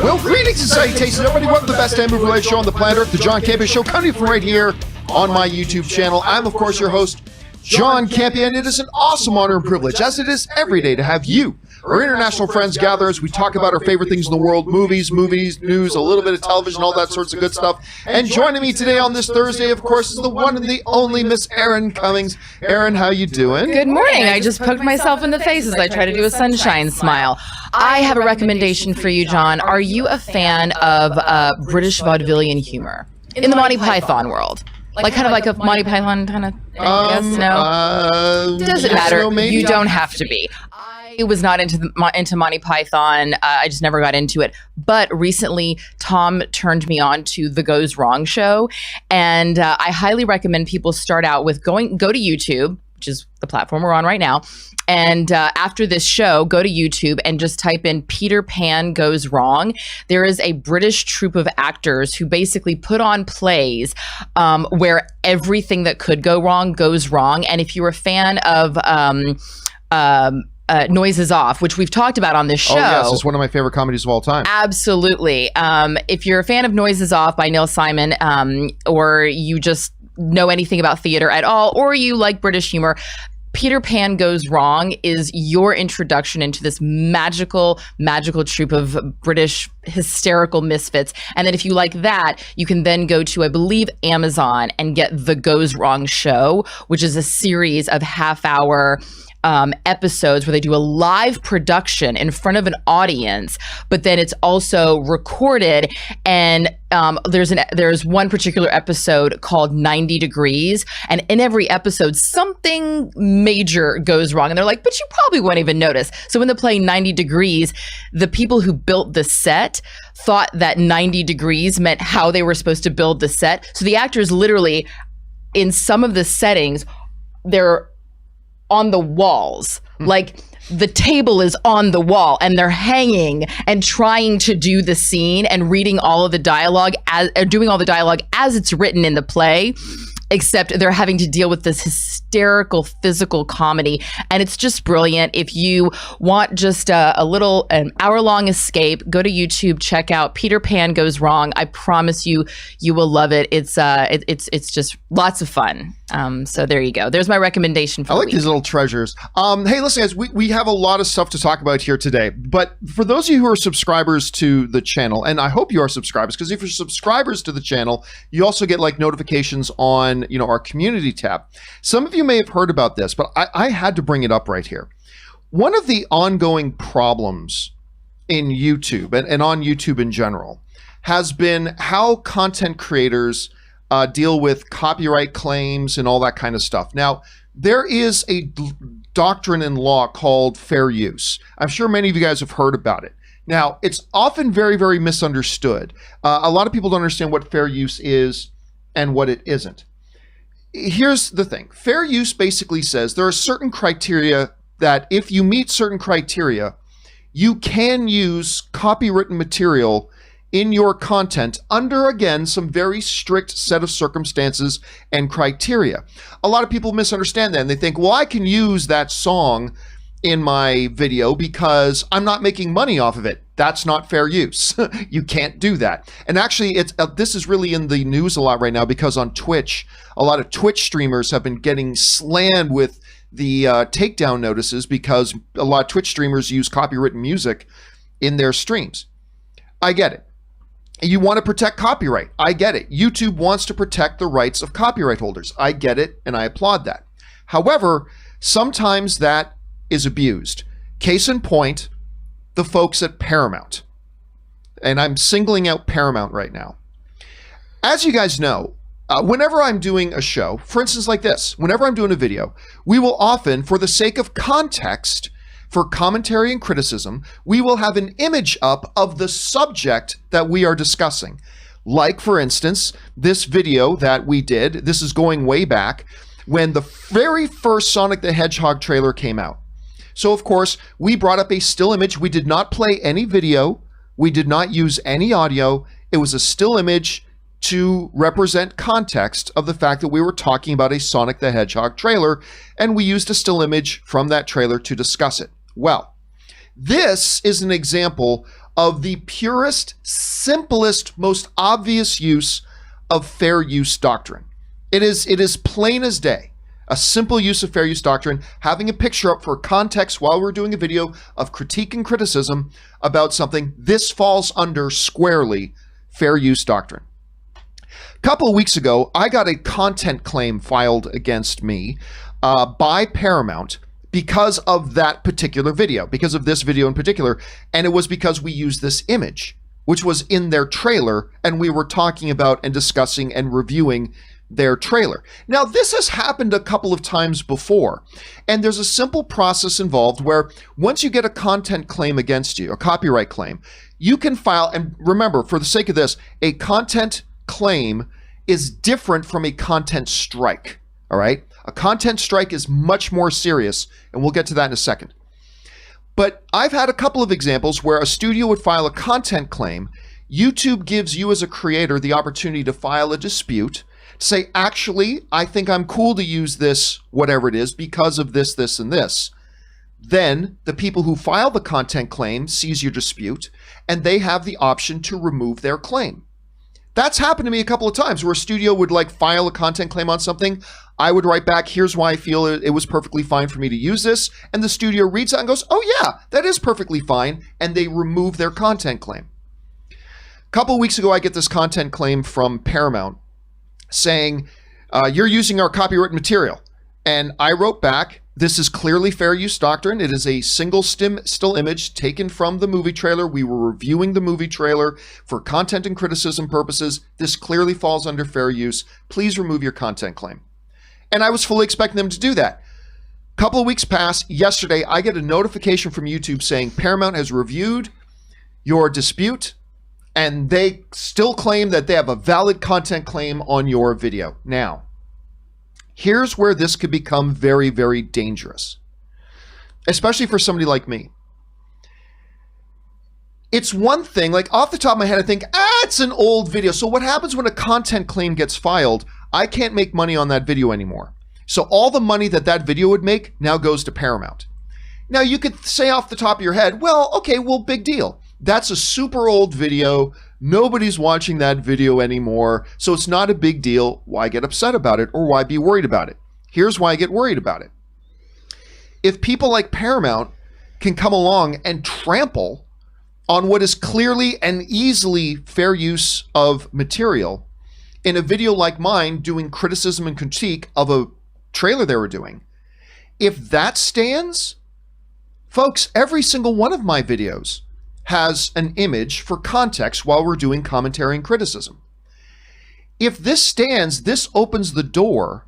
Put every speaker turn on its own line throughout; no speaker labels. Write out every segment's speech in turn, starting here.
Well, greetings and salutations, everybody. Welcome to the best movie-related show on the planet Earth, the John Campea Show, coming from right here on my YouTube channel. I'm, of course, your host, John Campea, and it is an awesome honor and privilege, as it is every day, to have you, our international friends, gather as we talk about our favorite things in the world, movies, news, a little bit of television, all that sorts of good stuff. And joining me today on this Thursday, of course, is the one and the only Miss Erin Cummings. Erin, how you doing?
Good morning. I just poked myself in the face as I try to do a sunshine smile. I have a recommendation for you, John. Are you a fan of British vaudevillian humor in the Monty Python world? Like kind of like a Monty Python kind of thing? Yes, no? Doesn't matter.
So maybe
you don't have to be. I was not into Monty Python. I just never got into it. But recently, Tom turned me on to The Goes Wrong show. And I highly recommend people start out with go to YouTube, which is the platform we're on right now. And after this show, go to YouTube and just type in Peter Pan Goes Wrong. There is a British troupe of actors who basically put on plays where everything that could go wrong goes wrong. And if you're a fan of Noises Off, which we've talked about on this show.
Oh, yes, it's one of my favorite comedies of all time.
Absolutely. If you're a fan of Noises Off by Neil Simon, or you just know anything about theater at all, or you like British humor, Peter Pan Goes Wrong is your introduction into this magical troupe of British hysterical misfits. And then if you like that, you can then go to, I believe, Amazon and get The Goes Wrong Show, which is a series of half-hour episodes where they do a live production in front of an audience, but then it's also recorded. And there's one particular episode called 90 Degrees, and in every episode something major goes wrong, and they're like, but you probably won't even notice. So when they play 90 Degrees, the people who built the set thought that 90 degrees meant how they were supposed to build the set. So the actors literally, in some of the settings, they're on the walls, like the table is on the wall and they're hanging and trying to do the scene and reading all of the dialogue doing all the dialogue as it's written in the play, except they're having to deal with this hysterical physical comedy, and it's just brilliant. If you want just an hour-long escape, go to YouTube, check out Peter Pan Goes Wrong. I promise you will love it. It's just lots of fun. So there you go. There's my recommendation for
I
the
like
week.
these little treasures. Hey, listen, guys, we have a lot of stuff to talk about here today. But for those of you who are subscribers to the channel, and I hope you are subscribers, because if you're subscribers to the channel, you also get like notifications on our community tab. Some of you may have heard about this, but I had to bring it up right here. One of the ongoing problems in YouTube and on YouTube in general has been how content creators deal with copyright claims and all that kind of stuff. Now, there is a doctrine in law called fair use. I'm sure many of you guys have heard about it. Now, it's often very, very misunderstood. A lot of people don't understand what fair use is and what it isn't. Here's the thing. Fair use basically says there are certain criteria that if you meet certain criteria, you can use copywritten material in your content under, again, some very strict set of circumstances and criteria. A lot of people misunderstand that, and they think, well, I can use that song in my video because I'm not making money off of it. That's not fair use. You can't do that. And actually, this is really in the news a lot right now, because on Twitch, a lot of Twitch streamers have been getting slammed with the takedown notices because a lot of Twitch streamers use copywritten music in their streams. I get it. You want to protect copyright. I get it. YouTube wants to protect the rights of copyright holders. I get it, and I applaud that. However, sometimes that is abused. Case in point, the folks at Paramount. And I'm singling out Paramount right now. As you guys know, whenever I'm doing a show, for instance like this, whenever I'm doing a video, we will often, for the sake of context, for commentary and criticism, we will have an image up of the subject that we are discussing. Like, for instance, this video that we did, this is going way back, when the very first Sonic the Hedgehog trailer came out. So, of course, we brought up a still image. We did not play any video. We did not use any audio. It was a still image to represent context of the fact that we were talking about a Sonic the Hedgehog trailer, and we used a still image from that trailer to discuss it. Well, this is an example of the purest, simplest, most obvious use of fair use doctrine. It is plain as day. A simple use of fair use doctrine, having a picture up for context while we're doing a video of critique and criticism about something. This falls under squarely fair use doctrine. A couple of weeks ago, I got a content claim filed against me by Paramount because of that particular video, because of this video in particular, and it was because we used this image, which was in their trailer, and we were talking about and discussing and reviewing their trailer. Now, this has happened a couple of times before, and there's a simple process involved where once you get a content claim against you, a copyright claim, you can file, and remember, for the sake of this, a content claim is different from a content strike, all right? A content strike is much more serious, and we'll get to that in a second. But I've had a couple of examples where a studio would file a content claim. YouTube gives you as a creator the opportunity to file a dispute, say, actually, I think I'm cool to use this, whatever it is, because of this, this, and this. Then the people who file the content claim sees your dispute, and they have the option to remove their claim. That's happened to me a couple of times where a studio would like file a content claim on something. I would write back, here's why I feel it was perfectly fine for me to use this. And the studio reads that and goes, oh yeah, that is perfectly fine. And they remove their content claim. A couple of weeks ago, I get this content claim from Paramount saying, you're using our copyrighted material. And I wrote back, this is clearly fair use doctrine. It is a single still image taken from the movie trailer. We were reviewing the movie trailer for content and criticism purposes. This clearly falls under fair use. Please remove your content claim. And I was fully expecting them to do that. A couple of weeks pass. Yesterday, I get a notification from YouTube saying Paramount has reviewed your dispute, and they still claim that they have a valid content claim on your video. Now, here's where this could become very, very dangerous, especially for somebody like me. It's one thing, like off the top of my head, I think, it's an old video. So what happens when a content claim gets filed? I can't make money on that video anymore. So all the money that that video would make now goes to Paramount. Now you could say off the top of your head, well, okay, well, big deal. That's a super old video. Nobody's watching that video anymore. So it's not a big deal. Why get upset about it or why be worried about it? Here's why I get worried about it. If people like Paramount can come along and trample on what is clearly and easily fair use of material in a video like mine doing criticism and critique of a trailer they were doing, if that stands, folks, every single one of my videos has an image for context while we're doing commentary and criticism. If this stands, this opens the door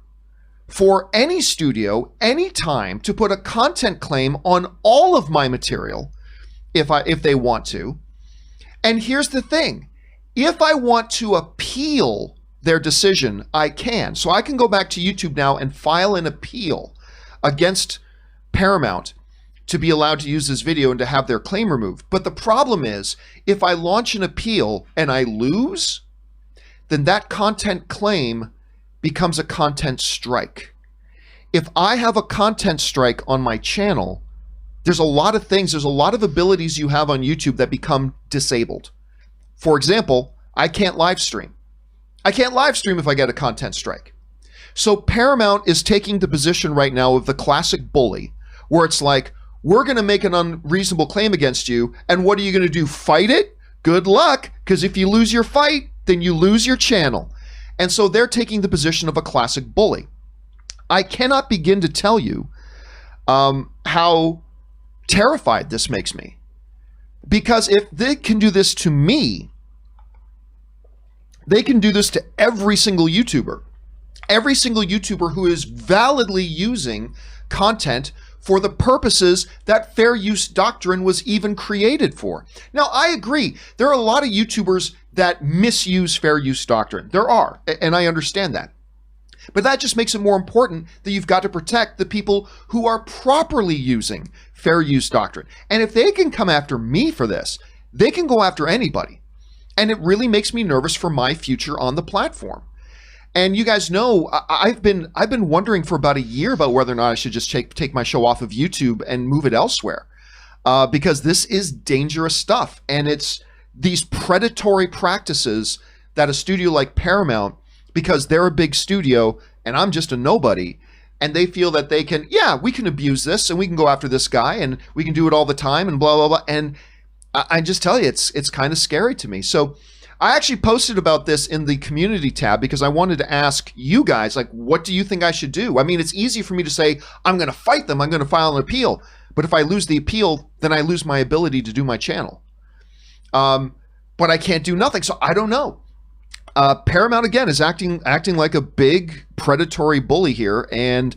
for any studio, anytime, to put a content claim on all of my material if they want to. And here's the thing. If I want to appeal their decision, I can. So I can go back to YouTube now and file an appeal against Paramount to be allowed to use this video and to have their claim removed. But the problem is, if I launch an appeal and I lose, then that content claim becomes a content strike. If I have a content strike on my channel, there's a lot of things, there's a lot of abilities you have on YouTube that become disabled. For example, I can't live stream. I can't live stream if I get a content strike. So Paramount is taking the position right now of the classic bully, where it's like, we're going to make an unreasonable claim against you, and what are you going to do, fight it? Good luck, because if you lose your fight, then you lose your channel. And so they're taking the position of a classic bully. I cannot begin to tell you how terrified this makes me. Because if they can do this to me, they can do this to every single YouTuber. Every single YouTuber who is validly using content for the purposes that fair use doctrine was even created for. Now, I agree. There are a lot of YouTubers that misuse fair use doctrine. There are, and I understand that. But that just makes it more important that you've got to protect the people who are properly using fair use doctrine. And if they can come after me for this, they can go after anybody. And it really makes me nervous for my future on the platform. And you guys know, I've been wondering for about a year about whether or not I should just take my show off of YouTube and move it elsewhere. because this is dangerous stuff. And it's these predatory practices that a studio like Paramount, because they're a big studio and I'm just a nobody, and they feel that they can, we can abuse this and we can go after this guy and we can do it all the time and blah, blah, blah. And I just tell you, it's kind of scary to me. So I actually posted about this in the community tab because I wanted to ask you guys, like, what do you think I should do? I mean, it's easy for me to say, I'm going to fight them. I'm going to file an appeal. But if I lose the appeal, then I lose my ability to do my channel. But I can't do nothing. So I don't know. Paramount, again, is acting like a big predatory bully here. And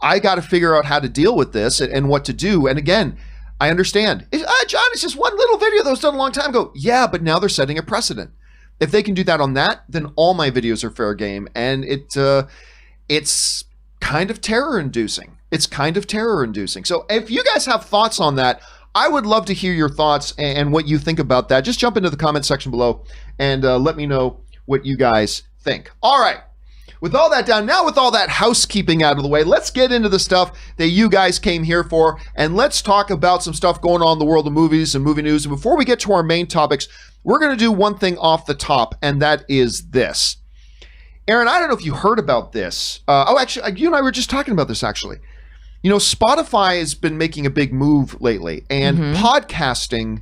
I got to figure out how to deal with this and what to do. And again, I understand. John, it's just one little video that was done a long time ago. Yeah, but now they're setting a precedent. If they can do that on that, then all my videos are fair game. And it's kind of terror-inducing. It's kind of terror-inducing. So if you guys have thoughts on that, I would love to hear your thoughts and what you think about that. Just jump into the comment section below and let me know what you guys think. All right. With all that done, now with all that housekeeping out of the way, let's get into the stuff that you guys came here for, and let's talk about some stuff going on in the world of movies and movie news. And before we get to our main topics, we're going to do one thing off the top, and that is this. Aaron, I don't know if you heard about this. Actually, you and I were just talking about this, actually. You know, Spotify has been making a big move lately, and podcasting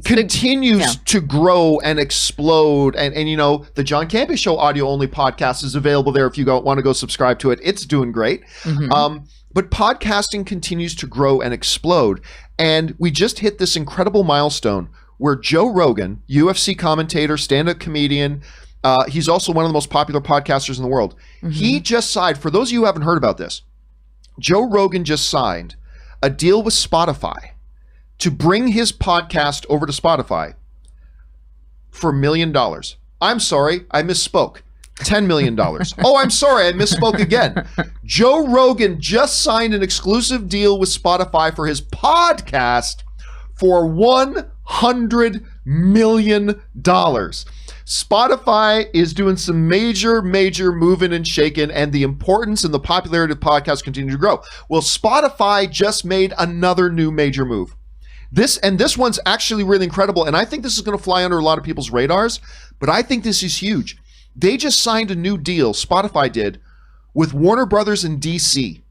continues to grow and explode. And you know, the John Campea Show audio-only podcast is available there if you want to go subscribe to it. It's doing great. But podcasting continues to grow and explode. And we just hit this incredible milestone where Joe Rogan, UFC commentator, stand-up comedian, he's also one of the most popular podcasters in the world. He just signed, for those of you who haven't heard about this, Joe Rogan just signed a deal with Spotify to bring his podcast over to Spotify for $1 million. I'm sorry, I misspoke. $10 million. Oh, I'm sorry, I misspoke again. Joe Rogan just signed an exclusive deal with Spotify for his podcast for $100 million. Spotify is doing some major moving and shaking, and the importance and the popularity of podcasts continue to grow. Well, Spotify just made another new major move. This one's actually really incredible, and I think this is going to fly under a lot of people's radars, but I think this is huge. They just signed a new deal, Spotify did, with Warner Brothers in DC.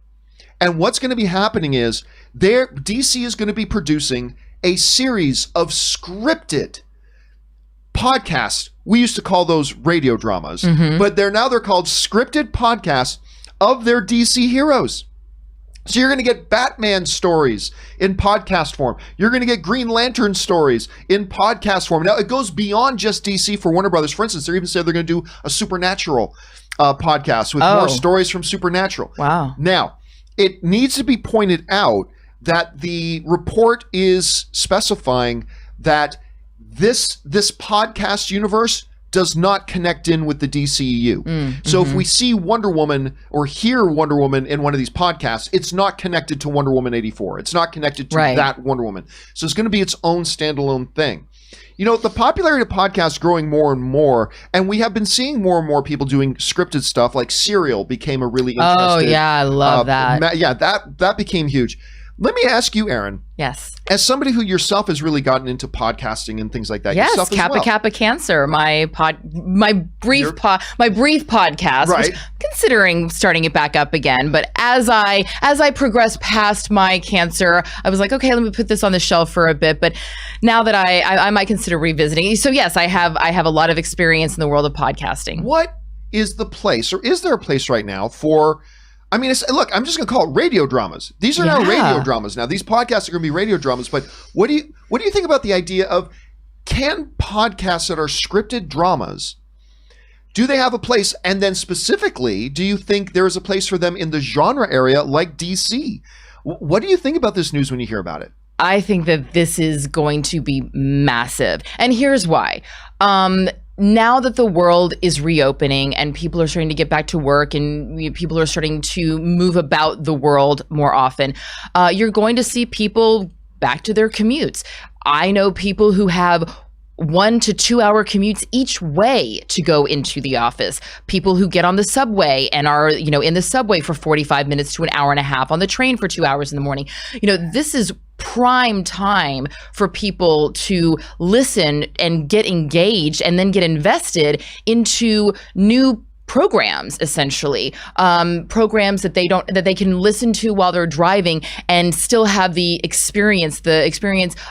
And what's going to be happening is DC is going to be producing a series of scripted podcasts. We used to call those radio dramas, but they're called scripted podcasts of their DC heroes. So you're going to get Batman stories in podcast form. You're going to get Green Lantern stories in podcast form. Now, it goes beyond just DC for Warner Brothers. For instance, they even said they're going to do a Supernatural podcast with more stories from Supernatural.
Wow.
Now, it needs to be pointed out that the report is specifying that this podcast universe does not connect in with the DCEU. So if we see Wonder Woman or hear Wonder Woman in one of these podcasts, it's not connected to Wonder Woman 84. It's not connected to that Wonder Woman. So it's going to be its own standalone thing. You know, the popularity of podcasts is growing more and more, and we have been seeing more and more people doing scripted stuff, like Serial became a really interesting.
Oh, yeah, I love that.
That became huge. Let me ask you, Aaron.
Yes.
As somebody who yourself has really gotten into podcasting and things like that.
Yes,
yourself
Kappa
as well.
Kappa Cancer, my brief podcast.
Right.
Which I'm considering starting it back up again, but as I progress past my cancer, I was like, okay, let me put this on the shelf for a bit. But now that I might consider revisiting. So yes, I have a lot of experience in the world of podcasting.
What is the place, or is there a place right now for? I mean, look, I'm just going to call it radio dramas. These are now radio dramas. Now, these podcasts are going to be radio dramas. But what do you think about the idea of, can podcasts that are scripted dramas, do they have a place? And then specifically, do you think there is a place for them in the genre area like DC? What do you think about this news when you hear about it?
I think that this is going to be massive. And here's why. Now that the world is reopening and people are starting to get back to work and people are starting to move about the world more often, you're going to see people back to their commutes. I know people who have 1 to 2 hour commutes each way to go into the office. People who get on the subway and are, in the subway for 45 minutes to an hour and a half, on the train for 2 hours in the morning. This is prime time for people to listen and get engaged and then get invested into new programs, essentially, programs that they can listen to while they're driving and still have the experience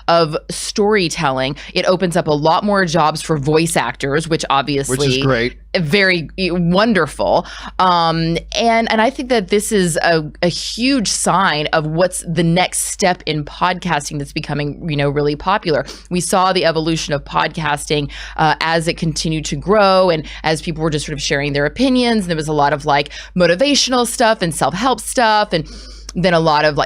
of storytelling. It opens up a lot more jobs for voice actors, which is
great.
Very wonderful. And I think that this is a huge sign of what's the next step in podcasting that's becoming, really popular. We saw the evolution of podcasting as it continued to grow and as people were just sort of sharing their opinions. And there was a lot of like motivational stuff and self-help stuff, and then a lot of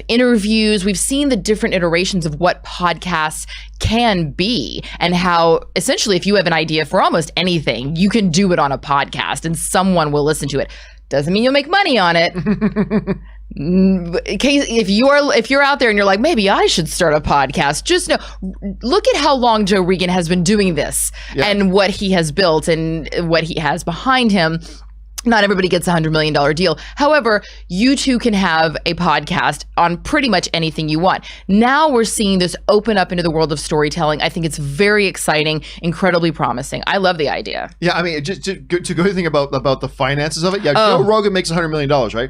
interviews. We've seen the different iterations of what podcasts can be, and how essentially if you have an idea for almost anything, you can do it on a podcast and someone will listen to it. Doesn't mean you'll make money on it. If you're out there and you're like, maybe I should start a podcast, just know, look at how long Joe Rogan has been doing this and what he has built and what he has behind him. Not everybody gets a $100 million deal. However, you too can have a podcast on pretty much anything you want. Now we're seeing this open up into the world of storytelling. I think it's very exciting, incredibly promising. I love the idea.
Yeah, I mean, just to go anything about the finances of it. Yeah, Joe Rogan makes $100 million, right?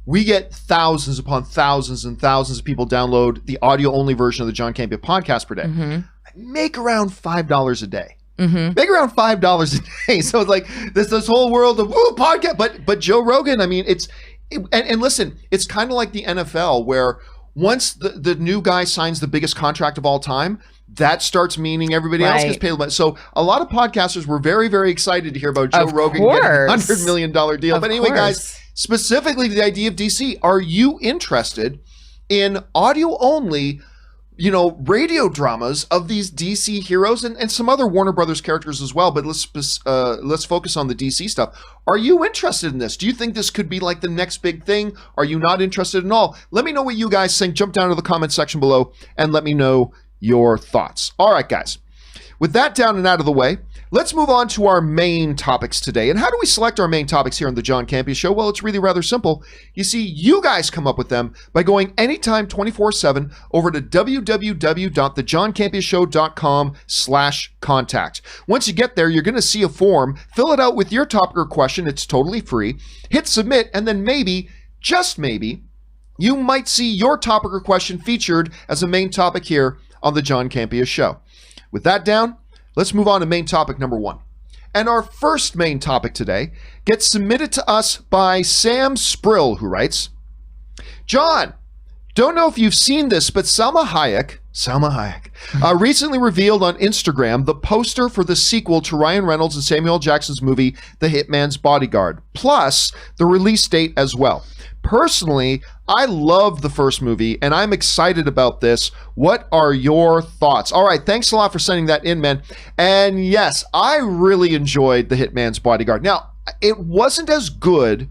We get thousands upon thousands and thousands of people download the audio-only version of the John Campea podcast per day. Mm-hmm. Make around $5 a day. Mm-hmm. Make around $5 a day. So it's like this whole world of podcast. But Joe Rogan, I mean, and listen, it's kind of like the NFL where once the new guy signs the biggest contract of all time, that starts meaning everybody else gets paid. So a lot of podcasters were very, very excited to hear about Joe Rogan getting a $100 million deal. But anyway, guys, specifically to the idea of DC, are you interested in audio only, radio dramas of these DC heroes and some other Warner Brothers characters as well? But let's focus on the DC stuff. Are you interested in this? Do you think this could be like the next big thing? Are you not interested at all? Let me know what you guys think. Jump down to the comment section below and let me know your thoughts. All right, guys. With that down and out of the way, let's move on to our main topics today. And how do we select our main topics here on the John Campea Show? Well, it's really rather simple. You see, you guys come up with them by going anytime 24/7 over to www.thejohncampeashow.com/contact. Once you get there, you're going to see a form. Fill it out with your topic or question. It's totally free. Hit submit, and then maybe, just maybe, you might see your topic or question featured as a main topic here on the John Campea Show. With that down, let's move on to main topic number 1. And our first main topic today gets submitted to us by Sam Sprill, who writes, John, don't know if you've seen this, but Salma Hayek recently revealed on Instagram the poster for the sequel to Ryan Reynolds and Samuel L. Jackson's movie, The Hitman's Bodyguard, plus the release date as well. Personally, I love the first movie, and I'm excited about this. What are your thoughts? All right, thanks a lot for sending that in, man. And yes, I really enjoyed The Hitman's Bodyguard. Now, it wasn't as good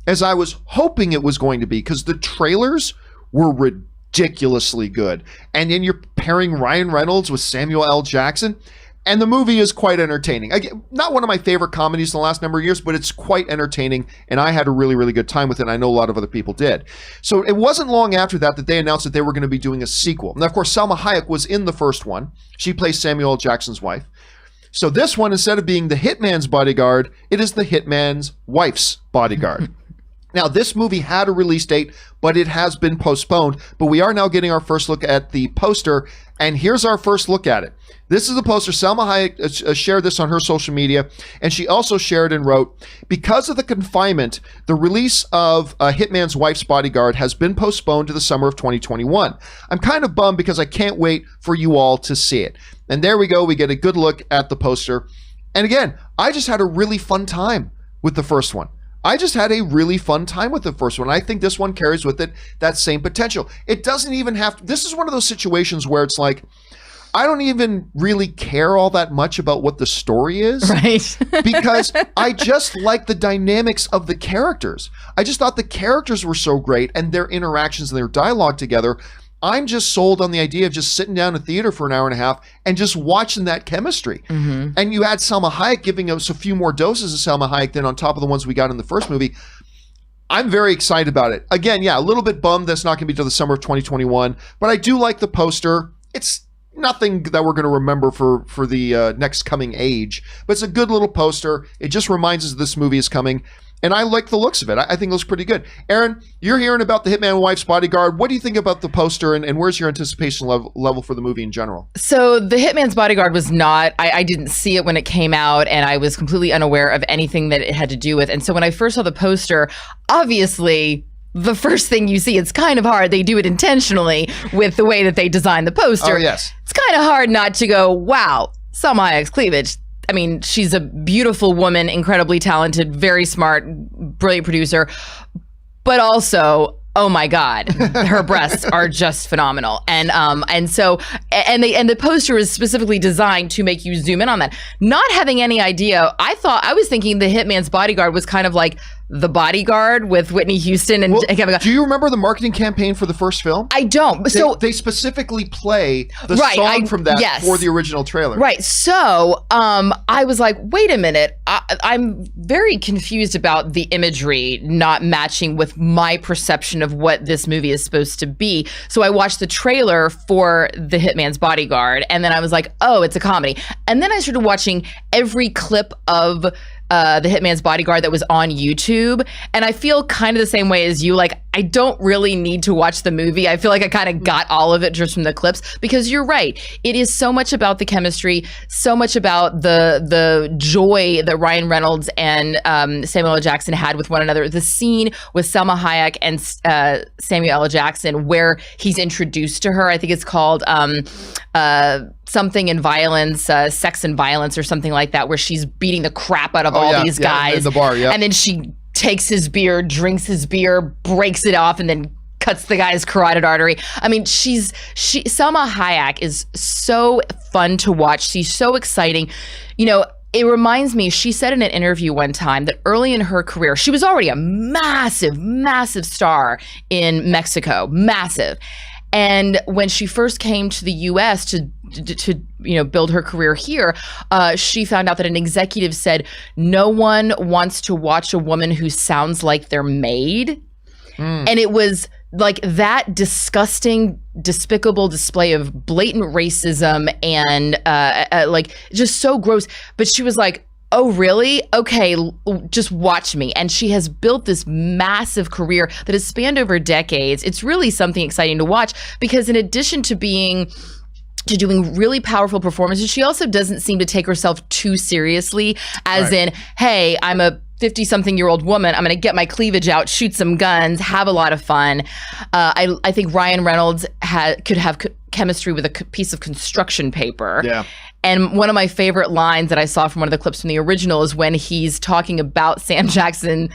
as I was hoping it was going to be because the trailers were ridiculously good. And then you're pairing Ryan Reynolds with Samuel L. Jackson. And the movie is quite entertaining. Again, not one of my favorite comedies in the last number of years, but it's quite entertaining, and I had a really, really good time with it, and I know a lot of other people did. So it wasn't long after that they announced that they were going to be doing a sequel. Now, of course, Salma Hayek was in the first one. She plays Samuel L. Jackson's wife. So this one, instead of being the hitman's bodyguard, it is the hitman's wife's bodyguard. Now, this movie had a release date, but it has been postponed. But we are now getting our first look at the poster, and here's our first look at it. This is the poster. Salma Hayek shared this on her social media, and she also shared and wrote, because of the confinement, the release of Hitman's Wife's Bodyguard has been postponed to the summer of 2021. I'm kind of bummed because I can't wait for you all to see it. And there we go. We get a good look at the poster. And again, I just had a really fun time with the first one. I just had a really fun time with the first one. I think this one carries with it that same potential. It doesn't even have to, this is one of those situations where it's like, I don't even really care all that much about what the story is.
Right.
Because I just like the dynamics of the characters. I just thought the characters were so great and their interactions and their dialogue together. I'm just sold on the idea of just sitting down in theater for an hour and a half and just watching that chemistry. Mm-hmm. And you add Salma Hayek giving us a few more doses of Salma Hayek than on top of the ones we got in the first movie. I'm very excited about it. Again, yeah, a little bit bummed that's not going to be till the summer of 2021, but I do like the poster. It's nothing that we're going to remember for the next coming age, but it's a good little poster. It just reminds us this movie is coming, and I like the looks of it. I think it looks pretty good. Aaron, you're hearing about The Hitman Wife's Bodyguard. What do you think about the poster, and where's your anticipation level for the movie in general?
So The Hitman's Bodyguard was not, I didn't see it when it came out, and I was completely unaware of anything that it had to do with. And so when I first saw the poster, obviously the first thing you see, it's kind of hard. They do it intentionally with the way that they design the poster.
Oh, yes.
It's kind of hard not to go, wow, Salma Hayek's cleavage. I mean, she's a beautiful woman, incredibly talented, very smart, brilliant producer, but also, oh my God, her breasts are just phenomenal. And the poster is specifically designed to make you zoom in on that. Not having any idea, I was thinking The Hitman's Bodyguard was kind of like The Bodyguard with Whitney Houston and Kevin.
Do you remember the marketing campaign for the first film?
I don't. So
they specifically play the song from that for the original trailer.
Right. So I was like, wait a minute. I'm very confused about the imagery not matching with my perception of what this movie is supposed to be. So I watched the trailer for The Hitman's Bodyguard, and then I was like, oh, it's a comedy. And then I started watching every clip of The Hitman's Bodyguard that was on YouTube, and I feel kind of the same way as you. Like, I don't really need to watch the movie. I feel like I kind of got all of it just from the clips, because you're right. It is so much about the chemistry, so much about the joy that Ryan Reynolds and Samuel L. Jackson had with one another. The scene with Salma Hayek and Samuel L. Jackson where he's introduced to her, I think it's called something in violence, sex and violence or something like that, where she's beating the crap out of all these guys
in the bar,
and then she takes his beer, drinks his beer, breaks it off, and then cuts the guy's carotid artery. I mean, Salma Hayek is so fun to watch. She's so exciting. You know, it reminds me, she said in an interview one time that early in her career, she was already a massive, massive star in Mexico, massive. And when she first came to the U.S. to build her career here, she found out that an executive said, no one wants to watch a woman who sounds like they're made. And it was like that disgusting, despicable display of blatant racism and like just so gross. But she was like, oh, really? Okay, just watch me. And she has built this massive career that has spanned over decades. It's really something exciting to watch, because in addition to doing really powerful performances, she also doesn't seem to take herself too seriously, as in, hey, I'm a 50-something-year-old woman. I'm going to get my cleavage out, shoot some guns, have a lot of fun. I think Ryan Reynolds could have chemistry with a piece of construction paper.
Yeah.
And one of my favorite lines that I saw from one of the clips from the original is when he's talking about Sam Jackson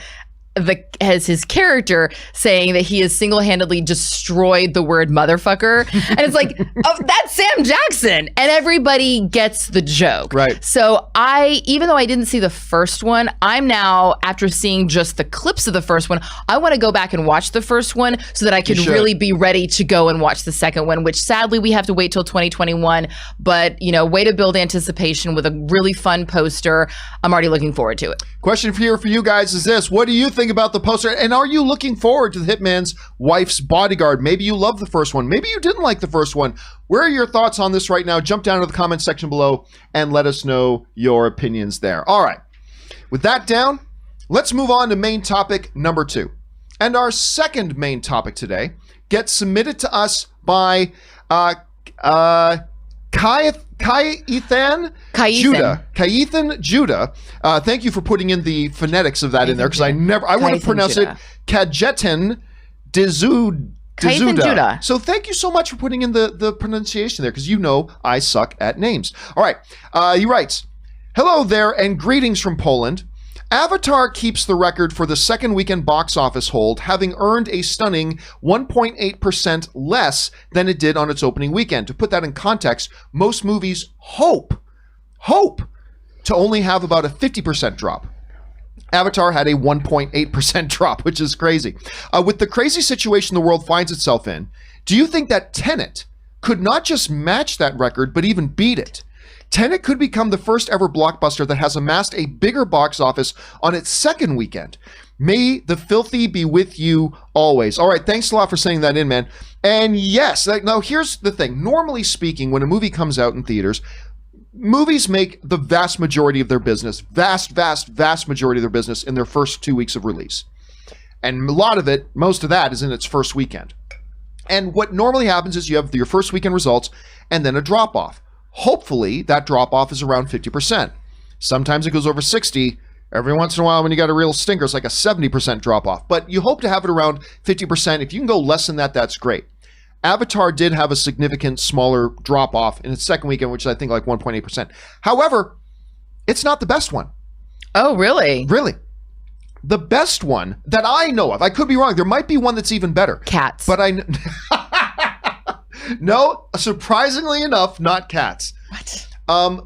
as his character, saying that he has single-handedly destroyed the word motherfucker. And it's like, oh, that's Sam Jackson. And everybody gets the joke.
Right.
So even though I didn't see the first one, I'm now, after seeing just the clips of the first one, I want to go back and watch the first one so that I can really be ready to go and watch the second one, which sadly we have to wait till 2021. But, way to build anticipation with a really fun poster. I'm already looking forward to it.
Question for you guys is this: what do you think about the poster, and are you looking forward to The Hitman's Wife's Bodyguard? Maybe you love the first one, maybe you didn't like the first one. Where are your thoughts on this right now? Jump down to the comment section below and let us know your opinions there. All right, with that down, let's move on to main topic number 2. And our second main topic today gets submitted to us by Kaithan Judah. Thank you for putting in the phonetics of that in there, because I would have pronounced it Kajetan Judah. So thank you so much for putting in the pronunciation there, because I suck at names. All right. He writes, hello there and greetings from Poland. Avatar keeps the record for the second weekend box office hold, having earned a stunning 1.8% less than it did on its opening weekend. To put that in context, most movies hope to only have about a 50% drop. Avatar had a 1.8% drop, which is crazy. With the crazy situation the world finds itself in, do you think that Tenet could not just match that record, but even beat it? Tenet could become the first ever blockbuster that has amassed a bigger box office on its second weekend. May the filthy be with you always. All right, thanks a lot for saying that in, man. And yes, now here's the thing. Normally speaking, when a movie comes out in theaters, movies make the vast majority of their business, vast majority of their business in their first 2 weeks of release. And a lot of it, most of that is in its first weekend. And what normally happens is you have your first weekend results and then a drop-off. Hopefully, that drop-off is around 50%. Sometimes it goes over 60%. Every once in a while, when you got a real stinker, it's like a 70% drop-off. But you hope to have it around 50%. If you can go less than that, that's great. Avatar did have a significant smaller drop-off in its second weekend, which is, I think, like 1.8%. However, it's not the best one.
Oh, really?
Really. The best one that I know of, I could be wrong, there might be one that's even better.
Cats.
But no, surprisingly enough, not Cats.
What?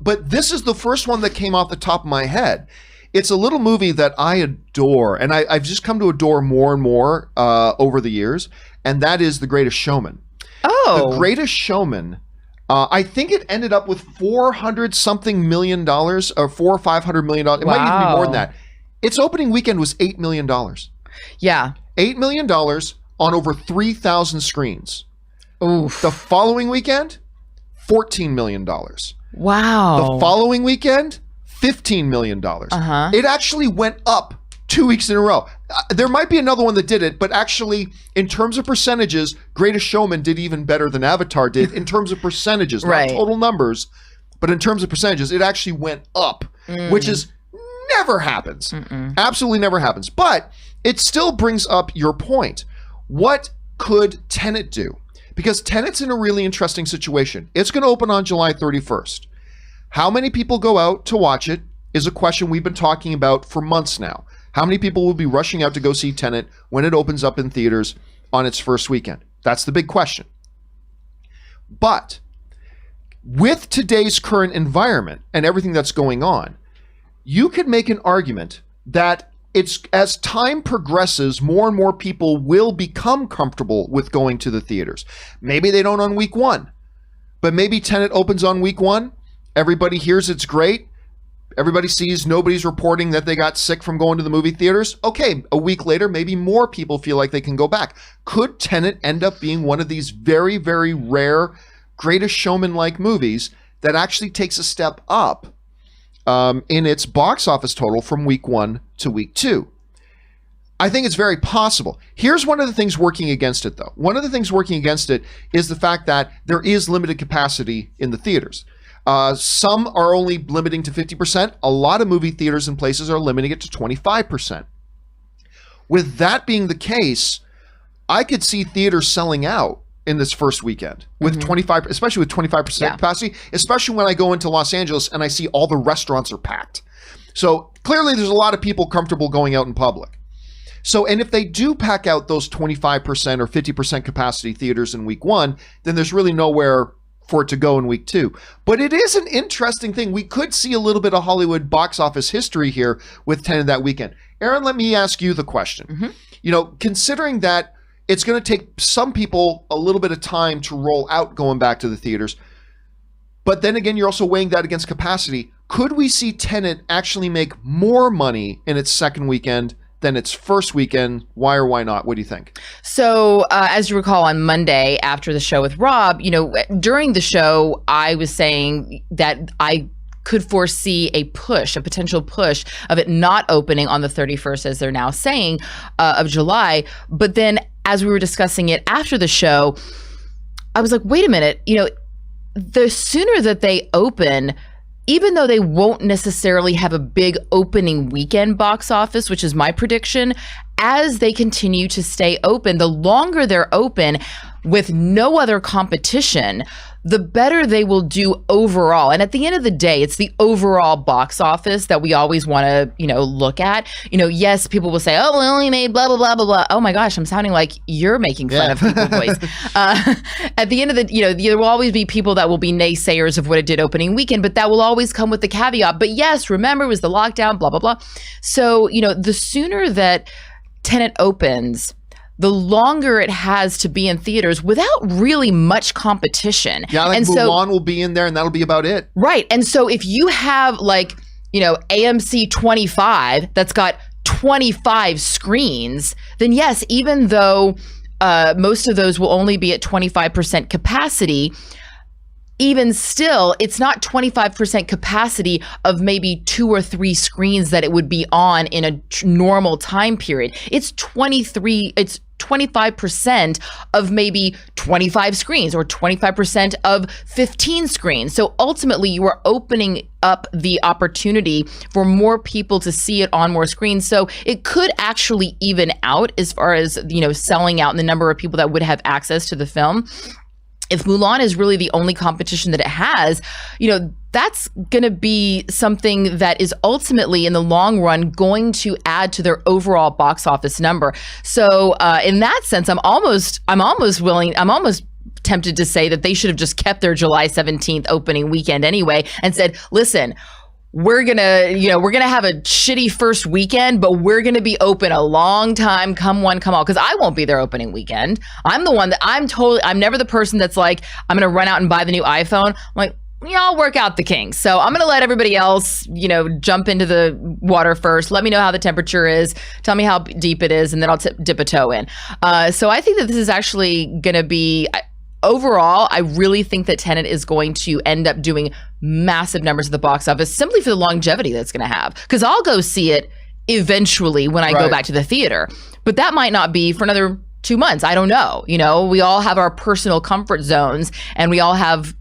But this is the first one that came off the top of my head. It's a little movie that I adore, and I've just come to adore more and more over the years, and that is The Greatest Showman.
Oh.
The Greatest Showman, I think it ended up with $400-something million, or $400 or $500 million. It might even be more than that. Its opening weekend was $8 million.
Yeah.
$8 million on over 3,000 screens.
Oof.
The following weekend, $14 million.
Wow.
The following weekend, $15 million.
Uh-huh.
It actually went up 2 weeks in a row. There might be another one that did it, but actually, in terms of percentages, Greatest Showman did even better than Avatar did in terms of percentages,
right.
Not total numbers, but in terms of percentages, it actually went up, which is never happens. Absolutely never happens. But it still brings up your point. What could Tenet do? Because Tenet's in a really interesting situation. It's going to open on July 31st. How many people go out to watch it is a question we've been talking about for months now. How many people will be rushing out to go see Tenet when it opens up in theaters on its first weekend? That's the big question. But with today's current environment and everything that's going on, you could make an argument that it's as time progresses, more and more people will become comfortable with going to the theaters. Maybe they don't on week one, but maybe Tenet opens on week one. Everybody hears it's great. Everybody sees nobody's reporting that they got sick from going to the movie theaters. Okay, a week later, maybe more people feel like they can go back. Could Tenet end up being one of these very, very rare Greatest Showman-like movies that actually takes a step up in its box office total from week one to week two? I think it's very possible. Here's one of the things working against it, though. One of the things working against it is the fact that there is limited capacity in the theaters. Some are only limiting to 50%. A lot of movie theaters and places are limiting it to 25%. With that being the case, I could see theaters selling out in this first weekend with 25, especially with 25% capacity, especially when I go into Los Angeles and I see all the restaurants are packed. So clearly there's a lot of people comfortable going out in public. So, and if they do pack out those 25% or 50% capacity theaters in week one, then there's really nowhere for it to go in week two. But it is an interesting thing. We could see a little bit of Hollywood box office history here with Tenet that weekend. Aaron, let me ask you the question. You know, considering that it's going to take some people a little bit of time to roll out going back to the theaters, but then again, you're also weighing that against capacity. Could we see Tenet actually make more money in its second weekend than its first weekend? Why or why not? What do you think?
So, as you recall, on Monday after the show with Rob, you know, during the show, I was saying that I could foresee a potential push of it not opening on the 31st, as they're now saying, of July. But then as we were discussing it after the show, I was like, wait a minute, you know, the sooner that they open, even though they won't necessarily have a big opening weekend box office, which is my prediction, as they continue to stay open, the longer they're open with no other competition, the better they will do overall. And at the end of the day, it's the overall box office that we always want to, you know, look at. You know, yes, people will say, oh, we only made blah, blah, blah, blah, blah. Oh my gosh, I'm sounding like you're making fun of People's Voice. At the end of the, you know, there will always be people that will be naysayers of what it did opening weekend, but that will always come with the caveat. But yes, remember, it was the lockdown, blah, blah, blah. So, you know, the sooner that Tenet opens, the longer it has to be in theaters without really much competition.
Yeah, like
and
Mulan will be in there and that'll be about it.
Right. And so if you have like, you know, AMC 25 that's got 25 screens, then yes, even though most of those will only be at 25% capacity, even still, it's not 25% capacity of maybe 2 or 3 screens that it would be on in a normal time period. It's 25% of maybe 25 screens or 25% of 15 screens. So ultimately, you are opening up the opportunity for more people to see it on more screens. So it could actually even out as far as, selling out and the number of people that would have access to the film. If Mulan is really the only competition that it has, that's going to be something that is ultimately in the long run going to add to their overall box office number. So in that sense, I'm almost tempted to say that they should have just kept their July 17th opening weekend anyway and said, listen, we're gonna have a shitty first weekend, but we're gonna be open a long time, come one, come all. Because I won't be there opening weekend. I'm the one that I'm never the person that's like, I'm gonna run out and buy the new iPhone. I'm like, I'll work out the kinks. So I'm gonna let everybody else, jump into the water first. Let me know how the temperature is. Tell me how deep it is, and then I'll dip a toe in. So I think that this is actually gonna be. Overall, I really think that Tenet is going to end up doing massive numbers at the box office simply for the longevity that's going to have. Because I'll go see it eventually when I go back to the theater. But that might not be for another 2 months. I don't know. We all have our personal comfort zones, and we all have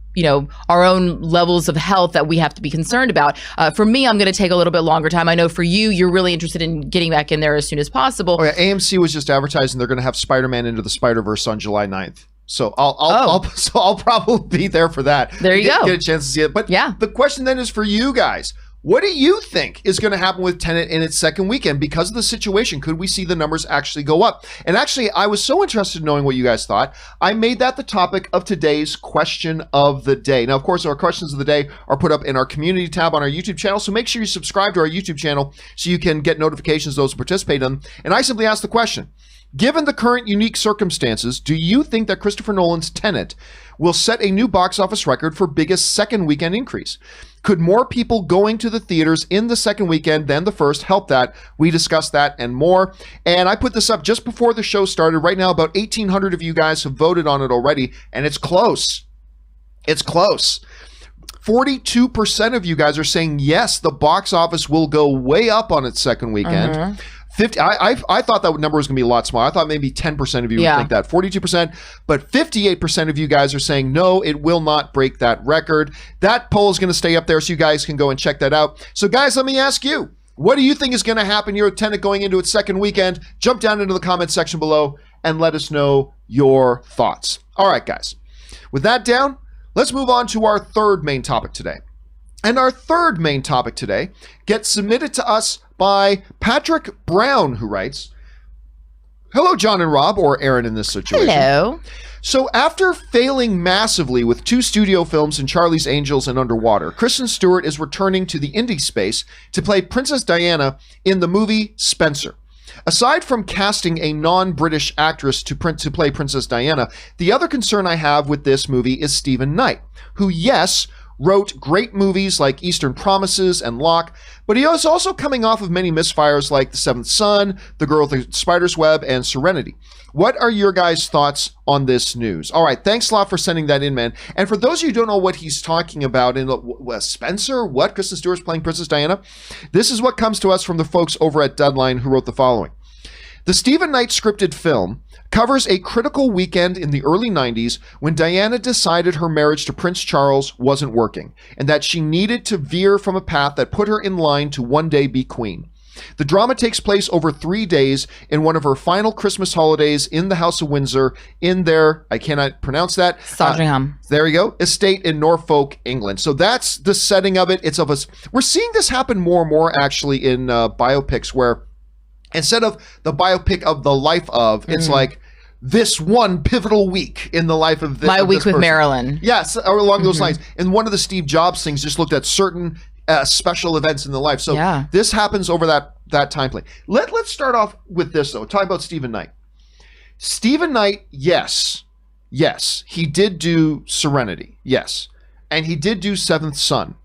our own levels of health that we have to be concerned about. For me, I'm going to take a little bit longer time. I know for you, you're really interested in getting back in there as soon as possible.
Oh, yeah. AMC was just advertising they're going to have Spider-Man Into the Spider-Verse on July 9th. So I'll probably be there for that.
There you go.
Get a chance to see it. But
yeah,
the question then is for you guys. What do you think is going to happen with Tenet in its second weekend? Because of the situation, could we see the numbers actually go up? And actually, I was so interested in knowing what you guys thought. I made that the topic of today's question of the day. Now, of course, our questions of the day are put up in our community tab on our YouTube channel. So make sure you subscribe to our YouTube channel so you can get notifications of those who participate in them. And I simply asked the question, given the current unique circumstances, do you think that Christopher Nolan's Tenet will set a new box office record for biggest second weekend increase? Could more people going to the theaters in the second weekend than the first help that? We discussed that and more. And I put this up just before the show started. Right now, about 1,800 of you guys have voted on it already, and it's close. It's close. 42% of you guys are saying, yes, the box office will go way up on its second weekend. 50. I thought that number was going to be a lot smaller. I thought maybe 10% of you would think that. 42%, but 58% of you guys are saying no, it will not break that record. That poll is going to stay up there, so you guys can go and check that out. So, guys, let me ask you, what do you think is going to happen here with Tenet going into its second weekend? Jump down into the comment section below and let us know your thoughts. All right, guys. With that down, let's move on to our third main topic today. And our third main topic today gets submitted to us by Patrick Brown, who writes, hello, John and Rob, or Aaron in this situation.
Hello.
So after failing massively with 2 studio films in Charlie's Angels and Underwater, Kristen Stewart is returning to the indie space to play Princess Diana in the movie Spencer. Aside from casting a non-British actress to play Princess Diana, the other concern I have with this movie is Stephen Knight, who, yes, wrote great movies like Eastern Promises and Locke, but he was also coming off of many misfires like The Seventh Son, The Girl with the Spider's Web, and Serenity. What are your guys' thoughts on this news? All right, thanks a lot for sending that in, man. And for those of you who don't know what he's talking about in Spencer, what? Kristen Stewart's playing Princess Diana? This is what comes to us from the folks over at Deadline who wrote the following. The Stephen Knight scripted film covers a critical weekend in the early 90s when Diana decided her marriage to Prince Charles wasn't working and that she needed to veer from a path that put her in line to one day be queen. The drama takes place over 3 days in one of her final Christmas holidays in the House of Windsor in their, I cannot pronounce that.
Sandringham.
There you go. Estate in Norfolk, England. So that's the setting of it. It's of us. We're seeing this happen more and more actually in biopics where instead of the biopic of the life of, it's like this one pivotal week in the life of this.
My Week
this
with
person.
Marilyn.
Yes, or along those lines. And one of the Steve Jobs things just looked at certain special events in the life. So this happens over that time plane. Let's start off with this, though. Talk about Stephen Knight. Stephen Knight, yes, he did do Serenity. Yes. And he did do Seventh Son.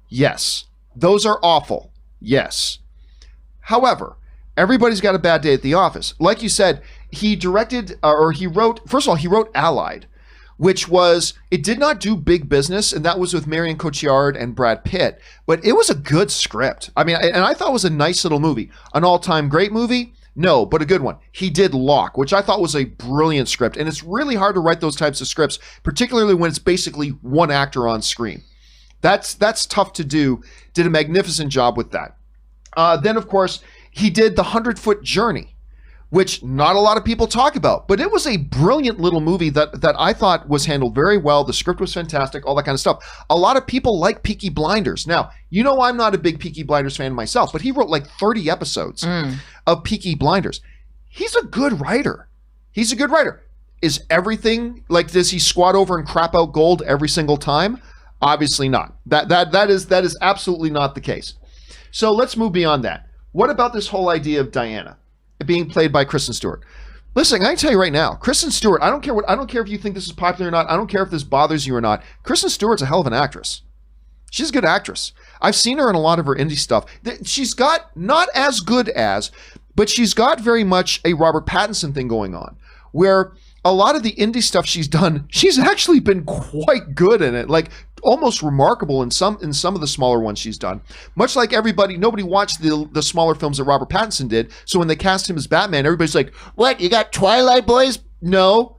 Yes. Those are awful. Yes. However, Everybody's got a bad day at the office. Like you said, he directed or he wrote, first of all, he wrote Allied, which was, it did not do big business, and that was with Marion Cotillard and Brad Pitt, but it was a good script. I mean, and I thought it was a nice little movie. An all-time great movie? No, but a good one. He did Locke, which I thought was a brilliant script, and it's really hard to write those types of scripts, particularly when it's basically one actor on screen. That's tough to do. Did a magnificent job with that. Then, of course, he did The 100-Foot Journey, which not a lot of people talk about, but it was a brilliant little movie that I thought was handled very well. The script was fantastic, all that kind of stuff. A lot of people like Peaky Blinders. Now, you know I'm not a big Peaky Blinders fan myself, but he wrote like 30 episodes of Peaky Blinders. He's a good writer. He's a good writer. Is everything, like, does he squat over and crap out gold every single time? Obviously not. That is absolutely not the case. So let's move beyond that. What about this whole idea of Diana being played by Kristen Stewart? Listen, I can tell you right now, Kristen Stewart, I don't care if you think this is popular or not. I don't care if this bothers you or not. Kristen Stewart's a hell of an actress. She's a good actress. I've seen her in a lot of her indie stuff. She's got, not as good as, but she's got very much a Robert Pattinson thing going on, where a lot of the indie stuff she's done, she's actually been quite good in it, like almost remarkable in some of the smaller ones she's done. Much like nobody watched the smaller films that Robert Pattinson did, so when they cast him as Batman, everybody's like, what, you got Twilight Boys? No,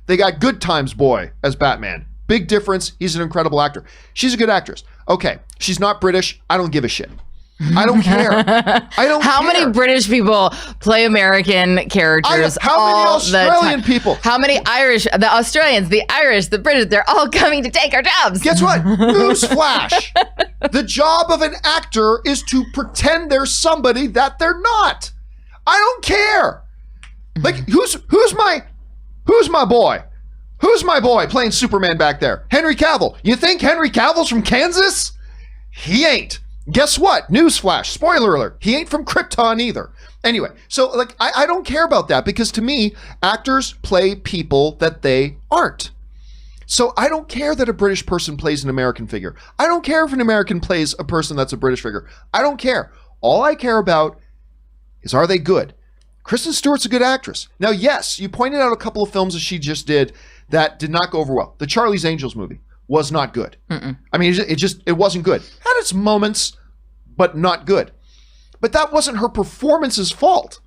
they got Good Times Boy as Batman. Big difference. He's an incredible actor. She's a good actress. Okay, she's not British. I don't give a shit. I don't care.
How many British people play American characters?
How many Australian people?
How many Irish? The Australians, the Irish, the British, they're all coming to take our jobs.
Guess what? Newsflash. The job of an actor is to pretend they're somebody that they're not. I don't care. Like, who's my boy? Who's my boy playing Superman back there? Henry Cavill. You think Henry Cavill's from Kansas? He ain't. Guess what? Newsflash. Spoiler alert. He ain't from Krypton either. Anyway, so like I don't care about that, because to me, actors play people that they aren't. So I don't care that a British person plays an American figure. I don't care if an American plays a person that's a British figure. I don't care. All I care about is, are they good? Kristen Stewart's a good actress. Now, yes, you pointed out a couple of films that she just did that did not go over well. The Charlie's Angels movie was not good. I mean, it wasn't good. Had its moments, but not good. But that wasn't her performance's fault.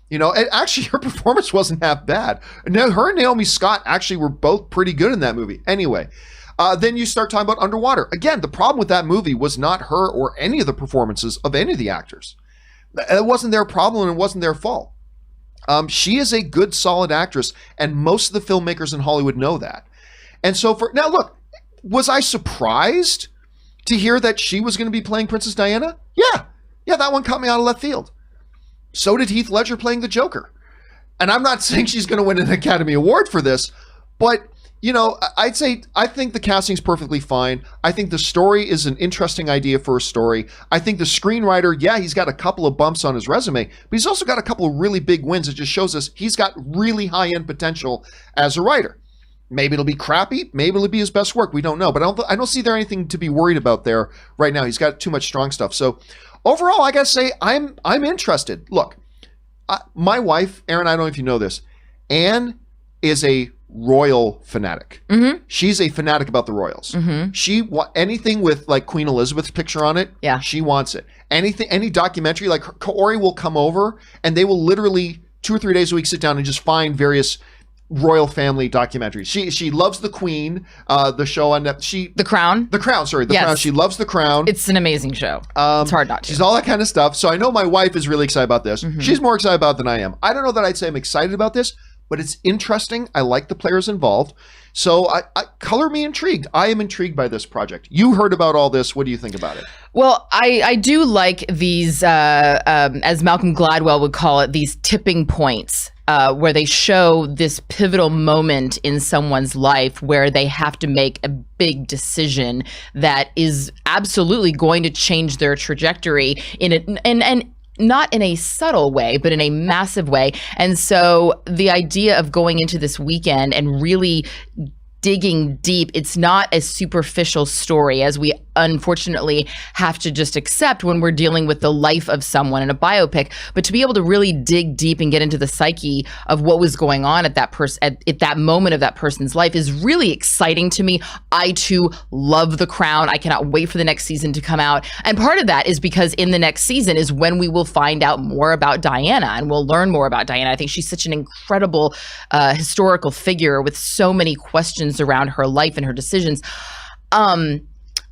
You know, and actually her performance wasn't half bad. Her and Naomi Scott actually were both pretty good in that movie. Anyway, then you start talking about Underwater. Again, the problem with that movie was not her or any of the performances of any of the actors. It wasn't their problem and it wasn't their fault. She is a good, solid actress, and most of the filmmakers in Hollywood know that. And so now look, was I surprised to hear that she was going to be playing Princess Diana? Yeah, that one caught me out of left field. So did Heath Ledger playing the Joker. And I'm not saying she's going to win an Academy Award for this, but, you know, I think the casting's perfectly fine. I think the story is an interesting idea for a story. I think the screenwriter, yeah, he's got a couple of bumps on his resume, but he's also got a couple of really big wins that just shows us he's got really high-end potential as a writer. Maybe it'll be crappy. Maybe it'll be his best work. We don't know. But I don't see there anything to be worried about there right now. He's got too much strong stuff. So overall, I got to say, I'm interested. Look, my wife, Erin, I don't know if you know this, Anne is a royal fanatic. She's a fanatic about the royals. Anything with like Queen Elizabeth's picture on it, she wants it. Any documentary, like Kaori will come over and they will literally 2 or 3 days a week sit down and just find various royal family documentaries. She loves The Queen, the show on The Crown. The Crown. She loves The Crown.
It's an amazing show. It's hard not to.
She's all that kind of stuff. So I know my wife is really excited about this. She's more excited about it than I am. I don't know that I'd say I'm excited about this, but it's interesting. I like the players involved. So I color me intrigued. I am intrigued by this project. You heard about all this. What do you think about it?
Well, I do like these, as Malcolm Gladwell would call it, these tipping points. Where they show this pivotal moment in someone's life where they have to make a big decision that is absolutely going to change their trajectory and not in a subtle way, but in a massive way. And so the idea of going into this weekend and really digging deep, it's not a superficial story as we unfortunately have to just accept when we're dealing with the life of someone in a biopic. But to be able to really dig deep and get into the psyche of what was going on at that person at that moment of that person's life is really exciting to me. I too love The Crown. I cannot wait for the next season to come out. And part of that is because in the next season is when we will find out more about Diana, and we'll learn more about Diana. I think she's such an incredible historical figure with so many questions around her life and her decisions. And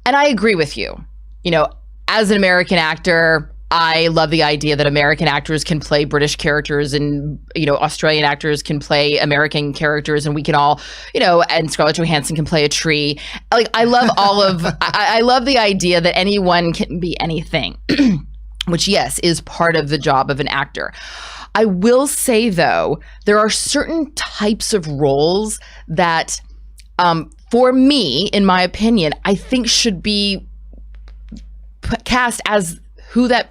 I agree with you. You know, as an American actor, I love the idea that American actors can play British characters and, you know, Australian actors can play American characters, and we can all, you know, and Scarlett Johansson can play a tree. Like, I love all of, I love the idea that anyone can be anything, which, yes, is part of the job of an actor. I will say, though, there are certain types of roles that, for me, in my opinion, I think should be cast as who that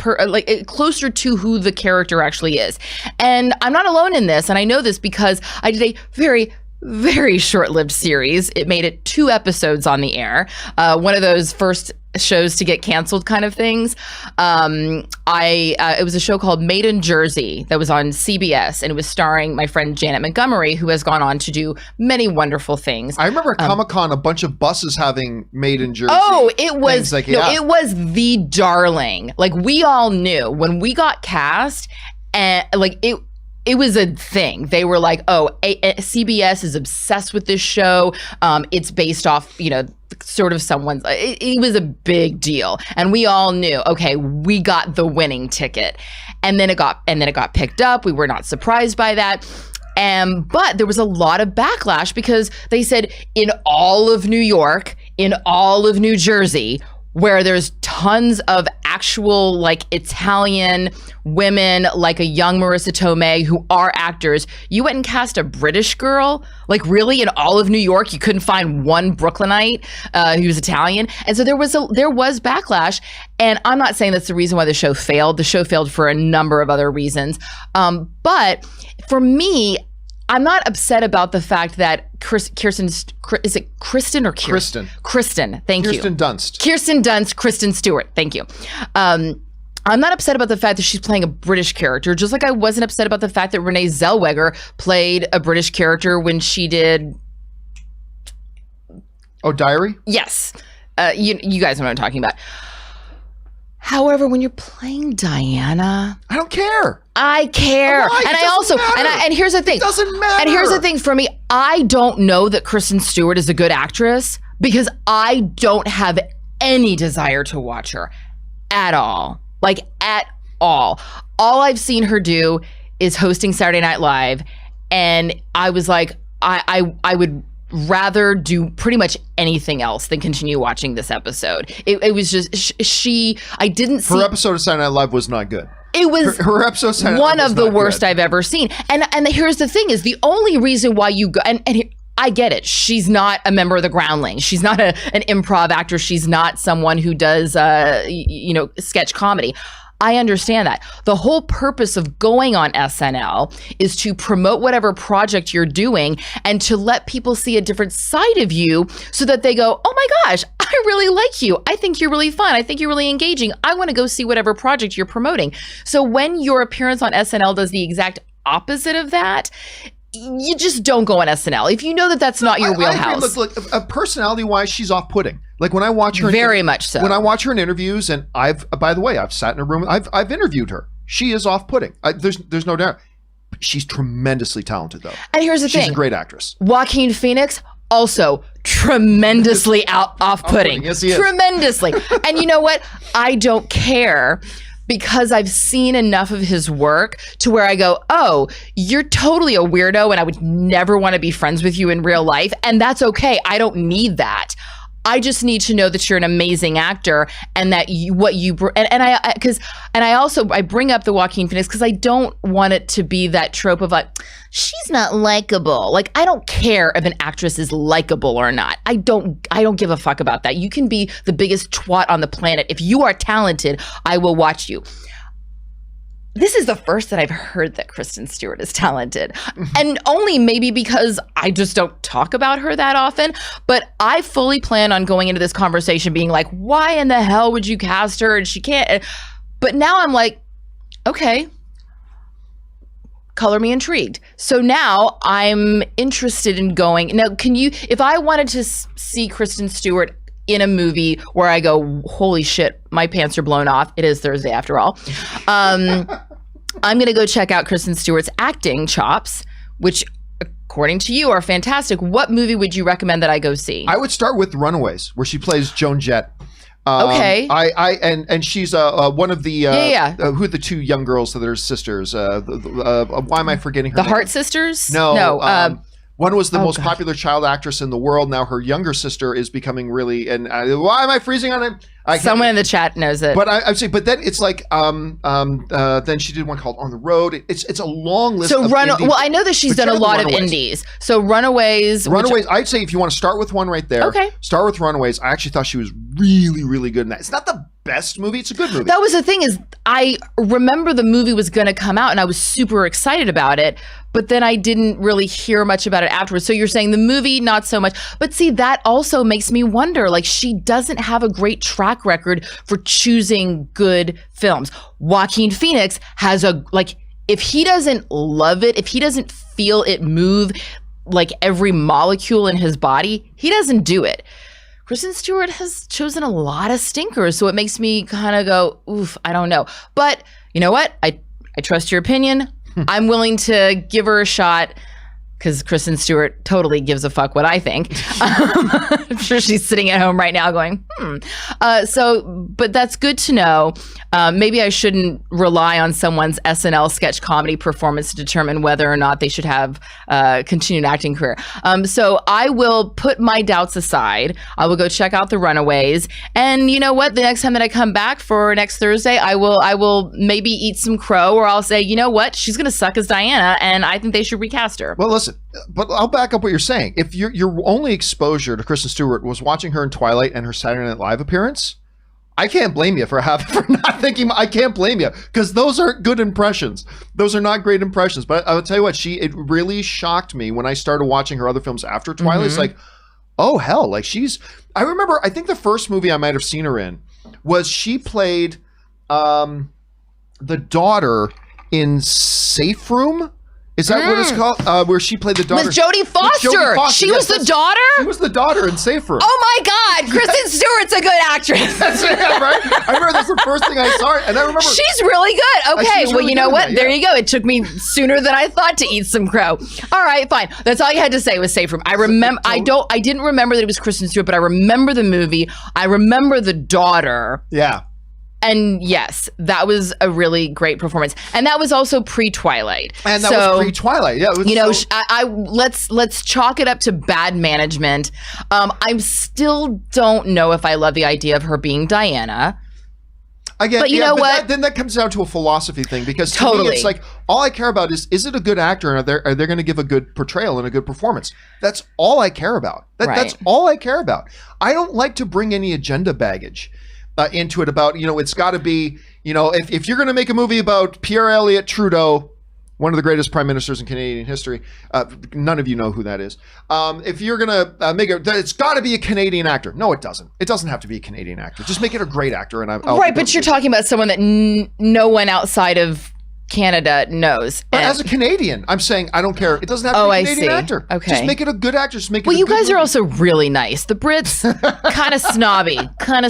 closer to who the character actually is. And I'm not alone in this, and I know this because I did a very, very short-lived series. It made it 2 episodes on the air. One of those first shows to get canceled kind of things. It was a show called Made in Jersey that was on CBS, and it was starring my friend Janet Montgomery, who has gone on to do many wonderful things.
I remember at Comic-Con a bunch of buses having Made in Jersey.
Oh, it was
like,
it was the darling. Like, we all knew when we got cast, and like it was a thing. They were like, oh, CBS is obsessed with this show. It's based off, you know, sort of someone's, it was a big deal. And we all knew, okay, we got the winning ticket. And then it got picked up. We were not surprised by that. But there was a lot of backlash because they said in all of New York, in all of New Jersey, where there's tons of actual like Italian women, like a young Marissa Tomei, who are actors, you went and cast a British girl? Like, really? In all of New York, you couldn't find one Brooklynite who was Italian? And so there was backlash. And I'm not saying that's the reason why the show failed. The show failed for a number of other reasons. But for me, I'm not upset about the fact that Kristen, is it Kristen or Kirsten? Kristen, thank you.
Kirsten
Dunst, Kristen Stewart, thank you. I'm not upset about the fact that she's playing a British character, just like I wasn't upset about the fact that Renee Zellweger played a British character when she did...
Oh, Diary?
Yes. You guys know what I'm talking about. However, when you're playing Diana,
I don't care.
I care.
Why?
And I also, and here's the thing.
It doesn't matter.
And here's the thing for me. I don't know that Kristen Stewart is a good actress because I don't have any desire to watch her at all. Like, at all. All I've seen her do is hosting Saturday Night Live. And I was like, I would rather do pretty much anything else than continue watching this episode. It was just, I didn't see...
Her episode of Saturday Night Live was not good.
It was
her episode of Saturday
one
Night
of the worst
good.
I've ever seen. And here's the thing is, the only reason why you go... And I get it. She's not a member of the Groundlings. She's not an improv actor. She's not someone who does, sketch comedy. I understand that. The whole purpose of going on SNL is to promote whatever project you're doing and to let people see a different side of you so that they go, oh my gosh, I really like you. I think you're really fun. I think you're really engaging. I want to go see whatever project you're promoting. So when your appearance on SNL does the exact opposite of that, you just don't go on SNL. If you know that that's not your wheelhouse.
Look, personality-wise, she's off-putting. Like, when I watch her,
very much so.
When I watch her in interviews, and by the way, I've sat in a room, I've interviewed her. She is off-putting. There's no doubt. She's tremendously talented, though.
And here's the thing:
she's a great actress.
Joaquin Phoenix, also tremendously off-putting.
Yes, he is.
Tremendously. And you know what? I don't care. Because I've seen enough of his work to where I go, oh, you're totally a weirdo and I would never want to be friends with you in real life. And that's okay. I don't need that. I just need to know that you're an amazing actor and that I bring up the Joaquin Phoenix because I don't want it to be that trope of like, she's not likable. Like, I don't care if an actress is likable or not. I don't give a fuck about that. You can be the biggest twat on the planet. If you are talented, I will watch you. this is the first that I've heard that Kristen Stewart is talented. And only maybe because I just don't talk about her that often. But I fully plan on going into this conversation being like, why in the hell would you cast her? And she can't. But now I'm like, okay, color me intrigued. So now I'm interested in going. Now, can you, if I wanted to see Kristen Stewart in a movie where I go, holy shit, my pants are blown off. It is Thursday after all. I'm going to go check out Kristen Stewart's acting chops, which according to you are fantastic. What movie would you recommend that I go see?
I would start with Runaways, where she plays Joan Jett.
Okay.
And she's one of the who are the two young girls that are sisters? Why am I forgetting her
The
name?
Hart sisters?
No. One was the most popular child actress in the world. Now her younger sister is becoming really. And why am I freezing on it?
Someone in the chat knows it.
But I'm saying, but then it's like, then she did one called On the Road. It's a long list.
So
of
well, I know that she's done a lot of indies. So Runaways.
I'd say if you want to start with one right there.
Okay.
Start with Runaways. I actually thought she was really, really good in that. It's not the best movie. It's a good movie.
That was the thing is I remember the movie was going to come out and I was super excited about it, but then I didn't really hear much about it afterwards. So you're saying the movie, not so much. But see, that also makes me wonder, like she doesn't have a great track record for choosing good films. Joaquin Phoenix has if he doesn't love it, if he doesn't feel it move like every molecule in his body, he doesn't do it. Kristen Stewart has chosen a lot of stinkers, so it makes me kind of go, oof, I don't know. But you know what? I trust your opinion. I'm willing to give her a shot because Kristen Stewart totally gives a fuck what I think. I'm sure she's sitting at home right now going, but that's good to know. Maybe I shouldn't rely on someone's SNL sketch comedy performance to determine whether or not they should have a continued acting career. So I will put my doubts aside. I will go check out The Runaways. And you know what? The next time that I come back for next Thursday, I will maybe eat some crow, or I'll say, you know what? She's going to suck as Diana, and I think they should recast her.
Well, listen, but I'll back up what you're saying. If your only exposure to Kristen Stewart was watching her in Twilight and her Saturday Night Live appearance, I can't blame you for not thinking. I can't blame you because those aren't good impressions. Those are not great impressions. But I'll tell you what, it really shocked me when I started watching her other films after Twilight. Mm-hmm. It's like, oh hell, like I remember, I think the first movie I might have seen her in was she played the daughter in Safe Room. Is that what it's called? Where she played the daughter?
With Jodie Foster. She was the daughter?
She was the daughter in Safe Room.
Oh my God. Kristen Stewart's a good actress.
That's right. I remember that's the first thing I saw. And I remember.
She's really good. Okay. Well, you know what?
That,
There you go. It took me sooner than I thought to eat some crow. All right, fine. That's all you had to say was Safe Room. I remember. I didn't remember that it was Kristen Stewart, but I remember the movie. I remember the daughter.
Yeah.
And yes, that was a really great performance, and that was also pre-Twilight.
And that was pre-Twilight. Yeah, it was
let's chalk it up to bad management. I still don't know if I love the idea of her being Diana.
Again,
but you know what?
Then that comes down to a philosophy thing because to me, it's like all I care about is it a good actor and are they going to give a good portrayal and a good performance? That's all I care about. That's all I care about. I don't like to bring any agenda baggage into it about, it's got to be, if you're going to make a movie about Pierre Elliott Trudeau, one of the greatest prime ministers in Canadian history, none of you know who that is. If you're going to make it, it's got to be a Canadian actor. No, it doesn't. It doesn't have to be a Canadian actor. Just make it a great actor. And
but you're talking about someone that no one outside of Canada knows.
But as a Canadian, I'm saying I don't care. It doesn't have to be a Canadian actor.
Okay.
Just make it a good actor. Just make it.
Well, you guys
movie.
are also really nice. The Brits, kind of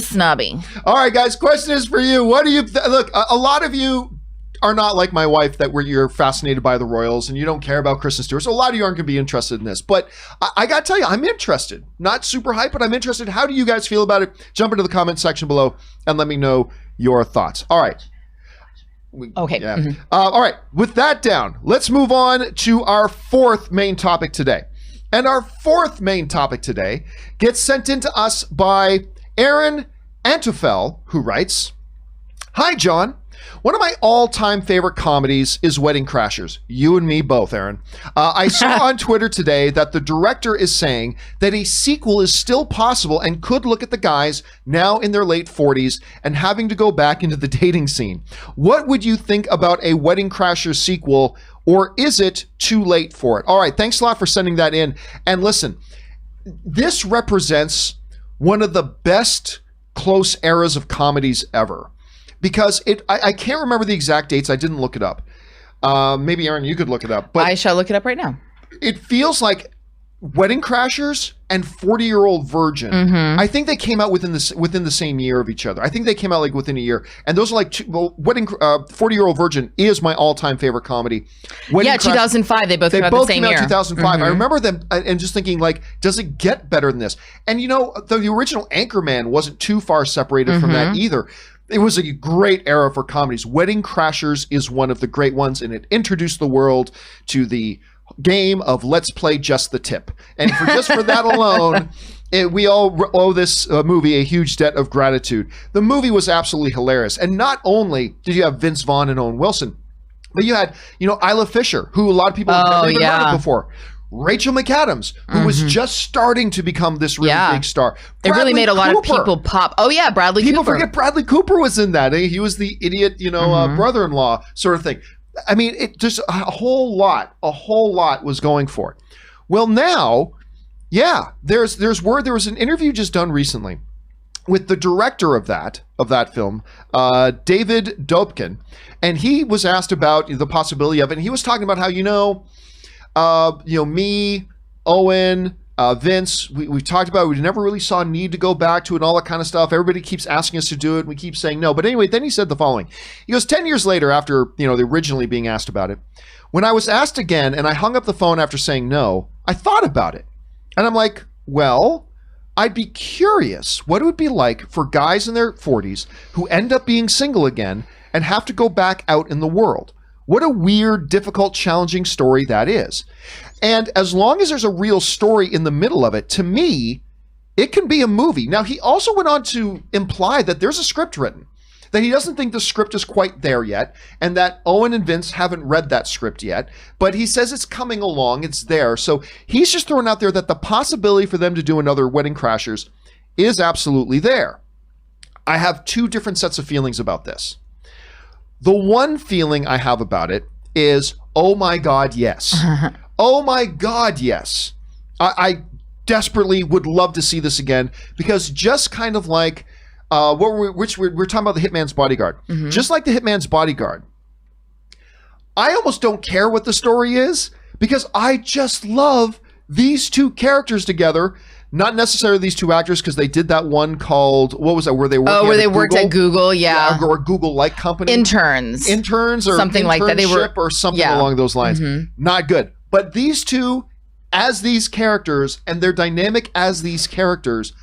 snobby.
All right, guys. Question is for you. What do you look? A lot of you are not like my wife that you're fascinated by the Royals and you don't care about Kristen Stewart. So a lot of you aren't going to be interested in this. But I got to tell you, I'm interested. Not super hype, but I'm interested. How do you guys feel about it? Jump into the comment section below and let me know your thoughts. All right.
Okay.
Yeah. Mm-hmm. All right. With that down, let's move on to our fourth main topic today. And our fourth main topic today gets sent in to us by Aaron Antofel, who writes, Hi, John. One of my all-time favorite comedies is Wedding Crashers. You and me both, Aaron. I saw on Twitter today that the director is saying that a sequel is still possible and could look at the guys now in their late 40s and having to go back into the dating scene. What would you think about a Wedding Crashers sequel, or is it too late for it? All right, thanks a lot for sending that in. And listen, this represents one of the best close eras of comedies ever. Because I can't remember the exact dates. I didn't look it up. Maybe, Aaron, you could look it up. But
I shall look it up right now.
it feels like Wedding Crashers and 40-Year-Old Virgin. I think they came out within the same year of each other. I think they came out like within a year. And those are like 40-Year-Old Virgin is my all-time favorite comedy. Wedding
Yeah, 2005. They both came out the same
came
year.
out 2005. I remember them and just thinking, like, does it get better than this? And you know, the original Anchorman wasn't too far separated from that either. It was a great era for comedies. Wedding Crashers is one of the great ones, and it introduced the world to the game of Let's Play Just the Tip. And just for that alone, we all owe this movie a huge debt of gratitude. The movie was absolutely hilarious. And not only did you have Vince Vaughn and Owen Wilson, but you had, Isla Fisher, who a lot of people have never even heard of before. Rachel McAdams, who was just starting to become this really big star.
It really made a lot of people pop. Oh, yeah, Bradley Cooper.
People forget Bradley Cooper was in that. He was the idiot, brother-in-law sort of thing. I mean, it just a whole lot was going for it. Well, now, there's word. There was an interview just done recently with the director of that film, David Dobkin, and he was asked about the possibility of it. And he was talking about how, me, Owen, Vince, we've talked about it. We never really saw a need to go back to it and all that kind of stuff. Everybody keeps asking us to do it. And we keep saying no. But anyway, then he said the following. He goes, 10 years later, after, the originally being asked about it, when I was asked again and I hung up the phone after saying no, I thought about it. And I'm like, well, I'd be curious what it would be like for guys in their 40s who end up being single again and have to go back out in the world. What a weird, difficult, challenging story that is. And as long as there's a real story in the middle of it, to me, it can be a movie. Now, he also went on to imply that there's a script written, that he doesn't think the script is quite there yet, and that Owen and Vince haven't read that script yet, but he says it's coming along, it's there. So he's just throwing out there that the possibility for them to do another Wedding Crashers is absolutely there. I have two different sets of feelings about this. The one feeling I have about it is, oh my God, yes. Oh my God, yes. I desperately would love to see this again, because just kind of like, we're talking about The Hitman's Bodyguard. Just like The Hitman's Bodyguard, I almost don't care what the story is, because I just love these two characters together. Not necessarily these two actors, because they did that one called, what was that, where they worked at
Google,
or Google-like company.
Interns or
something
like that. They were,
or something along those lines. Not good. But these two, as these characters, and their dynamic as these characters,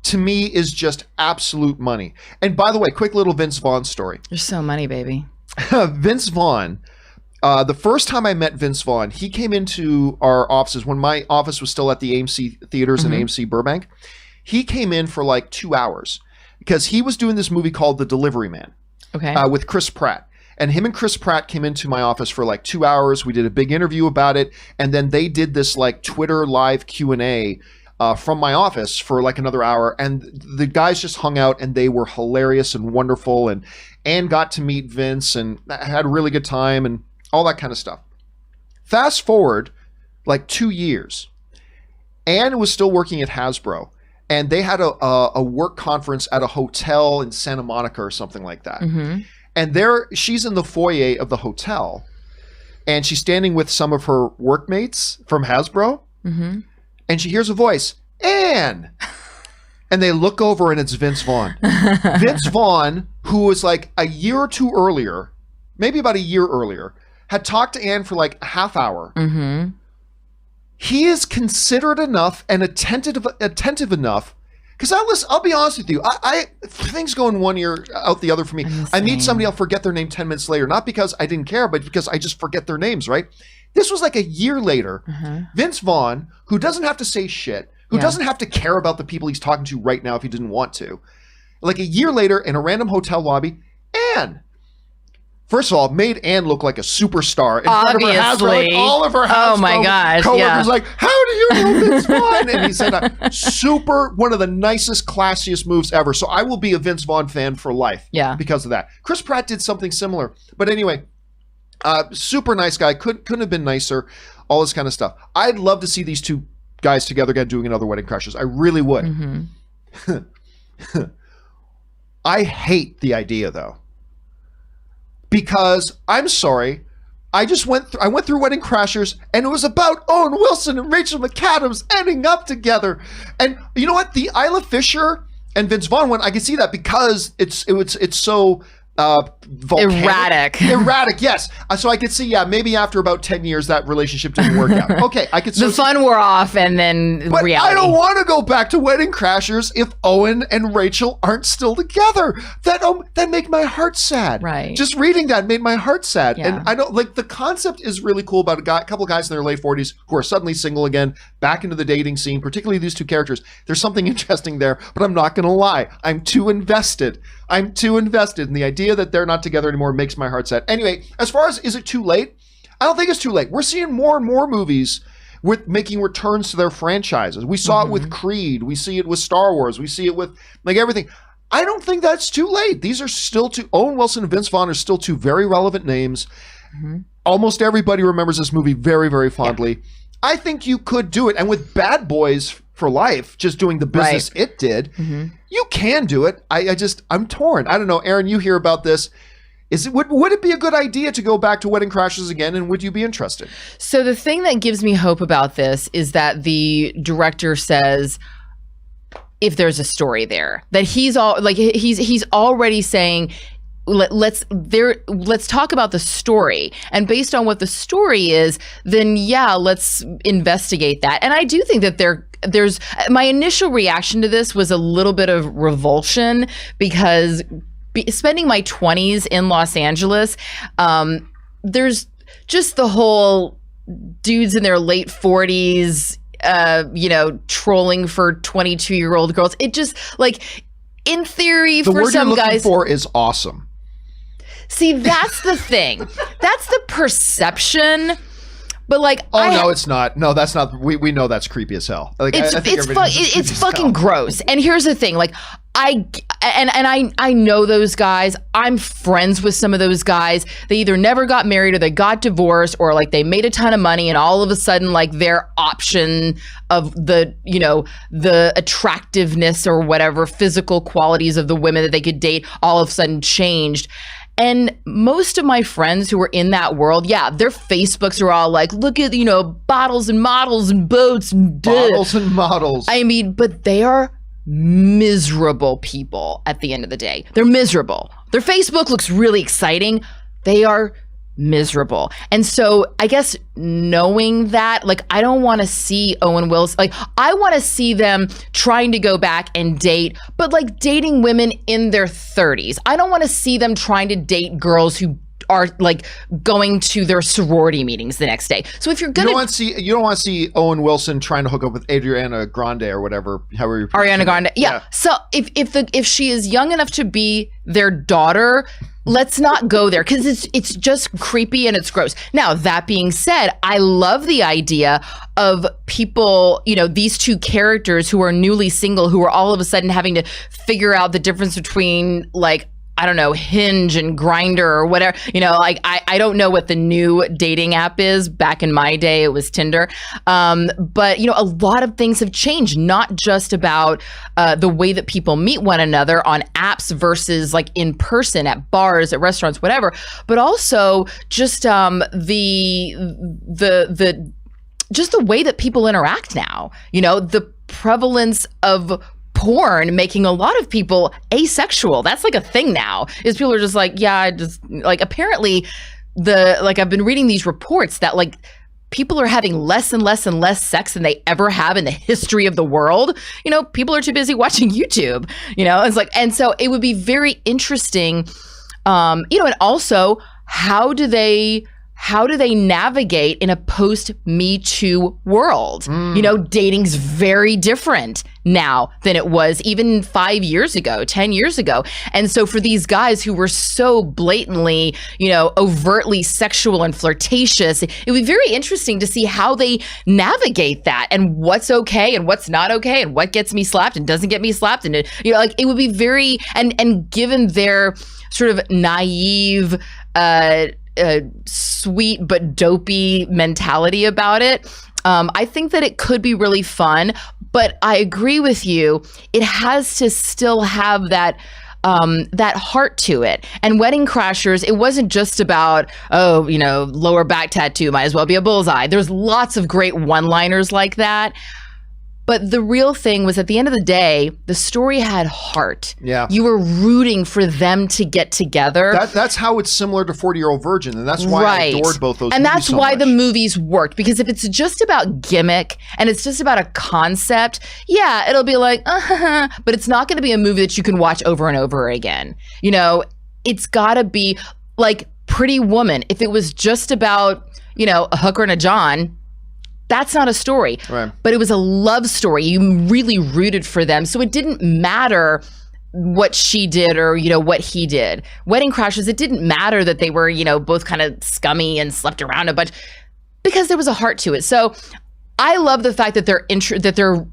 to me is just absolute money. And by the way, quick little Vince Vaughn story.
There's so money, baby.
Vince Vaughn. The first time I met Vince Vaughn, he came into our offices when my office was still at the AMC Theaters in AMC Burbank. He came in for like 2 hours because he was doing this movie called The Delivery Man with Chris Pratt. And him and Chris Pratt came into my office for like 2 hours. We did a big interview about it. And then they did this like Twitter live Q&A from my office for like another hour. And the guys just hung out and they were hilarious and wonderful. And got to meet Vince and had a really good time and all that kind of stuff. Fast forward like 2 years, Anne was still working at Hasbro, and they had a work conference at a hotel in Santa Monica or something like that. And she's in the foyer of the hotel, and she's standing with some of her workmates from Hasbro, and she hears a voice, Anne! And they look over, and it's Vince Vaughn. Vince Vaughn, who was like a year or two earlier, maybe about a year earlier, had talked to Anne for like a half hour. He is considerate enough and attentive enough. Because I'll be honest with you, things go in one ear out the other for me. I meet somebody, I'll forget their name 10 minutes later. Not because I didn't care, but because I just forget their names, right? This was like a year later. Vince Vaughn, who doesn't have to say shit, who doesn't have to care about the people he's talking to right now if he didn't want to. Like a year later in a random hotel lobby, Anne. First of all, made Anne look like a superstar in front of her
Obviously.
Like all of her
Oh my gosh,
coworkers
yeah.
like, how do you know Vince Vaughn? And he said, one of the nicest, classiest moves ever. So I will be a Vince Vaughn fan for life because of that. Chris Pratt did something similar. But anyway, super nice guy. Couldn't have been nicer. All this kind of stuff. I'd love to see these two guys together again doing another Wedding Crashers. I really would.
Mm-hmm.
I hate the idea, though. Because I'm sorry, I went through Wedding Crashers, and it was about Owen Wilson and Rachel McAdams ending up together. And you know what? The Isla Fisher and Vince Vaughn one, I can see that because it's so volcanic. Erratic, yes. So I could see, maybe after about 10 years that relationship didn't work out. Okay, I could see
the fun wore off, and then
but
reality.
I don't want to go back to Wedding Crashers if Owen and Rachel aren't still together. That make my heart sad.
Right.
Just reading that made my heart sad.
Yeah.
And I don't like the concept is really cool about a couple of guys in their late 40s who are suddenly single again, back into the dating scene, particularly these two characters. There's something interesting there, but I'm not going to lie. I'm too invested in the idea that they're not together anymore. Makes my heart sad. Anyway, as far as is it too late? I don't think it's too late. We're seeing more and more movies with making returns to their franchises. We saw it with Creed. We see it with Star Wars. We see it with like everything. I don't think that's too late. These are still Owen Wilson and Vince Vaughn are still two very relevant names. Almost everybody remembers this movie very, very fondly. Yeah. I think you could do it. And with Bad Boys for Life, just doing the business it did, you can do it. I'm torn. I don't know. Aaron, you hear about this. Would it be a good idea to go back to Wedding Crashers again, and would you be interested?
So the thing that gives me hope about this is that the director says, if there's a story there, that he's already saying, let's talk about the story, and based on what the story is, then let's investigate that. And I do think that there's my initial reaction to this was a little bit of revulsion because spending my 20s in Los Angeles, there's just the whole dudes in their late 40s, trolling for 22-year-old girls. It just like, in theory,
the
for
word
some
you're looking
guys,
for is awesome.
See, that's the thing. That's the perception. But like,
no, it's not. No, that's not. We know that's creepy as hell. Like,
it's fucking gross. And here's the thing. Like, I know those guys. I'm friends with some of those guys. They either never got married or they got divorced, or like they made a ton of money, and all of a sudden, like their option of the attractiveness or whatever physical qualities of the women that they could date all of a sudden changed. And most of my friends who are in that world, their Facebooks are all like, look at, bottles and models and boats and
bottles and models.
I mean, but they are miserable people at the end of the day. They're miserable. Their Facebook looks really exciting. They are miserable. And so I guess knowing that, like, I don't want to see Owen Wilson, like, I want to see them trying to go back and date, but like dating women in their 30s. I don't want to see them trying to date girls who are like going to their sorority meetings the next day. So if you're gonna,
you don't want to see Owen Wilson trying to hook up with Ariana Grande or whatever.
Ariana Grande, yeah. So if she is young enough to be their daughter, let's not go there, because it's just creepy and it's gross. Now, that being said, I love the idea of people, these two characters who are newly single, who are all of a sudden having to figure out the difference between, like, I don't know, Hinge and Grindr or whatever. Like, I don't know what the new dating app is. Back in my day, it was Tinder. But, a lot of things have changed, not just about the way that people meet one another on apps versus like in person at bars, at restaurants, whatever, but also just just the way that people interact now. The prevalence of porn making a lot of people asexual. That's like a thing now, is people are just like, apparently I've been reading these reports that like people are having less and less and less sex than they ever have in the history of the world. People are too busy watching YouTube, it's like, and so it would be very interesting, and also how do they how do they navigate in a post Me Too world? You know, dating's very different now than it was even 5 years ago, 10 years ago. And so for these guys who were so blatantly, you know, overtly sexual and flirtatious, it would be very interesting to see how they navigate that and what's okay and what's not okay and what gets me slapped and doesn't get me slapped. And, you know, like it would be very, and given their sort of naive, sweet but dopey mentality about it, I think that it could be really fun. But I agree with you. It has to still have that that heart to it. And Wedding Crashers, it wasn't just about, oh, you know, lower back tattoo might as well be a bullseye. There's lots of great one-liners like that. But the real thing was, at the end of the day, the story had heart.
Yeah.
You were rooting for them to get together.
That's how it's similar to 40-Year-Old Virgin, and that's why I adored both those movies.
And that's
so
why
much.
the movies worked. Because if it's just about gimmick and it's just about a concept, yeah, it'll be like, but it's not going to be a movie that you can watch over and over again. You know, it's got to be like Pretty Woman. If it was just about, you know, a hooker and a John, that's not a story.
Right.
But it was a love story. You really rooted for them. So it didn't matter what she did or, you know, what he did. Wedding Crashers, it didn't matter that they were, you know, both kind of scummy and slept around a bunch, because there was a heart to it. So I love the fact that they're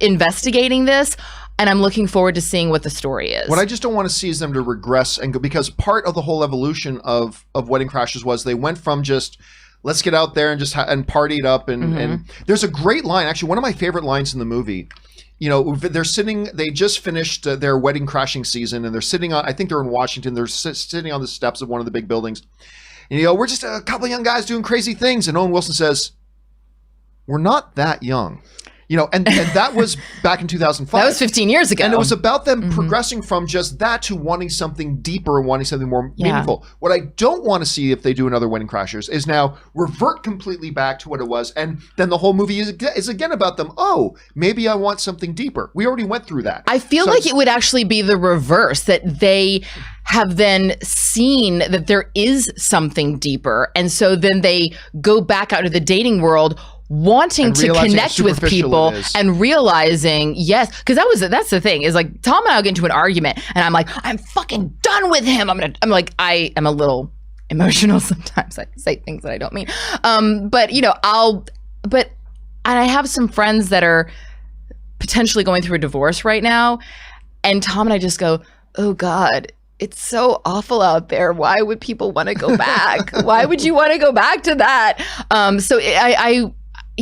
investigating this, and I'm looking forward to seeing what the story is.
What I just don't want to see is them to regress and go, because part of the whole evolution of Wedding Crashers was they went from just, let's get out there and just and party it up. And there's a great line, actually, one of my favorite lines in the movie. You know, they just finished their wedding crashing season, and they're sitting on, I think they're in Washington, they're sitting on the steps of one of the big buildings. And, you know, we're just a couple of young guys doing crazy things. And Owen Wilson says, we're not that young. You know, and that was back in 2005.
That was 15 years ago.
And it was about them progressing from just that to wanting something deeper and wanting something more meaningful. What I don't want to see if they do another Wedding Crashers is now revert completely back to what it was. And then the whole movie is again about them. Oh, maybe I want something deeper. We already went through that.
I feel like it would actually be the reverse, that they have then seen that there is something deeper. And so then they go back out to the dating world wanting to connect with people and realizing, yes, because that's the thing, is like Tom and I will get into an argument and I'm like, I'm fucking done with him. I am a little emotional sometimes. I say things that I don't mean. But you know, and I have some friends that are potentially going through a divorce right now, and Tom and I just go, oh God, it's so awful out there. Why would people want to go back? Why would you want to go back to that?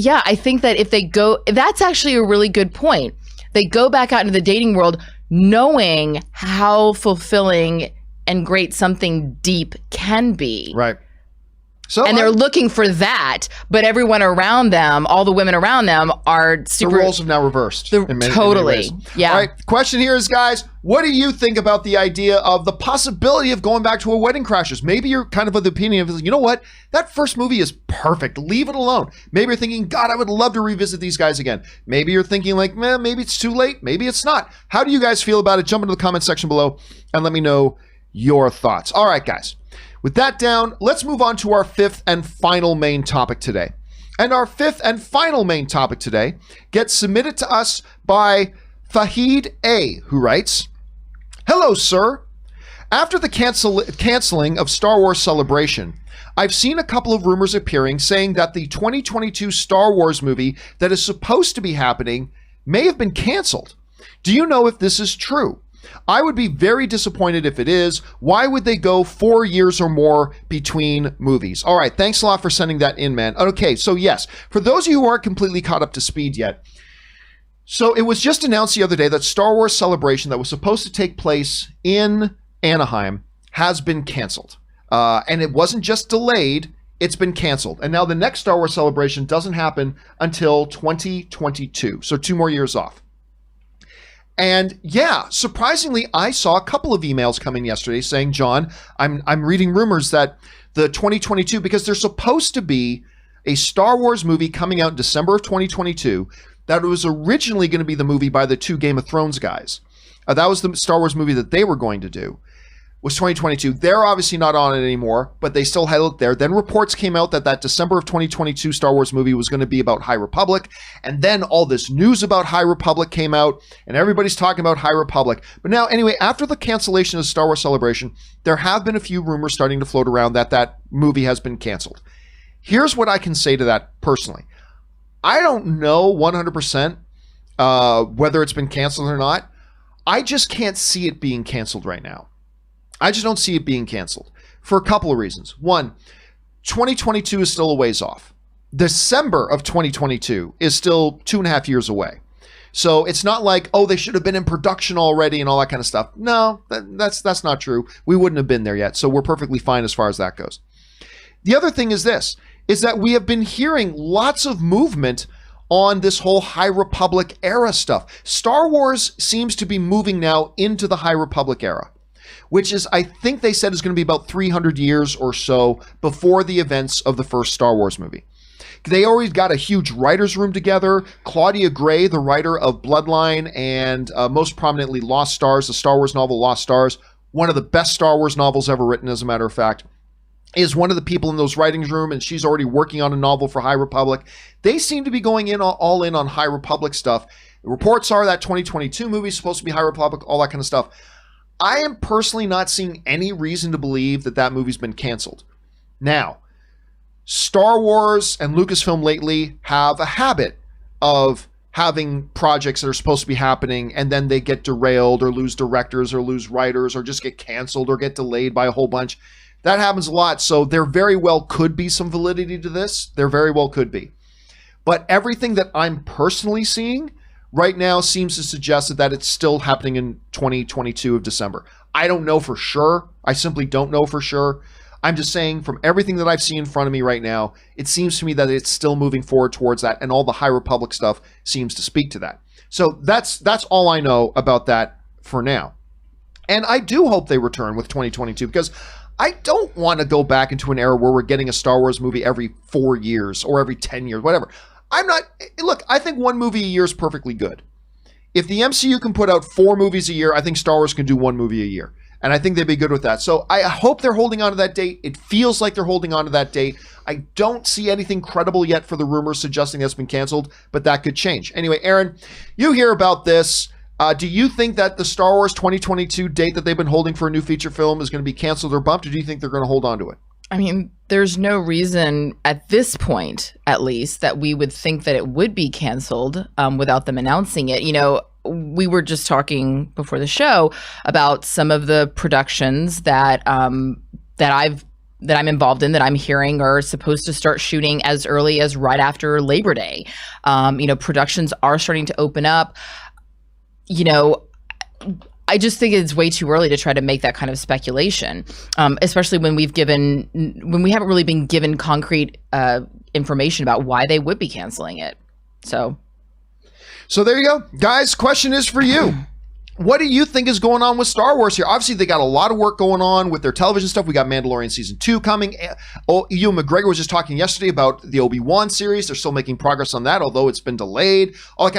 I think that if they go, that's actually a really good point. They go back out into the dating world knowing how fulfilling and great something deep can be.
Right. So
and they're looking for that, but everyone around them, all the women around them, are super.
The roles have now reversed.
Totally. Yeah.
All right. Question here is, guys, what do you think about the idea of the possibility of going back to a Wedding Crashers? Maybe you're kind of the opinion of, you know what? That first movie is perfect. Leave it alone. Maybe you're thinking, God, I would love to revisit these guys again. Maybe you're thinking like, man, maybe it's too late. Maybe it's not. How do you guys feel about it? Jump into the comment section below and let me know your thoughts. All right, guys. With that down, let's move on to our fifth and final main topic today. And our fifth and final main topic today gets submitted to us by Fahid A, who writes, hello, sir. After the canceling of Star Wars Celebration, I've seen a couple of rumors appearing saying that the 2022 Star Wars movie that is supposed to be happening may have been canceled. Do you know if this is true? I would be very disappointed if it is. Why would they go 4 years or more between movies? All right, thanks a lot for sending that in, man. Okay, so yes, for those of you who aren't completely caught up to speed yet, so it was just announced the other day that Star Wars Celebration that was supposed to take place in Anaheim has been canceled. And it wasn't just delayed, it's been canceled. And now the next Star Wars Celebration doesn't happen until 2022, so 2 more years off. And yeah, surprisingly, I saw a couple of emails come in yesterday saying, John, I'm reading rumors that the 2022, because there's supposed to be a Star Wars movie coming out in December of 2022 that was originally going to be the movie by the 2 Game of Thrones guys. That was the Star Wars movie that they were going to do. was 2022. They're obviously not on it anymore, but they still held it there. Then reports came out that December of 2022 Star Wars movie was going to be about High Republic. And then all this news about High Republic came out, and everybody's talking about High Republic. But now, anyway, after the cancellation of Star Wars Celebration, there have been a few rumors starting to float around that movie has been canceled. Here's what I can say to that personally. I don't know 100% whether it's been canceled or not. I just can't see it being canceled right now. I just don't see it being canceled for a couple of reasons. One, 2022 is still a ways off. December of 2022 is still 2.5 years away. So it's not like, oh, they should have been in production already and all that kind of stuff. No, that's not true. We wouldn't have been there yet. So we're perfectly fine as far as that goes. The other thing is this, is that we have been hearing lots of movement on this whole High Republic era stuff. Star Wars seems to be moving now into the High Republic era, which is, I think they said, is going to be about 300 years or so before the events of the first Star Wars movie. They already got a huge writer's room together. Claudia Gray, the writer of Bloodline and most prominently Lost Stars, the Star Wars novel Lost Stars, one of the best Star Wars novels ever written, as a matter of fact, is one of the people in those writings room, and she's already working on a novel for High Republic. They seem to be going in all in on High Republic stuff. The reports are that 2022 movie is supposed to be High Republic, all that kind of stuff. I am personally not seeing any reason to believe that movie's been canceled. Now, Star Wars and Lucasfilm lately have a habit of having projects that are supposed to be happening and then they get derailed or lose directors or lose writers or just get canceled or get delayed by a whole bunch. That happens a lot. So there very well could be some validity to this. There very well could be. But everything that I'm personally seeing right now seems to suggest that it's still happening in 2022 of December. I don't know for sure. I simply don't know for sure. I'm just saying from everything that I've seen in front of me right now, it seems to me that it's still moving forward towards that, and all the High Republic stuff seems to speak to that. So that's all I know about that for now. And I do hope they return with 2022, because I don't want to go back into an era where we're getting a Star Wars movie every 4 years or every 10 years, whatever. Look, I think one movie a year is perfectly good. If the MCU can put out 4 movies a year, I think Star Wars can do 1 movie a year. And I think they'd be good with that. So I hope they're holding on to that date. It feels like they're holding on to that date. I don't see anything credible yet for the rumors suggesting that's been canceled, but that could change. Anyway, Aaron, you hear about this. Do you think that the Star Wars 2022 date that they've been holding for a new feature film is going to be canceled or bumped, or do you think they're going to hold on to it?
I mean, there's no reason at this point, at least, that we would think that it would be canceled without them announcing it. You know, we were just talking before the show about some of the productions that I'm involved in, that I'm hearing are supposed to start shooting as early as right after Labor Day. Productions are starting to open up. I just think it's way too early to try to make that kind of speculation, especially when we haven't really been given concrete information about why they would be canceling it. So there you go. Guys, question is for you. What do you think is going on with Star Wars here? Obviously, they got a lot of work going on with their television stuff. We got Mandalorian Season 2 coming. Ewan McGregor was just talking yesterday about the Obi-Wan series. They're still making progress on that, although it's been delayed.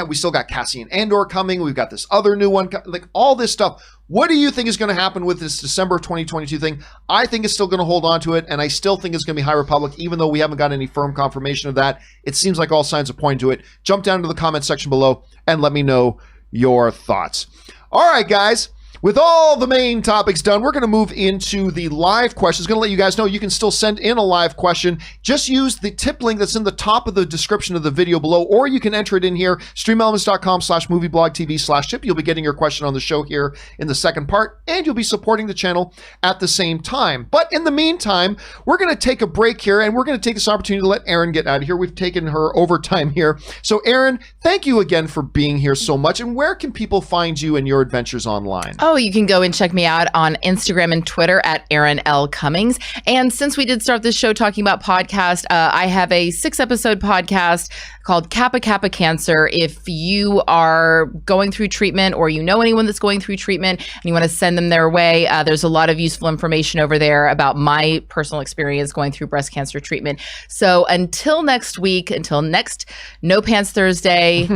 We still got Cassian Andor coming. We've got this other new one. Like all this stuff. What do you think is going to happen with this December of 2022 thing? I think it's still going to hold on to it, and I still think it's going to be High Republic, even though we haven't got any firm confirmation of that. It seems like all signs are pointing to it. Jump down to the comment section below and let me know your thoughts. All right, guys, with all the main topics done, we're going to move into the live questions. Going to let you guys know you can still send in a live question. Just use the tip link that's in the top of the description of the video below, or you can enter it in here, streamelements.com/movieblogtv/tip. You'll be getting your question on the show here in the second part, and you'll be supporting the channel at the same time. But in the meantime, we're going to take a break here, and we're going to take this opportunity to let Erin get out of here. We've taken her overtime here. So, Erin, thank you again for being here so much. And where can people find you and your adventures online? Oh, you can go and check me out on Instagram and Twitter at Erin L. Cummings. And since we did start this show talking about podcast, I have a 6-episode podcast called Kappa Kappa Cancer. If you are going through treatment, or you know anyone that's going through treatment and you want to send them their way, there's a lot of useful information over there about my personal experience going through breast cancer treatment. So until next week, until next No Pants Thursday,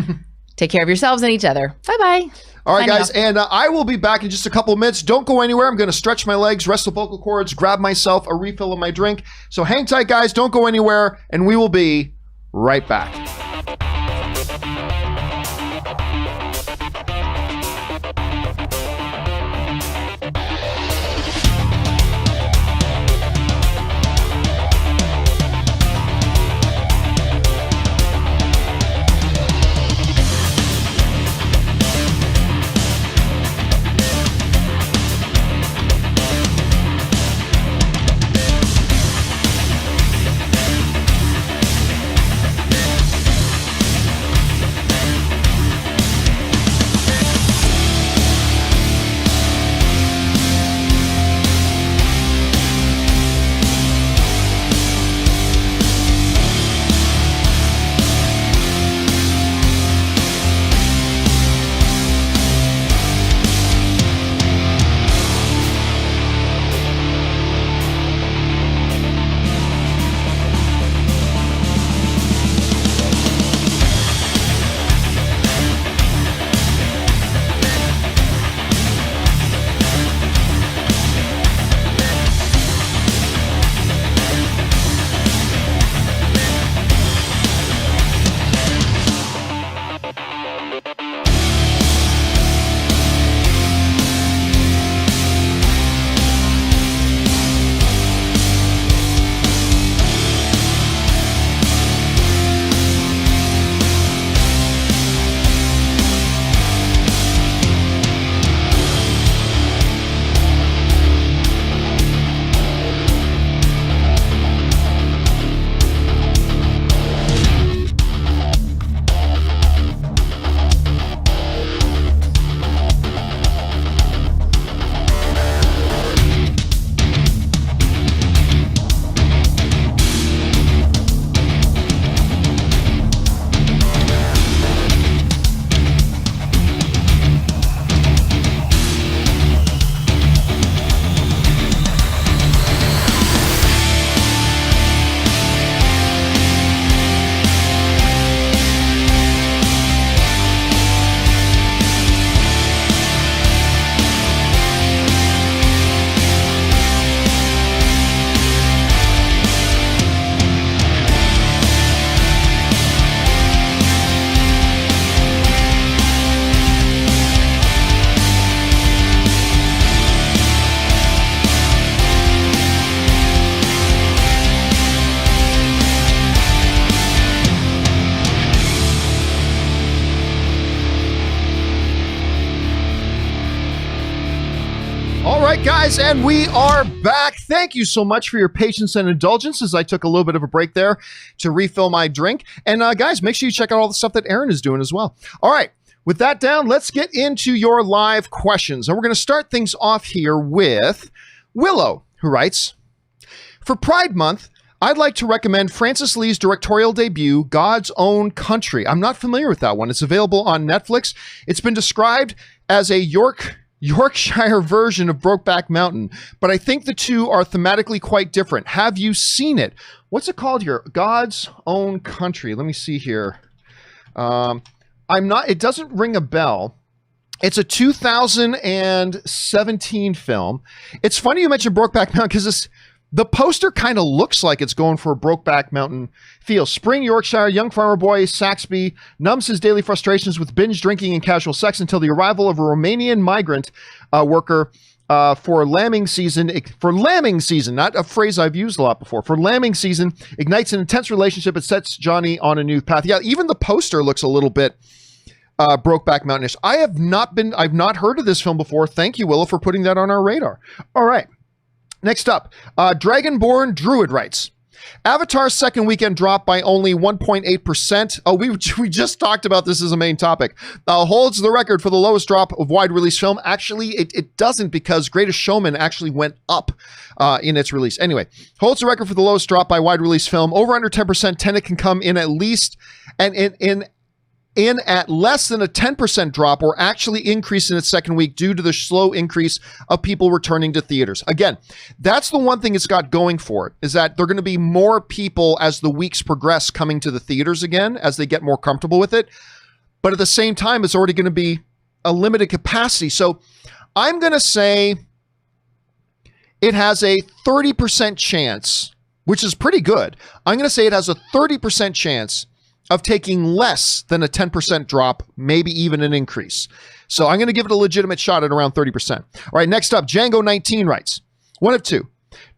take care of yourselves and each other. Bye-bye.
All right,
Signing
guys,
off.
and I will be back in just a couple of minutes. Don't go anywhere. I'm going to stretch my legs, rest the vocal cords, grab myself a refill of my drink. So hang tight, guys. Don't go anywhere, and we will be right back. All right, guys, and we are back. Thank you so much for your patience and indulgence as I took a little bit of a break there to refill my drink. And guys, make sure you check out all the stuff that Aaron is doing as well. All right, with that down, let's get into your live questions. And we're going to start things off here with Willow, who writes, for Pride Month, I'd like to recommend Francis Lee's directorial debut, God's Own Country. I'm not familiar with that one. It's available on Netflix. It's been described as a Yorkshire version of Brokeback Mountain, but I think the two are thematically quite different. Have you seen it? What's it called here? God's Own Country. Let me see here. It doesn't ring a bell. It's a 2017 film. It's funny you mentioned Brokeback Mountain because the poster kind of looks like it's going for a Brokeback Mountain feel. Spring Yorkshire, young farmer boy Saxby numbs his daily frustrations with binge drinking and casual sex until the arrival of a Romanian migrant worker for lambing season. For lambing season, not a phrase I've used a lot before. For lambing season, ignites an intense relationship. It sets Johnny on a new path. Yeah, even the poster looks a little bit Brokeback Mountain-ish. I've not heard of this film before. Thank you, Willow, for putting that on our radar. All right. Next up, Dragonborn Druid writes, Avatar's second weekend dropped by only 1.8%. Oh, we just talked about this as a main topic. Holds the record for the lowest drop of wide release film. Actually, it doesn't because Greatest Showman actually went up in its release. Anyway, holds the record for the lowest drop by wide release film. Over under 10%. Tenet can come in at least and in at less than a 10% drop or actually increase in its second week due to the slow increase of people returning to theaters. Again, that's the one thing it's got going for it, is that there are going to be more people as the weeks progress coming to the theaters again, as they get more comfortable with it. But at the same time, it's already going to be a limited capacity. So I'm going to say it has a 30% chance, which is pretty good. I'm going to say it has a 30% chance of taking less than a 10% drop, maybe even an increase. So I'm going to give it a legitimate shot at around 30%. All right, next up, Django19 writes, one of two.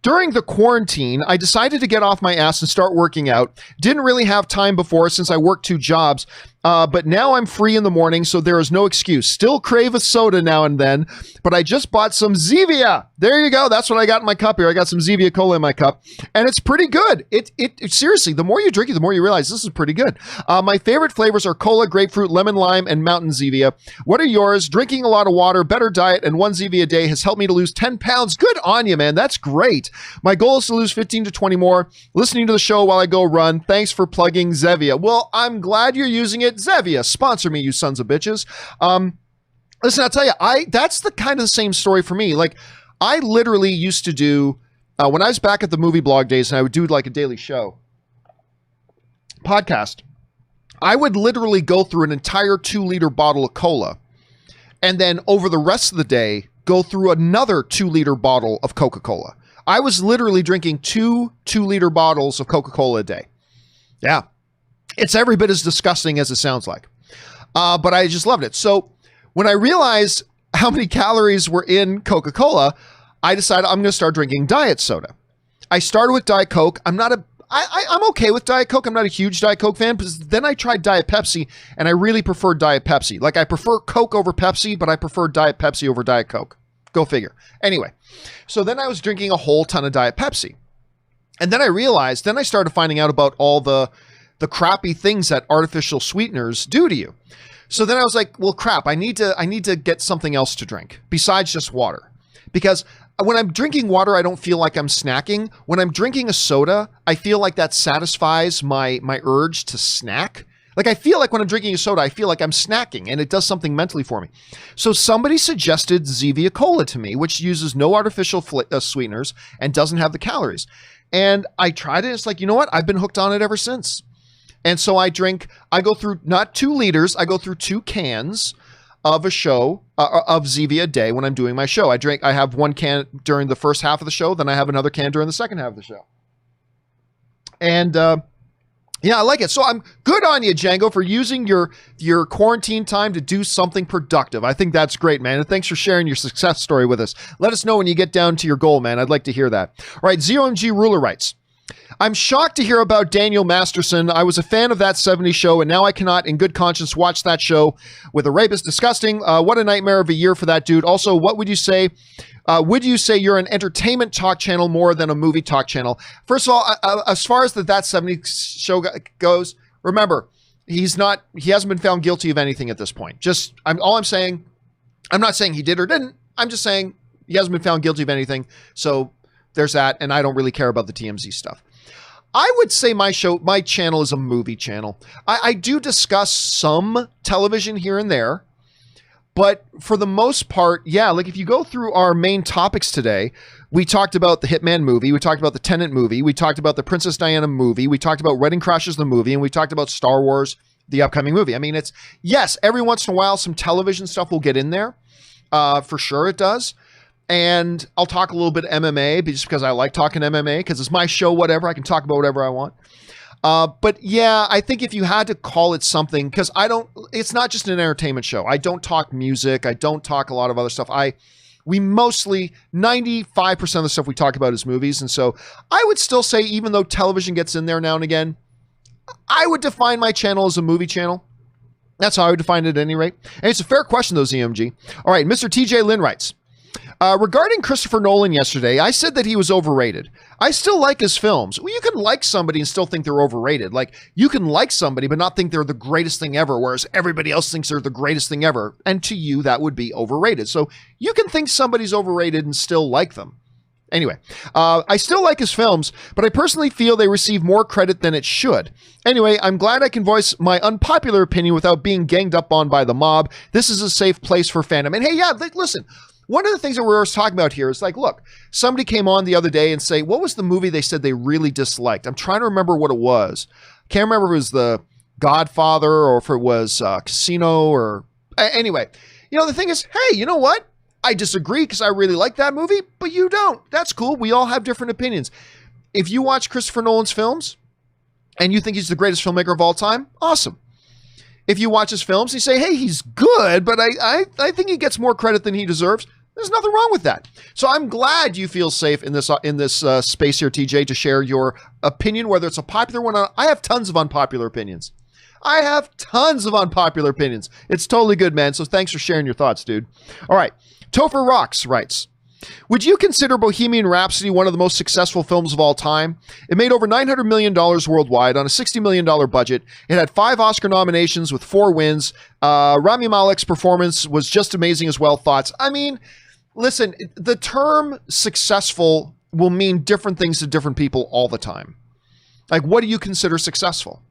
During the quarantine, I decided to get off my ass and start working out. Didn't really have time before since I worked 2 jobs, but now I'm free in the morning, so there is no excuse. Still crave a soda now and then, but I just bought some Zevia. There you go. That's what I got in my cup here. I got some Zevia Cola in my cup, and it's pretty good. It seriously, the more you drink it, the more you realize this is pretty good. My favorite flavors are cola, grapefruit, lemon, lime, and mountain Zevia. What are yours? Drinking a lot of water, better diet, and 1 Zevia a day has helped me to lose 10 pounds. Good on you, man. That's great. My goal is to lose 15 to 20 more. Listening to the show while I go run. Thanks for plugging Zevia. Well, I'm glad you're using it. Zevia, sponsor me, you sons of bitches. Listen, I'll tell you, that's the kind of the same story for me. Like, I literally used to do, when I was back at the movie blog days and I would do like a daily show podcast, I would literally go through an entire 2-liter bottle of cola and then over the rest of the day, go through another 2-liter bottle of Coca-Cola. I was literally drinking 2-liter bottles of Coca-Cola a day. Yeah. It's every bit as disgusting as it sounds like. But I just loved it. So when I realized how many calories were in Coca-Cola, I decided I'm going to start drinking diet soda. I started with Diet Coke. I'm okay with Diet Coke. I'm not a huge Diet Coke fan, but then I tried Diet Pepsi and I really preferred Diet Pepsi. Like, I prefer Coke over Pepsi, but I prefer Diet Pepsi over Diet Coke. Go figure. Anyway, so then I was drinking a whole ton of Diet Pepsi. And then I realized, then I started finding out about all the crappy things that artificial sweeteners do to you. So then I was like, well, crap, I need to get something else to drink besides just water. Because when I'm drinking water, I don't feel like I'm snacking. When I'm drinking a soda, I feel like that satisfies my urge to snack. Like, I feel like when I'm drinking a soda, I feel like I'm snacking and it does something mentally for me. So somebody suggested Zevia Cola to me, which uses no artificial sweeteners and doesn't have the calories. And I tried it. It's like, you know what? I've been hooked on it ever since. And so I go through not 2 liters, I go through 2 cans of of Zevia a day when I'm doing my show. I have 1 can during the first half of the show, then I have another can during the second half of the show. And, yeah, I like it. So I'm good on you, Django, for using your quarantine time to do something productive. I think that's great, man. And thanks for sharing your success story with us. Let us know when you get down to your goal, man. I'd like to hear that. All right, ZOMG Ruler writes, I'm shocked to hear about Daniel Masterson. I was a fan of that 70s show, and now I cannot, in good conscience, watch that show with a rapist. Disgusting. What a nightmare of a year for that dude. Also, what would you say? Would you say you're an entertainment talk channel more than a movie talk channel? First of all, as far as that 70s show goes, remember, he hasn't been found guilty of anything at this point. I'm not saying he did or didn't. I'm just saying he hasn't been found guilty of anything. So there's that, and I don't really care about the TMZ stuff. I would say my channel is a movie channel. I do discuss some television here and there, but for the most part, yeah, like if you go through our main topics today, we talked about the Hitman movie, we talked about the Tenet movie, we talked about the Princess Diana movie, we talked about Wedding Crashers the movie, and we talked about Star Wars, the upcoming movie. I mean, yes, every once in a while, some television stuff will get in there. For sure it does. And I'll talk a little bit MMA just because I like talking MMA because it's my show, whatever. I can talk about whatever I want. But yeah, I think if you had to call it something, because it's not just an entertainment show. I don't talk music. I don't talk a lot of other stuff. We mostly, 95% of the stuff we talk about is movies. And so I would still say, even though television gets in there now and again, I would define my channel as a movie channel. That's how I would define it at any rate. And it's a fair question, though, ZMG. All right, Mr. TJ Lynn writes, regarding Christopher Nolan yesterday, I said that he was overrated. I still like his films. Well, you can like somebody and still think they're overrated. Like, you can like somebody but not think they're the greatest thing ever, whereas everybody else thinks they're the greatest thing ever. And to you, that would be overrated. So you can think somebody's overrated and still like them. Anyway, I still like his films, but I personally feel they receive more credit than it should. Anyway, I'm glad I can voice my unpopular opinion without being ganged up on by the mob. This is a safe place for fandom. And hey, yeah, listen, one of the things that we're talking about here is like, look, somebody came on the other day and say, what was the movie they said they really disliked? I'm trying to remember what it was. Can't remember if it was The Godfather or if it was Casino or anyway. the thing is, hey, you know what? I disagree because I really like that movie, but you don't. That's cool. We all have different opinions. If you watch Christopher Nolan's films and you think he's the greatest filmmaker of all time, awesome. If you watch his films and you say, hey, he's good, but I think he gets more credit than he deserves, there's nothing wrong with that. So I'm glad you feel safe in this space here, TJ, to share your opinion, whether it's a popular one or not. I have tons of unpopular opinions. It's totally good, man. So thanks for sharing your thoughts, dude. All right. Topher Rocks writes, would you consider Bohemian Rhapsody one of the most successful films of all time? It made over $900 million worldwide on a $60 million budget. It had 5 Oscar nominations with 4 wins. Rami Malek's performance was just amazing as well. Thoughts? I mean, listen, the term successful will mean different things to different people all the time. Like, what do you consider successful?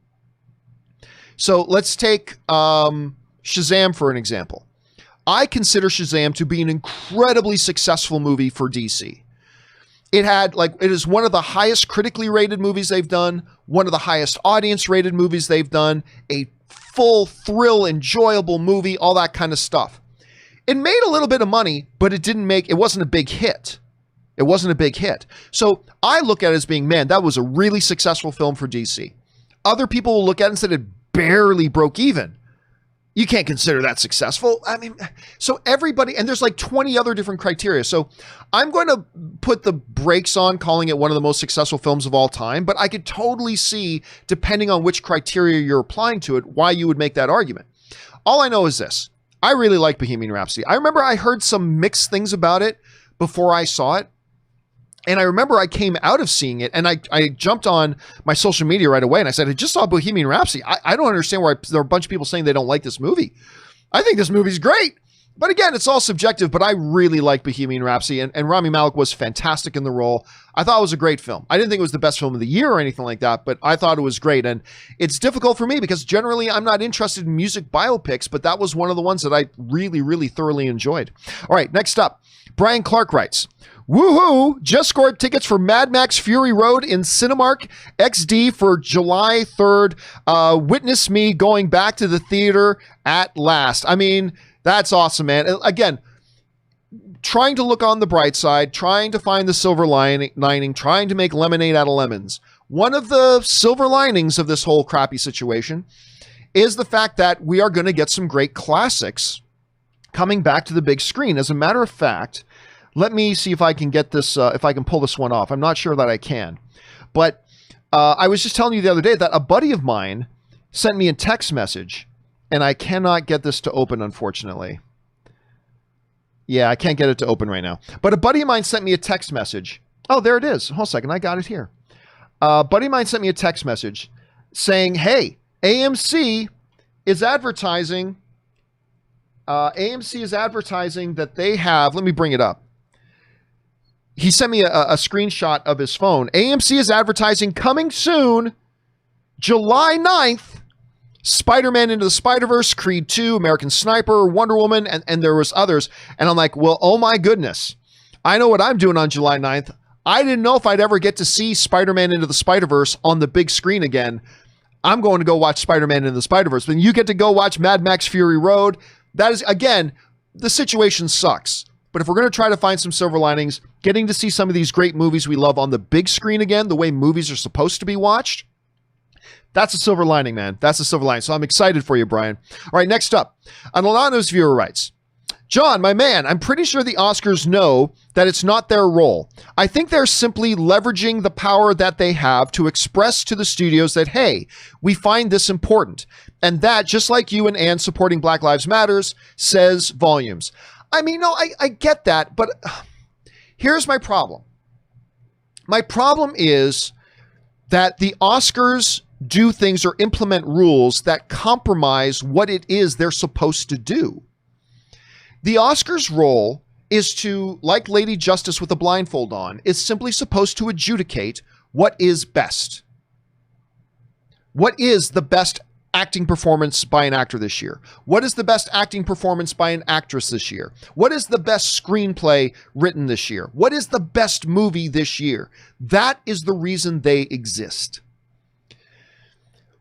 So let's take Shazam for an example. I consider Shazam to be an incredibly successful movie for DC. It is one of the highest critically rated movies they've done, one of the highest audience rated movies they've done, a full thrill, enjoyable movie, all that kind of stuff. It made a little bit of money, but it wasn't a big hit. So I look at it as being, man, that was a really successful film for DC. Other people will look at it and say it barely broke even. You can't consider that successful. I mean, so everybody, and there's like 20 other different criteria. So I'm going to put the brakes on calling it one of the most successful films of all time, but I could totally see, depending on which criteria you're applying to it, why you would make that argument. All I know is this. I really like Bohemian Rhapsody. I remember I heard some mixed things about it before I saw it. And I remember I came out of seeing it and I jumped on my social media right away and I said, I just saw Bohemian Rhapsody. I don't understand why there are a bunch of people saying they don't like this movie. I think this movie's great. But again, it's all subjective, but I really like Bohemian Rhapsody and Rami Malek was fantastic in the role. I thought it was a great film. I didn't think it was the best film of the year or anything like that, but I thought it was great. And it's difficult for me because generally I'm not interested in music biopics, but that was one of the ones that I really, really thoroughly enjoyed. All right, next up, Brian Clark writes, woohoo! Just scored tickets for Mad Max Fury Road in Cinemark XD for July 3rd. Witness me going back to the theater at last. I mean, that's awesome, man. Again, trying to look on the bright side, trying to find the silver lining, trying to make lemonade out of lemons. One of the silver linings of this whole crappy situation is the fact that we are going to get some great classics coming back to the big screen. As a matter of fact, let me see if I can get this, if I can pull this one off. I'm not sure that I can. But I was just telling you the other day that a buddy of mine sent me a text message, and I cannot get this to open, unfortunately. Yeah, I can't get it to open right now. But a buddy of mine sent me a text message. Oh, there it is. Hold on a second. I got it here. A buddy of mine sent me a text message saying, hey, AMC is advertising. AMC is advertising that they have, let me bring it up. He sent me a screenshot of his phone. AMC is advertising coming soon, July 9th, Spider-Man Into the Spider-Verse, Creed 2, American Sniper, Wonder Woman, and there was others. And I'm like, well, oh my goodness. I know what I'm doing on July 9th. I didn't know if I'd ever get to see Spider-Man Into the Spider-Verse on the big screen again. I'm going to go watch Spider-Man Into the Spider-Verse. Then you get to go watch Mad Max Fury Road. That is, again, the situation sucks. But if we're going to try to find some silver linings, getting to see some of these great movies we love on the big screen again, the way movies are supposed to be watched, that's a silver lining, man. That's a silver lining. So I'm excited for you, Brian. All right, next up, an anonymous viewer writes, John, my man, I'm pretty sure the Oscars know that it's not their role. I think they're simply leveraging the power that they have to express to the studios that, hey, we find this important. And that, just like you and Ann supporting Black Lives Matters, says volumes. I mean, no, I get that, but here's my problem. My problem is that the Oscars do things or implement rules that compromise what it is they're supposed to do. The Oscars' role is to, like Lady Justice with a blindfold on, is simply supposed to adjudicate what is best. What is the best acting performance by an actor this year? What is the best acting performance by an actress this year? What is the best screenplay written this year? What is the best movie this year? That is the reason they exist.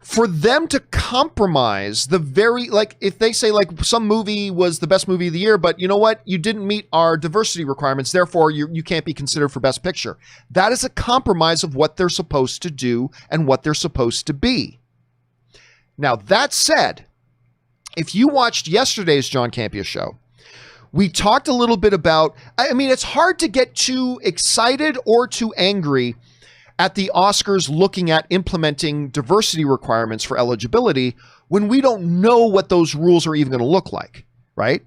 for them to compromise the very, like, if they say, like, some movie was the best movie of the year, but you know what? You didn't meet our diversity requirements, therefore you can't be considered for Best Picture. That is a compromise of what they're supposed to do and what they're supposed to be. Now, that said, if you watched yesterday's John Campea show, we talked a little bit about, I mean, it's hard to get too excited or too angry at the Oscars looking at implementing diversity requirements for eligibility when we don't know what those rules are even going to look like, right?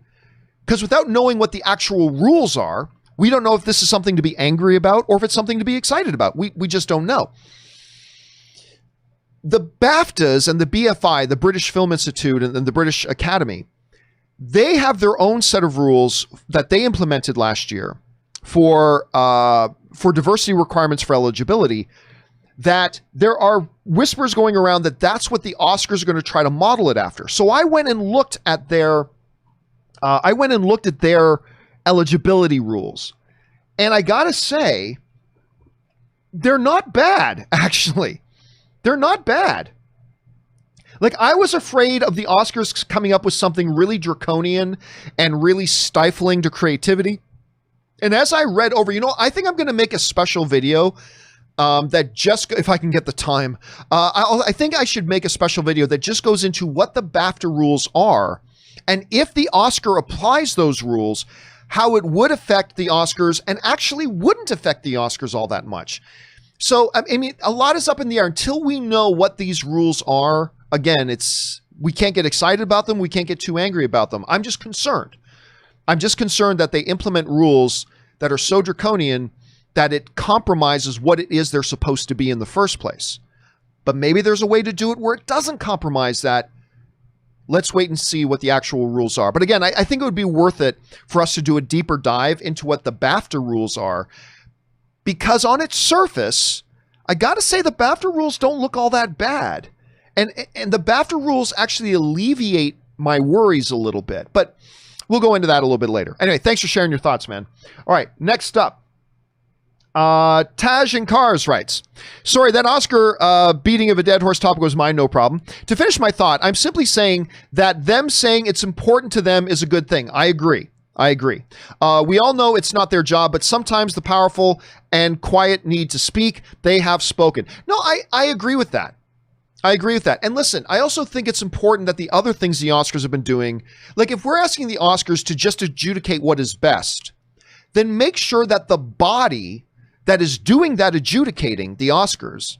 Because without knowing what the actual rules are, we don't know if this is something to be angry about or if it's something to be excited about. We just don't know. The BAFTAs and the BFI, the British Film Institute and the British Academy, they have their own set of rules that they implemented last year for diversity requirements for eligibility, that there are whispers going around that that's what the Oscars are going to try to model it after. So I went and looked at their eligibility rules, and I gotta say, they're not bad, actually. They're not bad. Like, I was afraid of the Oscars coming up with something really draconian and really stifling to creativity. And as I read over, I think I'm going to make a special video that just, if I can get the time, I think I should make a special video that just goes into what the BAFTA rules are. And if the Oscar applies those rules, how it would affect the Oscars and actually wouldn't affect the Oscars all that much. So, I mean, a lot is up in the air until we know what these rules are. Again, we can't get excited about them. We can't get too angry about them. I'm just concerned. I'm just concerned that they implement rules that are so draconian that it compromises what it is they're supposed to be in the first place. But maybe there's a way to do it where it doesn't compromise that. Let's wait and see what the actual rules are. But again, I think it would be worth it for us to do a deeper dive into what the BAFTA rules are, because on its surface, I got to say the BAFTA rules don't look all that bad. And the BAFTA rules actually alleviate my worries a little bit. But we'll go into that a little bit later. Anyway, thanks for sharing your thoughts, man. All right, next up. Taj and Cars writes, sorry, that Oscar beating of a dead horse topic was mine, no problem. To finish my thought, I'm simply saying that them saying it's important to them is a good thing. I agree. We all know it's not their job, but sometimes the powerful and quiet need to speak. They have spoken. No, I agree with that. And listen, I also think it's important that the other things the Oscars have been doing, like if we're asking the Oscars to just adjudicate what is best, then make sure that the body that is doing that adjudicating, the Oscars,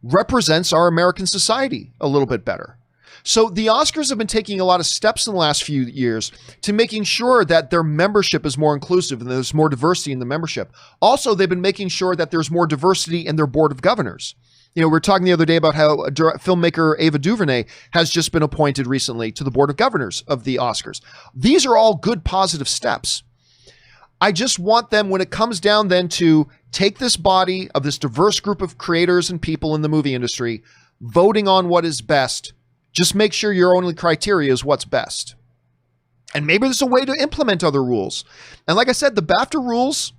represents our American society a little bit better. So the Oscars have been taking a lot of steps in the last few years to making sure that their membership is more inclusive and there's more diversity in the membership. Also, they've been making sure that there's more diversity in their board of governors. We were talking the other day about how filmmaker Ava DuVernay has just been appointed recently to the board of governors of the Oscars. These are all good, positive steps. I just want them, when it comes down then to take this body of this diverse group of creators and people in the movie industry, voting on what is best, just make sure your only criteria is what's best. And maybe there's a way to implement other rules. And like I said, the BAFTA rules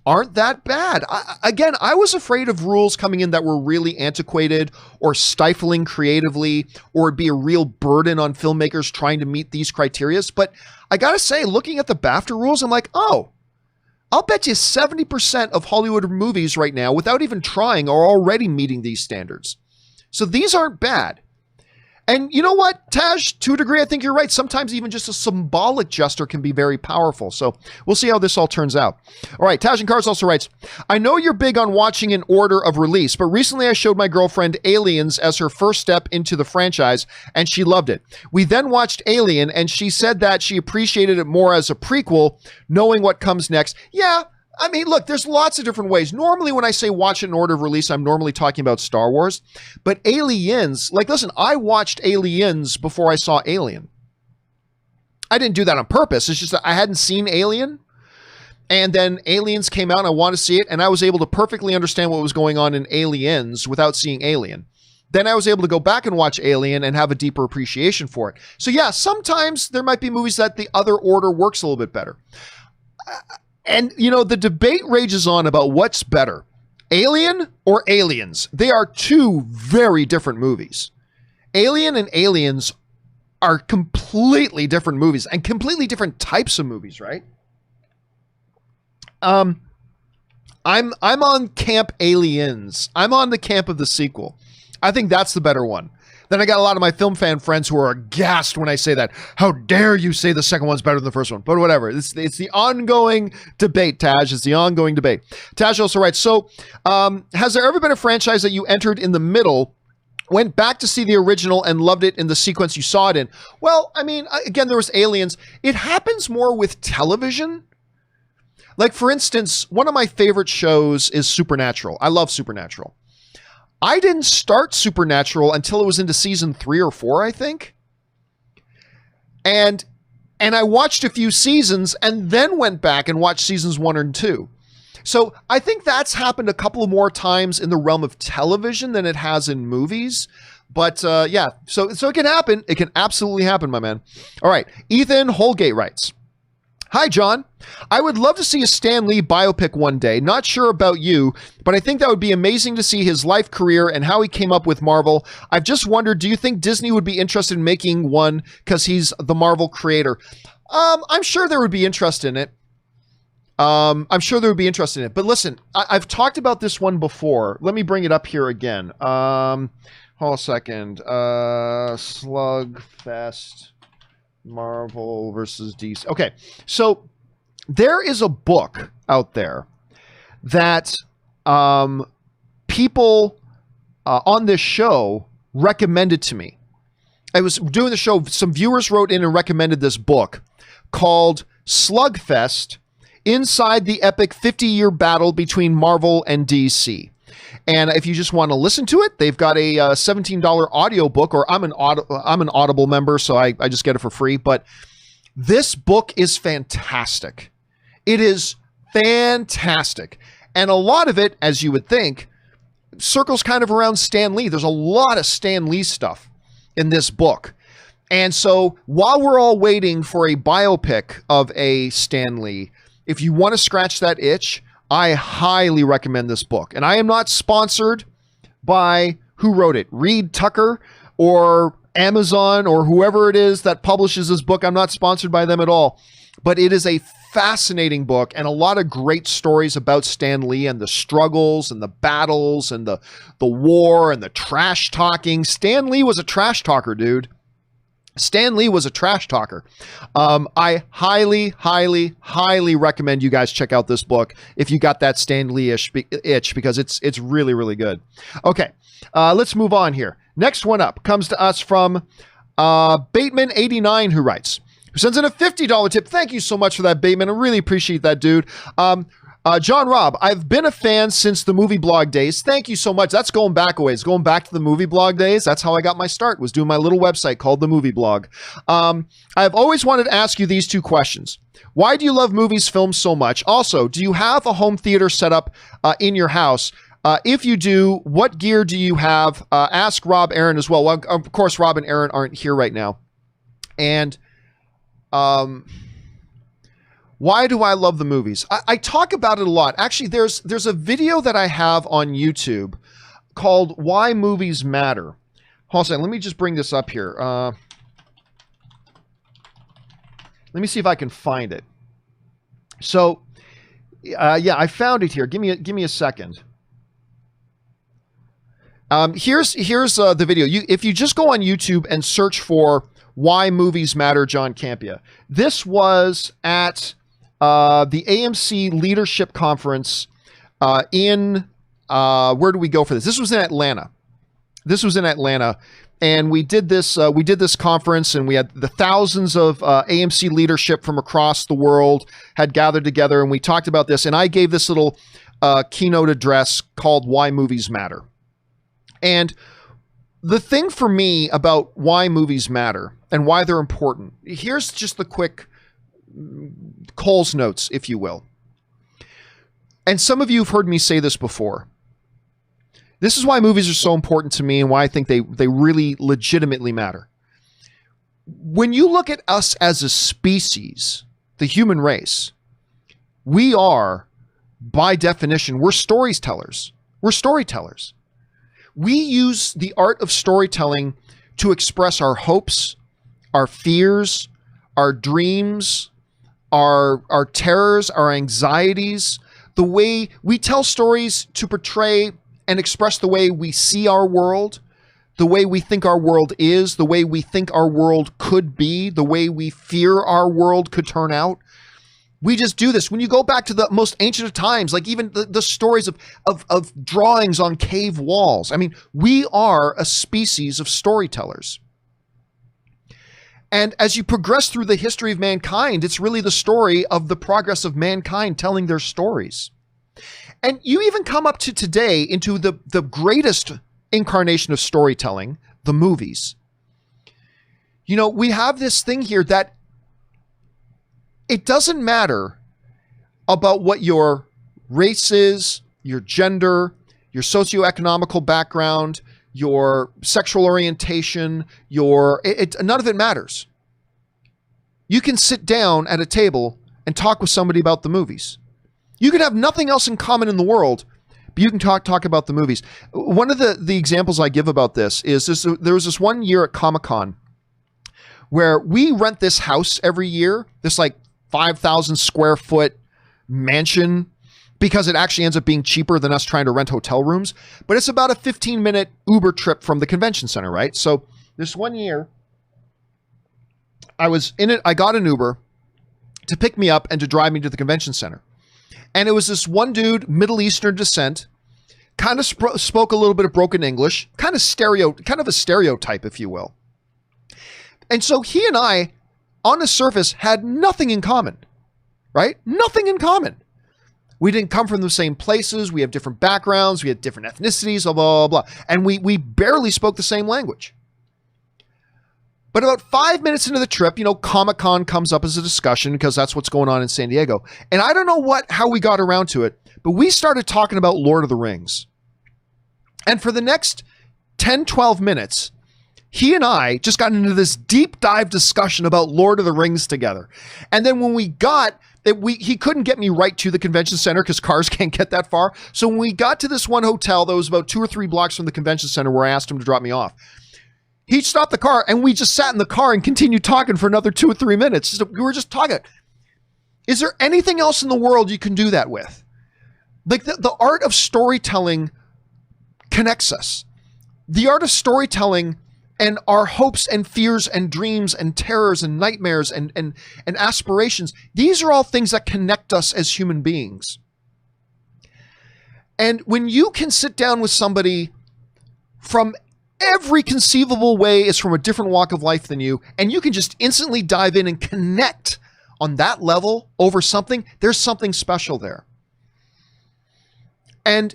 aren't that bad. I was afraid of rules coming in that were really antiquated or stifling creatively, or it'd be a real burden on filmmakers trying to meet these criteria. But I gotta say, looking at the BAFTA rules, I'm like, oh, I'll bet you 70% of Hollywood movies right now, without even trying, are already meeting these standards. So these aren't bad. And you know what, Taj, to a degree, I think you're right. Sometimes even just a symbolic gesture can be very powerful. So we'll see how this all turns out. All right, Taj and Cars also writes, I know you're big on watching in order of release, but recently I showed my girlfriend Aliens as her first step into the franchise, and she loved it. We then watched Alien, and she said that she appreciated it more as a prequel, knowing what comes next. Yeah, I mean, look, there's lots of different ways. Normally, when I say watch it in order of release, I'm normally talking about Star Wars. But Aliens, like, listen, I watched Aliens before I saw Alien. I didn't do that on purpose. It's just that I hadn't seen Alien. And then Aliens came out, and I wanted to see it. And I was able to perfectly understand what was going on in Aliens without seeing Alien. Then I was able to go back and watch Alien and have a deeper appreciation for it. So yeah, sometimes there might be movies that the other order works a little bit better. And, the debate rages on about what's better, Alien or Aliens. They are two very different movies. Alien and Aliens are completely different movies and completely different types of movies, right? I'm on camp Aliens. I'm on the camp of the sequel. I think that's the better one. Then I got a lot of my film fan friends who are aghast when I say that. How dare you say the second one's better than the first one? But whatever. It's the ongoing debate, Taj. It's the ongoing debate. Taj also writes, so has there ever been a franchise that you entered in the middle, went back to see the original and loved it in the sequence you saw it in? Well, I mean, again, there was Aliens. It happens more with television. Like, for instance, one of my favorite shows is Supernatural. I love Supernatural. I didn't start Supernatural until it was into season 3 or 4, I think. And I watched a few seasons and then went back and watched seasons 1 and 2. So I think that's happened a couple of more times in the realm of television than it has in movies. But yeah, so it can happen. It can absolutely happen, my man. All right. Ethan Holgate writes, hi, John. I would love to see a Stan Lee biopic one day. Not sure about you, but I think that would be amazing to see his life, career, and how he came up with Marvel. I've just wondered, do you think Disney would be interested in making one because he's the Marvel creator? I'm sure there would be interest in it. But listen, I've talked about this one before. Let me bring it up here again. Hold a second. Slugfest. Marvel versus DC. Okay, so there is a book out there that people on this show recommended to me. I was doing the show. Some viewers wrote in and recommended this book called Slugfest: Inside the Epic 50-Year Battle Between Marvel and DC. And if you just want to listen to it, they've got a $17 audio book, or I'm an Audible member, so I just get it for free. But this book is fantastic. It is fantastic. And a lot of it, as you would think, circles kind of around Stan Lee. There's a lot of Stan Lee stuff in this book. And so while we're all waiting for a biopic of a Stan Lee, if you want to scratch that itch, I highly recommend this book. And I am not sponsored by who wrote it, Reed Tucker or Amazon or whoever it is that publishes this book. I'm not sponsored by them at all. But it is a fascinating book and a lot of great stories about Stan Lee and the struggles and the battles and the war and the trash talking. Stan Lee was a trash talker, dude. Stan Lee was a trash talker. I highly, highly, highly recommend you guys check out this book if you got that Stan Lee itch, because it's really, really good. Okay, let's move on here. Next one up comes to us from Bateman89, who sends in a $50 tip. Thank you so much for that, Bateman. I really appreciate that, dude. John Robb, I've been a fan since the movie blog days. Thank you so much. That's going back a ways. Going back to the movie blog days. That's how I got my start, was doing my little website called The Movie Blog. I've always wanted to ask you these two questions. Why do you love movies, films so much? Also, do you have a home theater set up in your house? If you do, what gear do you have? Ask Rob Aaron as well. Well, of course, Rob and Aaron aren't here right now. And why do I love the movies? I talk about it a lot. Actually, there's a video that I have on YouTube called Why Movies Matter. Hold on a second. Let me just bring this up here. Let me see if I can find it. So, yeah, I found it here. Give me a second. Here's the video. If you just go on YouTube and search for Why Movies Matter, John Campea. This was at the AMC Leadership Conference in where do we go for this? This was in Atlanta. And we did this conference, and we had the thousands of AMC leadership from across the world had gathered together, and we talked about this. And I gave this little keynote address called Why Movies Matter. And the thing for me about why movies matter and why they're important, here's just the quick Cole's notes, if you will. And some of you have heard me say this before. This is why movies are so important to me and why I think they really legitimately matter. When you look at us as a species, the human race, we are, by definition, we're storytellers. We're storytellers. We use the art of storytelling to express our hopes, our fears, our dreams, our terrors, our anxieties, the way we tell stories to portray and express the way we see our world, the way we think our world is, the way we think our world could be, the way we fear our world could turn out. We just do this. When you go back to the most ancient of times, like even the stories of drawings on cave walls. I mean, we are a species of storytellers. And as you progress through the history of mankind, it's really the story of the progress of mankind telling their stories. And you even come up to today into the greatest incarnation of storytelling, the movies. You know, we have this thing here that it doesn't matter about what your race is, your gender, your socioeconomical background, your sexual orientation, none of it matters. You can sit down at a table and talk with somebody about the movies. You could have nothing else in common in the world, but you can talk about the movies. One of the examples I give about this is there was this one year at Comic-Con where we rent this house every year, this like 5,000 square foot mansion, because it actually ends up being cheaper than us trying to rent hotel rooms. But it's about a 15-minute Uber trip from the convention center, right? So this one year, I was in it. I got an Uber to pick me up and to drive me to the convention center. And it was this one dude, Middle Eastern descent, kind of spoke a little bit of broken English, kind of a stereotype, if you will. And so he and I, on the surface, had nothing in common, right? Nothing in common. We didn't come from the same places. We have different backgrounds. We had different ethnicities, blah, blah, blah, blah. And we barely spoke the same language. But about 5 minutes into the trip, you know, Comic-Con comes up as a discussion because that's what's going on in San Diego. And I don't know how we got around to it, but we started talking about Lord of the Rings. And for the next 10, 12 minutes, he and I just got into this deep dive discussion about Lord of the Rings together. And then when we got he couldn't get me right to the convention center because cars can't get that far. So when we got to this one hotel that was about 2 or 3 blocks from the convention center where I asked him to drop me off, he stopped the car and we just sat in the car and continued talking for another 2 or 3 minutes. We were just talking. Is there anything else in the world you can do that with? Like the art of storytelling connects us. The art of storytelling and our hopes and fears and dreams and terrors and nightmares and aspirations, these are all things that connect us as human beings. And when you can sit down with somebody from every conceivable way is from a different walk of life than you, and you can just instantly dive in and connect on that level over something, there's something special there. And,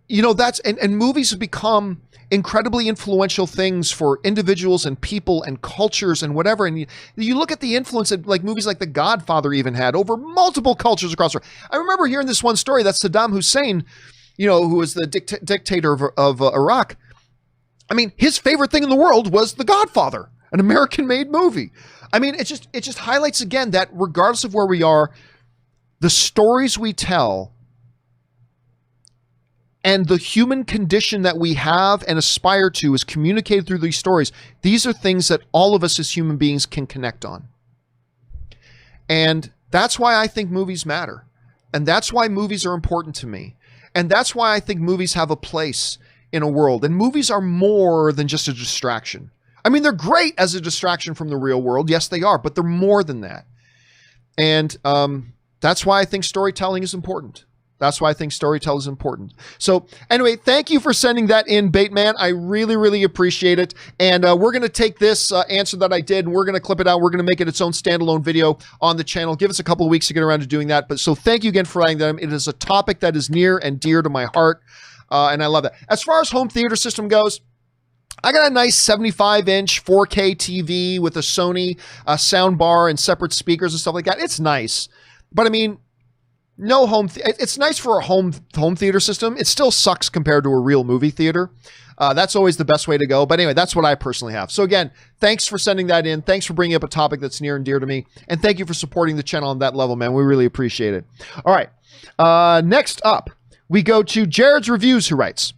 you know, and movies have become incredibly influential things for individuals and people and cultures and whatever. And you look at the influence that like movies like The Godfather even had over multiple cultures across the world. I remember hearing this one story that Saddam Hussein, you know, who was the dictator of Iraq. I mean, his favorite thing in the world was The Godfather, an American-made movie. I mean, it just highlights again that regardless of where we are, the stories we tell and the human condition that we have and aspire to is communicated through these stories. These are things that all of us as human beings can connect on. And that's why I think movies matter. And that's why movies are important to me. And that's why I think movies have a place in a world. And movies are more than just a distraction. I mean, they're great as a distraction from the real world. Yes, they are, but they're more than that. And that's why I think storytelling is important. That's why I think storytelling is important. So anyway, thank you for sending that in, Bateman. I really, really appreciate it. And we're going to take this answer that I did and we're going to clip it out. We're going to make it its own standalone video on the channel. Give us a couple of weeks to get around to doing that. But so thank you again for writing that. It is a topic that is near and dear to my heart. And I love that. As far as home theater system goes, I got a nice 75-inch 4K TV with a Sony sound bar and separate speakers and stuff like that. It's nice. But I mean, no it's nice for a home theater system. It still sucks compared to a real movie theater. That's always the best way to go. But anyway, that's what I personally have. So again, thanks for sending that in. Thanks for bringing up a topic that's near and dear to me. And thank you for supporting the channel on that level, man. We really appreciate it. All right. Next up, we go to Jared's Reviews, who writes,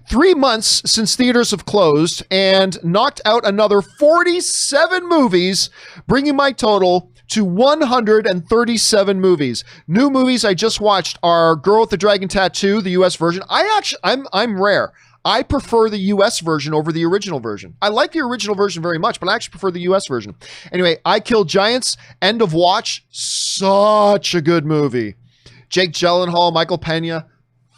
3 months since theaters have closed and knocked out another 47 movies, bringing my total to 137 movies. New movies I just watched are Girl with the Dragon Tattoo, the US version. I'm rare. I prefer the US version over the original version. I like the original version very much, but I actually prefer the US version. Anyway, I Kill Giants, End of Watch, such a good movie. Jake Gyllenhaal, Michael Pena,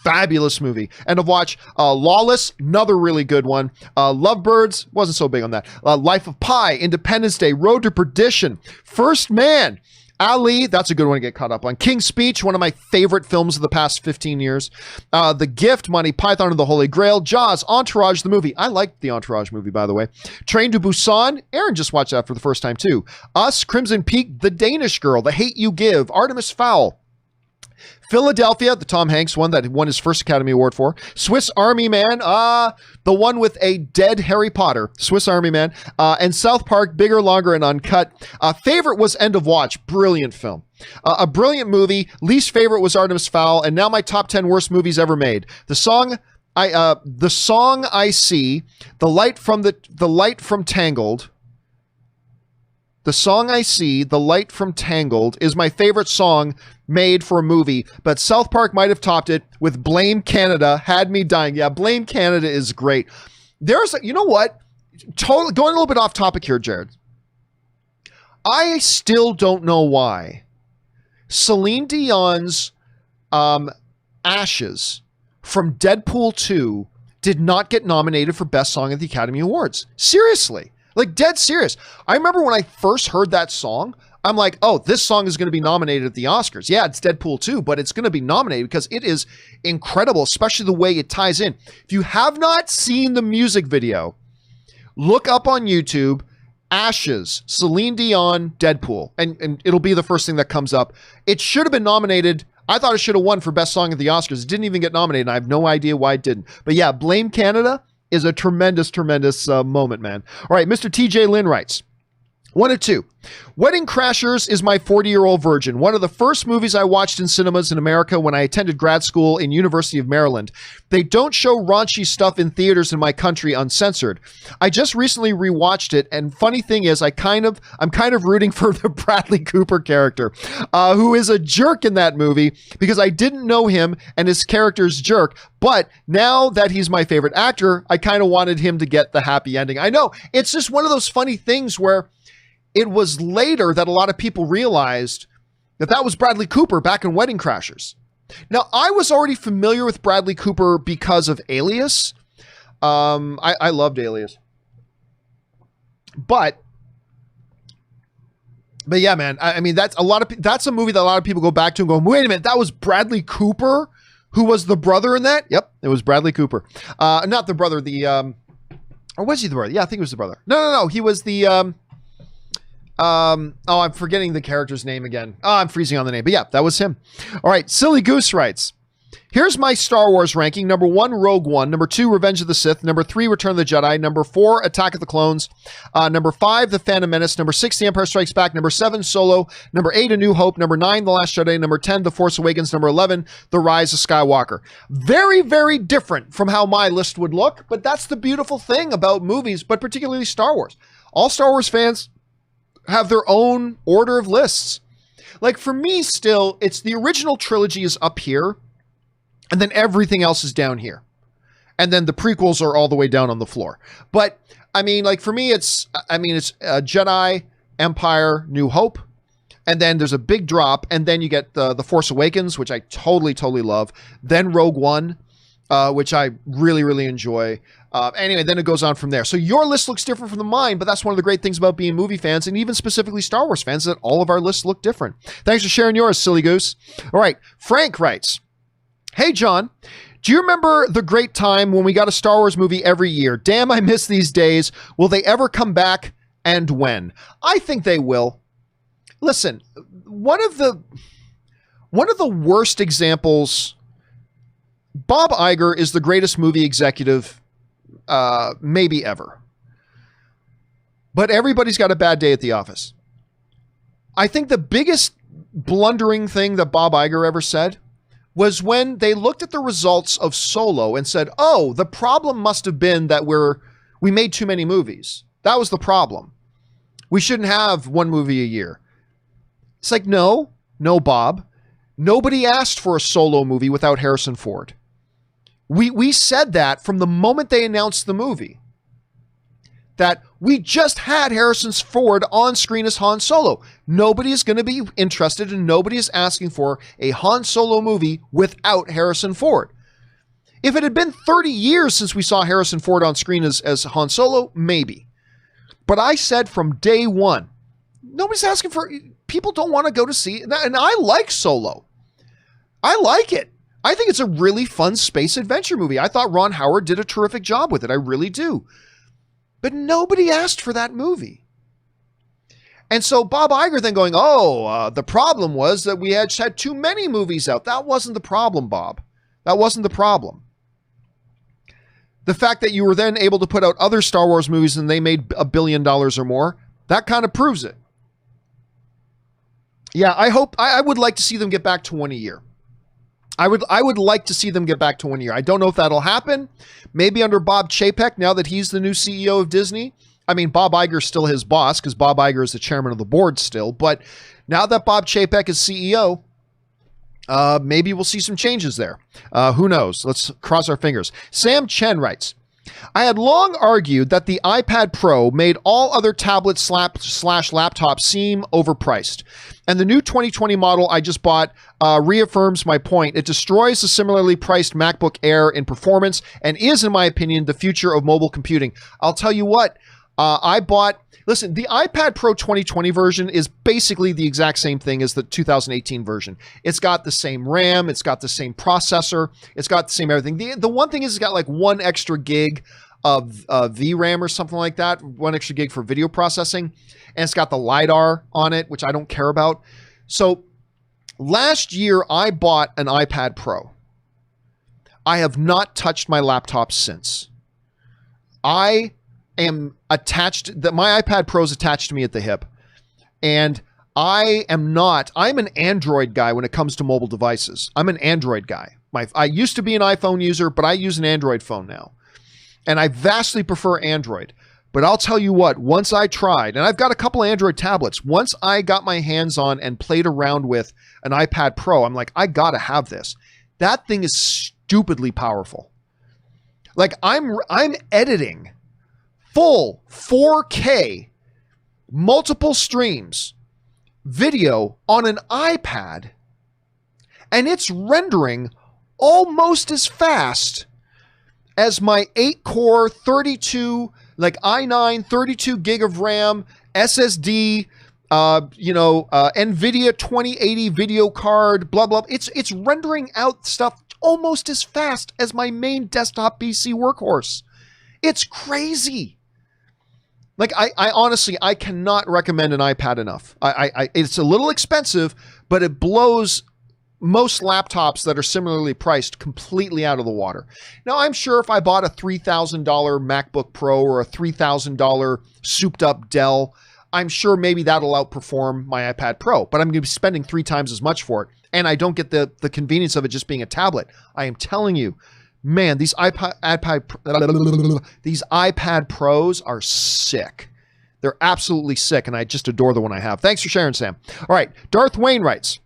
fabulous movie. End of Watch. Lawless, another really good one. Lovebirds, wasn't so big on that. Life of Pi, Independence Day, Road to Perdition, First Man, Ali, that's a good one to get caught up on. King's Speech, one of my favorite films of the past 15 years. The Gift, Monty Python and the Holy Grail, Jaws, Entourage, the movie. I liked the Entourage movie, by the way. Train to Busan, Aaron just watched that for the first time too. Us, Crimson Peak, The Danish Girl, The Hate You Give, Artemis Fowl. Philadelphia, the Tom Hanks one that won his first Academy Award for. Swiss Army Man, the one with a dead Harry Potter, Swiss Army Man. And South Park, Bigger, Longer, and Uncut. Favorite was End of Watch, brilliant film. A brilliant movie. Least favorite was Artemis Fowl. And now my top 10 worst movies ever made. The Song I See, The Light from Tangled. The Song I See, The Light from Tangled is my favorite song made for a movie, but South Park might have topped it with Blame Canada, Had Me Dying. Yeah, Blame Canada is great. You know what? Totally going a little bit off topic here, Jared. I still don't know why Celine Dion's Ashes from Deadpool 2 did not get nominated for Best Song at the Academy Awards. Seriously. Like, dead serious. I remember when I first heard that song, I'm like, oh, this song is going to be nominated at the Oscars. Yeah, it's Deadpool 2, but it's going to be nominated because it is incredible, especially the way it ties in. If you have not seen the music video, look up on YouTube, Ashes, Celine Dion, Deadpool, and it'll be the first thing that comes up. It should have been nominated. I thought it should have won for Best Song at the Oscars. It didn't even get nominated, and I have no idea why it didn't. But yeah, Blame Canada is a tremendous moment, man. All right, Mr. TJ Lynn writes, 1 of 2. Wedding Crashers is my 40-year-old virgin. One of the first movies I watched in cinemas in America when I attended grad school in University of Maryland. They don't show raunchy stuff in theaters in my country uncensored. I just recently rewatched it, and funny thing is, I'm kind of rooting for the Bradley Cooper character, who is a jerk in that movie because I didn't know him and his character's jerk. But now that he's my favorite actor, I kind of wanted him to get the happy ending. I know it's just one of those funny things where it was later that a lot of people realized that was Bradley Cooper back in Wedding Crashers. Now, I was already familiar with Bradley Cooper because of Alias. I loved Alias. But yeah, man, I mean, that's a movie that a lot of people go back to and go, wait a minute, that was Bradley Cooper who was the brother in that? Yep, it was Bradley Cooper. Not the brother, or was he the brother? Yeah, I think it was the brother. No, he was the, I'm forgetting the character's name again. I'm freezing on the name, but yeah, that was him. All right, Silly Goose writes, here's my Star Wars ranking. Number 1, Rogue One. Number 2, Revenge of the Sith. Number 3, Return of the Jedi. Number 4, Attack of the Clones. Number 5, The Phantom Menace. Number 6, The Empire Strikes Back. Number 7, Solo. Number 8, A New Hope. Number 9, The Last Jedi. Number 10, The Force Awakens. Number 11, The Rise of Skywalker. Very, very different from how my list would look, but that's the beautiful thing about movies, but particularly Star Wars. All Star Wars fans have their own order of lists. Like for me still, it's the original trilogy is up here, and then everything else is down here. And then the prequels are all the way down on the floor. But I mean, like for me, it's Jedi, Empire, New Hope. And then there's a big drop. And then you get the Force Awakens, which I totally love. Then Rogue One, which I really, really enjoy. Anyway, then it goes on from there. So your list looks different from mine, but that's one of the great things about being movie fans and even specifically Star Wars fans, that all of our lists look different. Thanks for sharing yours, Silly Goose. All right, Frank writes, hey, John, do you remember the great time when we got a Star Wars movie every year? Damn, I miss these days. Will they ever come back, and when? I think they will. Listen, one of the worst examples, Bob Iger is the greatest movie executive maybe ever. But everybody's got a bad day at the office. I think the biggest blundering thing that Bob Iger ever said was when they looked at the results of Solo and said, oh, the problem must have been that we made too many movies. That was the problem. We shouldn't have one movie a year. It's like, no, Bob. Nobody asked for a Solo movie without Harrison Ford. We said that from the moment they announced the movie. That we just had Harrison Ford on screen as Han Solo. Nobody is going to be interested and nobody is asking for a Han Solo movie without Harrison Ford. If it had been 30 years since we saw Harrison Ford on screen as Han Solo, maybe. But I said from day one, nobody's asking for, people don't want to go to see, and I like Solo. I like it. I think it's a really fun space adventure movie. I thought Ron Howard did a terrific job with it. I really do. But nobody asked for that movie. And so Bob Iger then going, the problem was that we had too many movies out. That wasn't the problem, Bob. That wasn't the problem. The fact that you were then able to put out other Star Wars movies and they made $1 billion or more, that kind of proves it. Yeah, I would like to see them get back to one a year. I would like to see them get back to 1 year. I don't know if that'll happen. Maybe under Bob Chapek, now that he's the new CEO of Disney. I mean, Bob Iger's still his boss because Bob Iger is the chairman of the board still. But now that Bob Chapek is CEO, maybe we'll see some changes there. Who knows? Let's cross our fingers. Sam Chen writes, I had long argued that the iPad Pro made all other tablets / laptops seem overpriced. And the new 2020 model I just bought reaffirms my point. It destroys the similarly priced MacBook Air in performance and is, in my opinion, the future of mobile computing. I'll tell you what, listen, the iPad Pro 2020 version is basically the exact same thing as the 2018 version. It's got the same RAM, it's got the same processor, it's got the same everything. The one thing is it's got like 1 extra gig of VRAM or something like that, 1 extra gig for video processing, and it's got the LiDAR on it, which I don't care about. So last year I bought an iPad Pro. I have not touched my laptop since. I am attached, my iPad Pro is attached to me at the hip, and I'm an Android guy when it comes to mobile devices. I'm an Android guy. I used to be an iPhone user, but I use an Android phone now. And I vastly prefer Android. But I'll tell you what, once I tried, and I've got a couple of Android tablets, once I got my hands on and played around with an iPad Pro, I'm like, I gotta have this. That thing is stupidly powerful. Like I'm editing full 4K, multiple streams, video on an iPad, and it's rendering almost as fast as my 8-core 32, like i9, 32 gig of RAM, SSD, NVIDIA 2080 video card, blah, blah. It's rendering out stuff almost as fast as my main desktop PC workhorse. It's crazy. Like, I honestly, I cannot recommend an iPad enough. It's a little expensive, but it blows most laptops that are similarly priced completely out of the water. Now, I'm sure if I bought a $3,000 MacBook Pro or a $3,000 souped up Dell, I'm sure maybe that'll outperform my iPad Pro, but I'm going to be spending 3 times as much for it. And I don't get the convenience of it just being a tablet. I am telling you, man, these iPad Pros are sick. They're absolutely sick, and I just adore the one I have. Thanks for sharing, Sam. All right, Darth Wayne writes,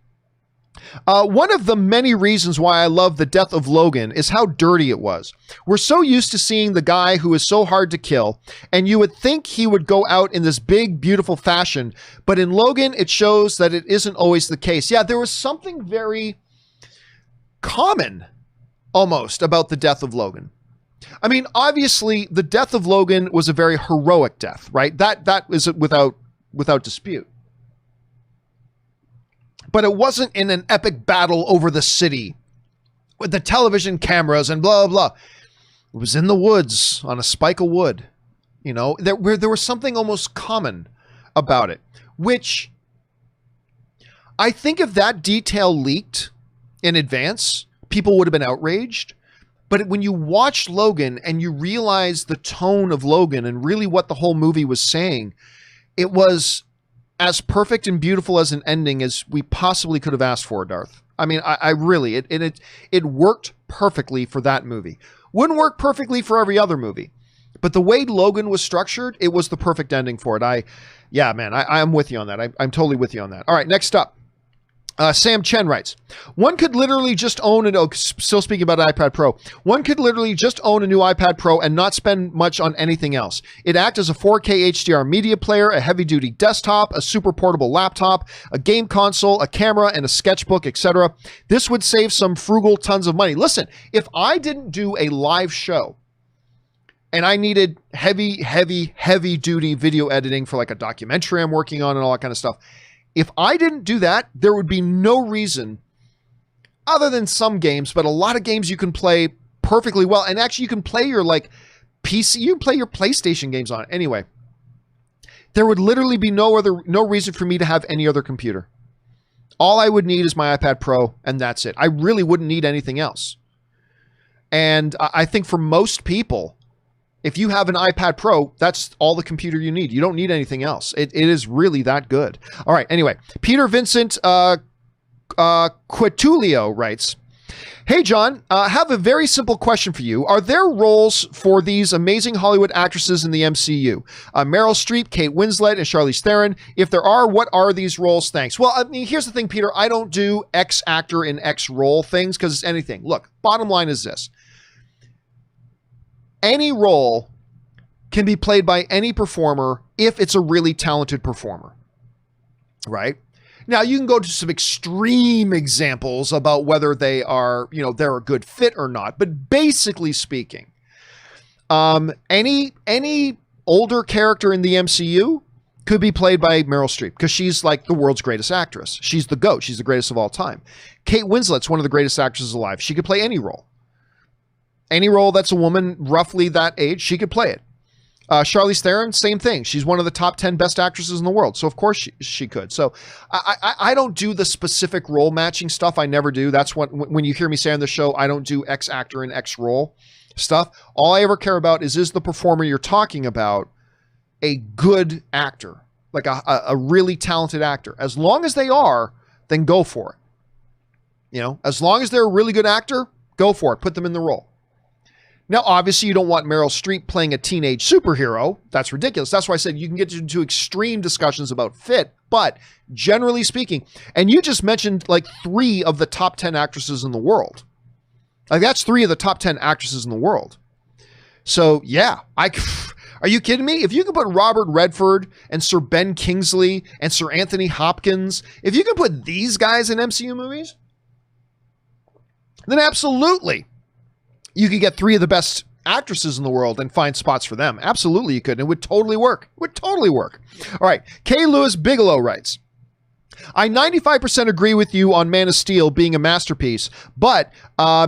one of the many reasons why I love The Death of Logan is how dirty it was. We're so used to seeing the guy who is so hard to kill, and you would think he would go out in this big, beautiful fashion, but in Logan, it shows that it isn't always the case. Yeah, there was something very common, almost, about the death of Logan. I mean, obviously, the death of Logan was a very heroic death, right? That is without dispute. But it wasn't in an epic battle over the city with the television cameras and blah, blah, blah. It was in the woods on a spike of wood. You know, there was something almost common about it, which I think if that detail leaked in advance, people would have been outraged. But when you watch Logan and you realize the tone of Logan and really what the whole movie was saying, it was as perfect and beautiful as an ending as we possibly could have asked for, Darth. I mean, I really, it worked perfectly for that movie. Wouldn't work perfectly for every other movie. But the way Logan was structured, it was the perfect ending for it. I'm with you on that. I'm totally with you on that. All right, next up. Sam Chen writes, one could literally just own still speaking about iPad Pro, one could literally just own a new iPad Pro and not spend much on anything else. It acts as a 4K HDR media player, a heavy-duty desktop, a super portable laptop, a game console, a camera, and a sketchbook, etc. This would save some frugal tons of money. Listen, if I didn't do a live show and I needed heavy-duty video editing for like a documentary I'm working on and all that kind of stuff, if I didn't do that, there would be no reason, other than some games, but a lot of games you can play perfectly well. And actually, you can play your like PC, you can play your PlayStation games on it. Anyway, there would literally be no reason for me to have any other computer. All I would need is my iPad Pro, and that's it. I really wouldn't need anything else. And I think for most people, if you have an iPad Pro, that's all the computer you need. You don't need anything else. It is really that good. All right. Anyway, Peter Vincent Quetulio writes, hey, John, have a very simple question for you. Are there roles for these amazing Hollywood actresses in the MCU? Meryl Streep, Kate Winslet, and Charlize Theron. If there are, what are these roles? Thanks. Well, I mean, here's the thing, Peter. I don't do X actor in X role things because it's anything. Look, bottom line is this. Any role can be played by any performer if it's a really talented performer, right? Now, you can go to some extreme examples about whether they are, they're a good fit or not. But basically speaking, any older character in the MCU could be played by Meryl Streep because she's like the world's greatest actress. She's the GOAT. She's the greatest of all time. Kate Winslet's one of the greatest actresses alive. She could play any role. Any role that's a woman roughly that age, she could play it. Charlize Theron, same thing. She's one of the top 10 best actresses in the world. So of course she could. So I don't do the specific role matching stuff. I never do. That's what, when you hear me say on the show, I don't do X actor in X role stuff. All I ever care about is the performer you're talking about a good actor, like a really talented actor? As long as they are, then go for it. As long as they're a really good actor, go for it. Put them in the role. Now, obviously, you don't want Meryl Streep playing a teenage superhero. That's ridiculous. That's why I said you can get into extreme discussions about fit. But generally speaking, and you just mentioned like 3 of the top 10 actresses in the world. Like that's 3 of the top 10 actresses in the world. So yeah, are you kidding me? If you can put Robert Redford and Sir Ben Kingsley and Sir Anthony Hopkins, if you can put these guys in MCU movies, then absolutely. You could get 3 of the best actresses in the world and find spots for them. Absolutely you could. And it would totally work. It would totally work. All right. K. Lewis Bigelow writes, I 95% agree with you on Man of Steel being a masterpiece, but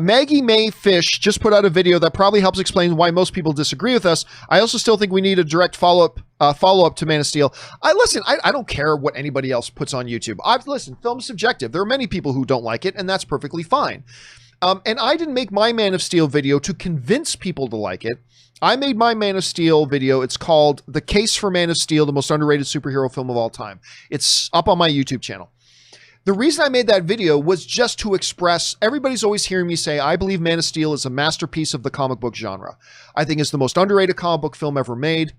Maggie Mae Fish just put out a video that probably helps explain why most people disagree with us. I also still think we need a direct follow-up to Man of Steel. I don't care what anybody else puts on YouTube. Film's subjective. There are many people who don't like it, and that's perfectly fine. And I didn't make my Man of Steel video to convince people to like it. I made my Man of Steel video. It's called The Case for Man of Steel, the most underrated superhero film of all time. It's up on my YouTube channel. The reason I made that video was just to express, everybody's always hearing me say, I believe Man of Steel is a masterpiece of the comic book genre. I think it's the most underrated comic book film ever made.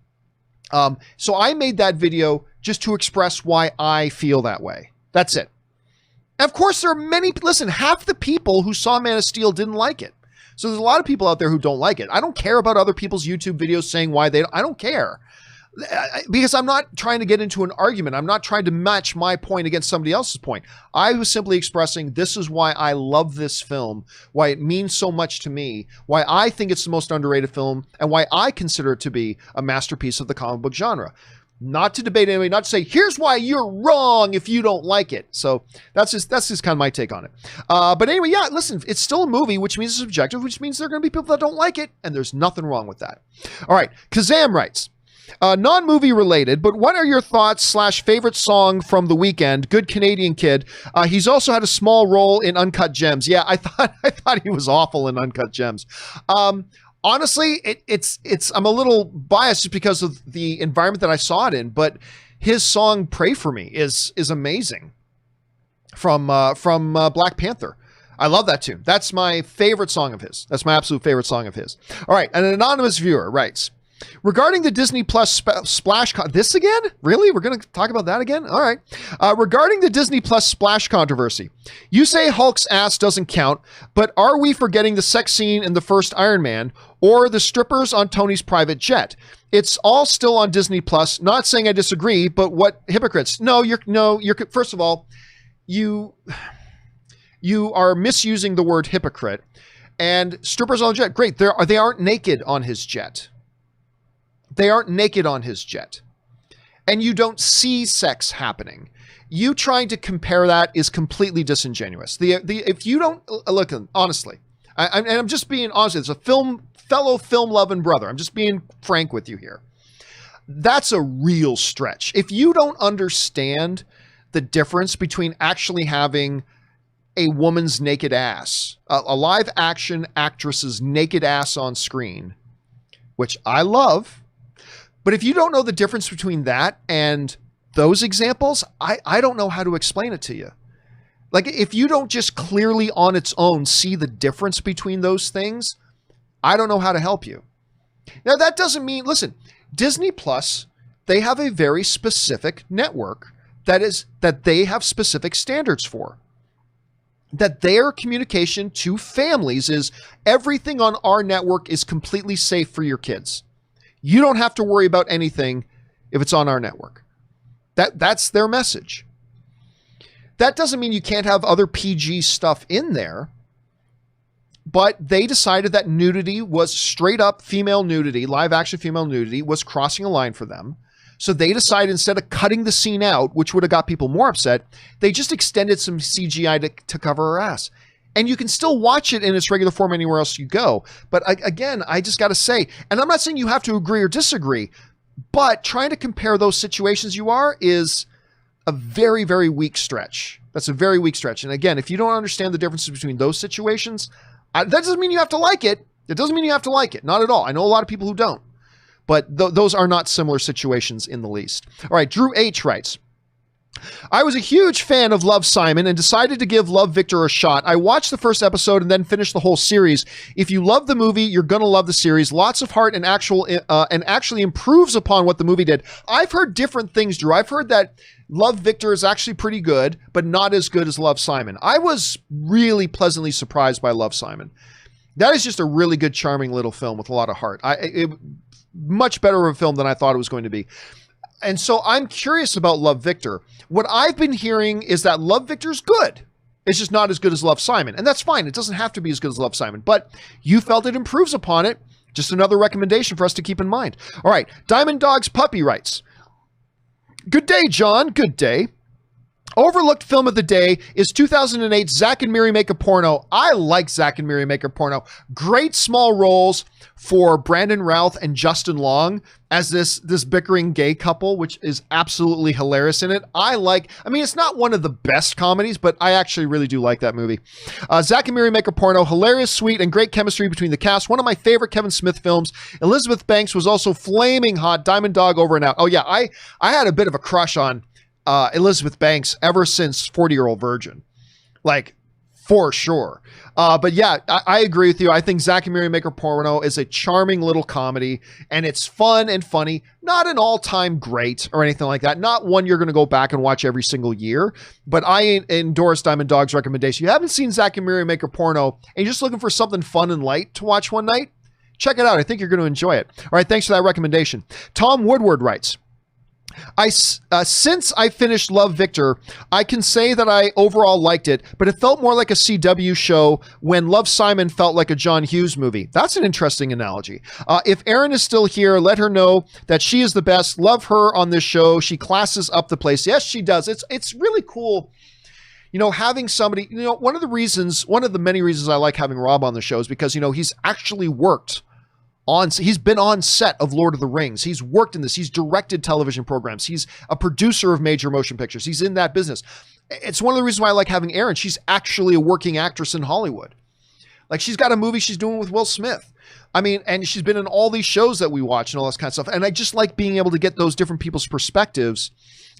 So I made that video just to express why I feel that way. That's it. Of course, there are half the people who saw Man of Steel didn't like it. So there's a lot of people out there who don't like it. I don't care about other people's YouTube videos saying why I don't care. Because I'm not trying to get into an argument. I'm not trying to match my point against somebody else's point. I was simply expressing this is why I love this film, why it means so much to me, why I think it's the most underrated film, and why I consider it to be a masterpiece of the comic book genre. Not to debate anybody, not to say, here's why you're wrong if you don't like it. So that's just kind of my take on it. But anyway, yeah, listen, it's still a movie, which means it's subjective, which means there are going to be people that don't like it, and there's nothing wrong with that. All right, Kazam writes, non-movie related, but what are your thoughts / favorite song from The Weeknd? Good Canadian kid. He's also had a small role in Uncut Gems. Yeah, I thought he was awful in Uncut Gems. Honestly, I'm a little biased just because of the environment that I saw it in, but his song "Pray for Me" is amazing. from Black Panther. I love that tune. That's my favorite song of his. That's my absolute favorite song of his. All right, an anonymous viewer writes, regarding the Disney Plus Splash... this again? Really? We're going to talk about that again? All right. Regarding the Disney Plus Splash controversy, you say Hulk's ass doesn't count, but are we forgetting the sex scene in the first Iron Man or the strippers on Tony's private jet? It's all still on Disney Plus. Not saying I disagree, but what hypocrites? No, you're first of all, you are misusing the word hypocrite. And strippers on the jet, great. They aren't naked on his jet. They aren't naked on his jet. And you don't see sex happening. You trying to compare that is completely disingenuous. If you don't look, honestly, I'm just being honest. It's a fellow film loving brother. I'm just being frank with you here. That's a real stretch. If you don't understand the difference between actually having a woman's naked ass, a live action actress's naked ass on screen, which I love, but if you don't know the difference between that and those examples, I don't know how to explain it to you. Like, if you don't just clearly on its own see the difference between those things, I don't know how to help you. Now, that doesn't mean, listen, Disney Plus, they have a very specific network that they have specific standards for. That their communication to families is everything on our network is completely safe for your kids. You don't have to worry about anything if it's on our network. That's their message. That doesn't mean you can't have other PG stuff in there, but they decided that nudity was straight up female nudity, live action female nudity was crossing a line for them. So they decided instead of cutting the scene out, which would have got people more upset, they just extended some CGI to cover her ass. And you can still watch it in its regular form anywhere else you go. But again, I just got to say, and I'm not saying you have to agree or disagree, but trying to compare those situations is a very, very weak stretch. That's a very weak stretch. And again, if you don't understand the differences between those situations, that doesn't mean you have to like it. It doesn't mean you have to like it. Not at all. I know a lot of people who don't. But those are not similar situations in the least. All right, Drew H. writes, I was a huge fan of Love, Simon and decided to give Love, Victor a shot. I watched the first episode and then finished the whole series. If you love the movie, you're going to love the series. Lots of heart and actually improves upon what the movie did. I've heard different things, Drew. I've heard that Love, Victor is actually pretty good, but not as good as Love, Simon. I was really pleasantly surprised by Love, Simon. That is just a really good, charming little film with a lot of heart. Much better of a film than I thought it was going to be. And so I'm curious about Love, Victor. What I've been hearing is that Love, Victor's good. It's just not as good as Love, Simon. And that's fine. It doesn't have to be as good as Love, Simon. But you felt it improves upon it. Just another recommendation for us to keep in mind. All right. Diamond Dog's Puppy writes, good day, John. Good day. Overlooked film of the day is 2008 Zack and Miri Make a Porno. I like Zack and Miri Make a Porno. Great small roles for Brandon Routh and Justin Long as this bickering gay couple, which is absolutely hilarious in it. It's not one of the best comedies, but I actually really do like that movie. Zack and Miri Make a Porno, hilarious, sweet, and great chemistry between the cast. One of my favorite Kevin Smith films. Elizabeth Banks was also flaming hot. Diamond Dog over and out. Oh yeah, I had a bit of a crush on Elizabeth Banks ever since 40-Year-Old Virgin, like for sure. But yeah, I agree with you. I think Zack and Miri Make a Porno is a charming little comedy, and it's fun and funny. Not an all-time great or anything like that. Not one you're going to go back and watch every single year. But I endorse Diamond Dog's recommendation. You haven't seen Zack and Miri Make a Porno, and you're just looking for something fun and light to watch one night? Check it out. I think you're going to enjoy it. All right, thanks for that recommendation. Tom Woodward writes, since I finished Love, Victor, I can say that I overall liked it, but it felt more like a CW show when Love, Simon felt like a John Hughes movie. That's an interesting analogy. If Erin is still here, let her know that she is the best. Love her on this show. She classes up the place. Yes, she does. It's really cool. Having somebody, one of the many reasons I like having Rob on the show is because, he's actually worked he's been on set of Lord of the Rings. He's worked in this. He's directed television programs. He's a producer of major motion pictures. He's in that business. It's one of the reasons why I like having Erin. She's actually a working actress in Hollywood. Like, she's got a movie she's doing with Will Smith. And she's been in all these shows that we watch and all this kind of stuff. And I just like being able to get those different people's perspectives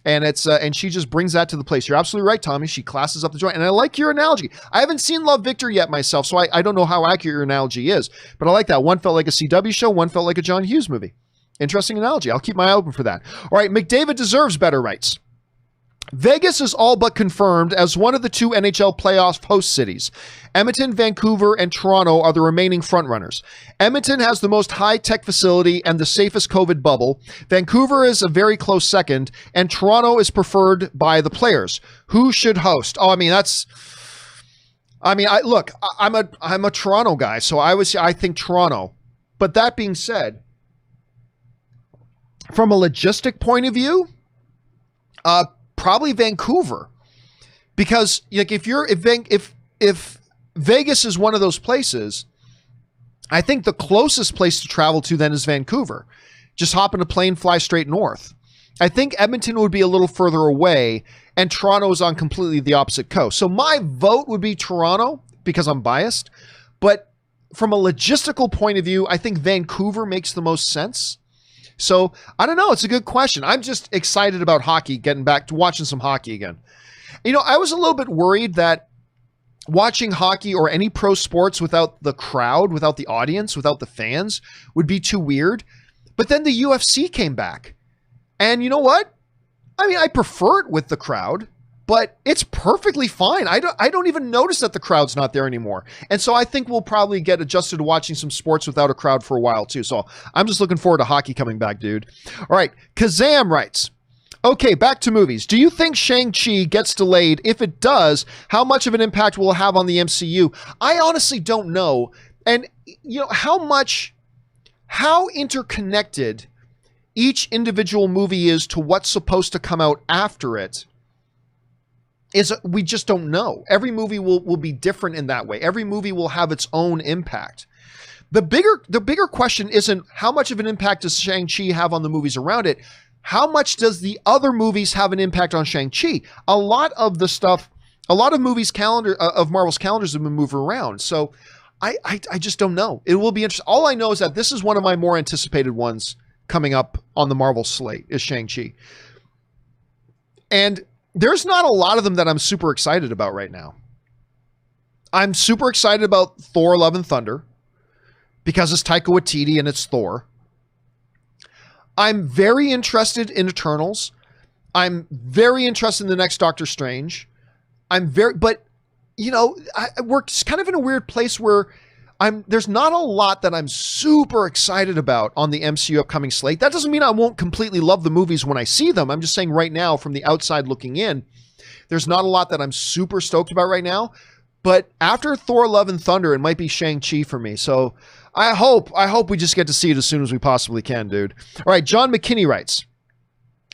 And and she just brings that to the place. You're absolutely right, Tommy. She classes up the joint. And I like your analogy. I haven't seen Love, Victor yet myself, so I don't know how accurate your analogy is. But I like that. One felt like a CW show. One felt like a John Hughes movie. Interesting analogy. I'll keep my eye open for that. All right, McDavid Deserves Better writes, Vegas is all but confirmed as one of the 2 NHL playoff host cities. Edmonton, Vancouver, and Toronto are the remaining frontrunners. Edmonton has the most high-tech facility and the safest COVID bubble. Vancouver is a very close second, and Toronto is preferred by the players. Who should host? Oh, I mean, I'm a Toronto guy, so I think Toronto. But that being said, from a logistic point of view, probably Vancouver, because like if Vegas is one of those places, I think the closest place to travel to then is Vancouver. Just hop in a plane, fly straight north. I think Edmonton would be a little further away, and Toronto is on completely the opposite coast. So my vote would be Toronto because I'm biased, but from a logistical point of view, I think Vancouver makes the most sense. So I don't know. It's a good question. I'm just excited about hockey, getting back to watching some hockey again. You know, I was a little bit worried that watching hockey or any pro sports without the crowd, without the audience, without the fans would be too weird. But then the UFC came back. And you know what? I mean, I prefer it with the crowd, but it's perfectly fine. I don't even notice that the crowd's not there anymore. And so I think we'll probably get adjusted to watching some sports without a crowd for a while too. So I'm just looking forward to hockey coming back, dude. All right. Kazam writes, okay, back to movies. Do you think Shang-Chi gets delayed? If it does, how much of an impact will it have on the MCU? I honestly don't know. And you know, how interconnected each individual movie is to what's supposed to come out after it is we just don't know. Every movie will be different in that way. Every movie will have its own impact. The bigger question isn't how much of an impact does Shang-Chi have on the movies around it? How much does the other movies have an impact on Shang-Chi? A lot of movies of Marvel's calendars have been moved around. So I just don't know. It will be interesting. All I know is that this is one of my more anticipated ones coming up on the Marvel slate is Shang-Chi. And there's not a lot of them that I'm super excited about right now. I'm super excited about Thor: Love and Thunder because it's Taika Waititi and it's Thor. I'm very interested in Eternals. I'm very interested in the next Doctor Strange. But you know, we're kind of in a weird place where there's not a lot that I'm super excited about on the MCU upcoming slate. That doesn't mean I won't completely love the movies when I see them. I'm just saying right now, from the outside looking in, there's not a lot that I'm super stoked about right now. But after Thor: Love and Thunder, it might be Shang-Chi for me. So I hope we just get to see it as soon as we possibly can, dude. All right, John McKinney writes,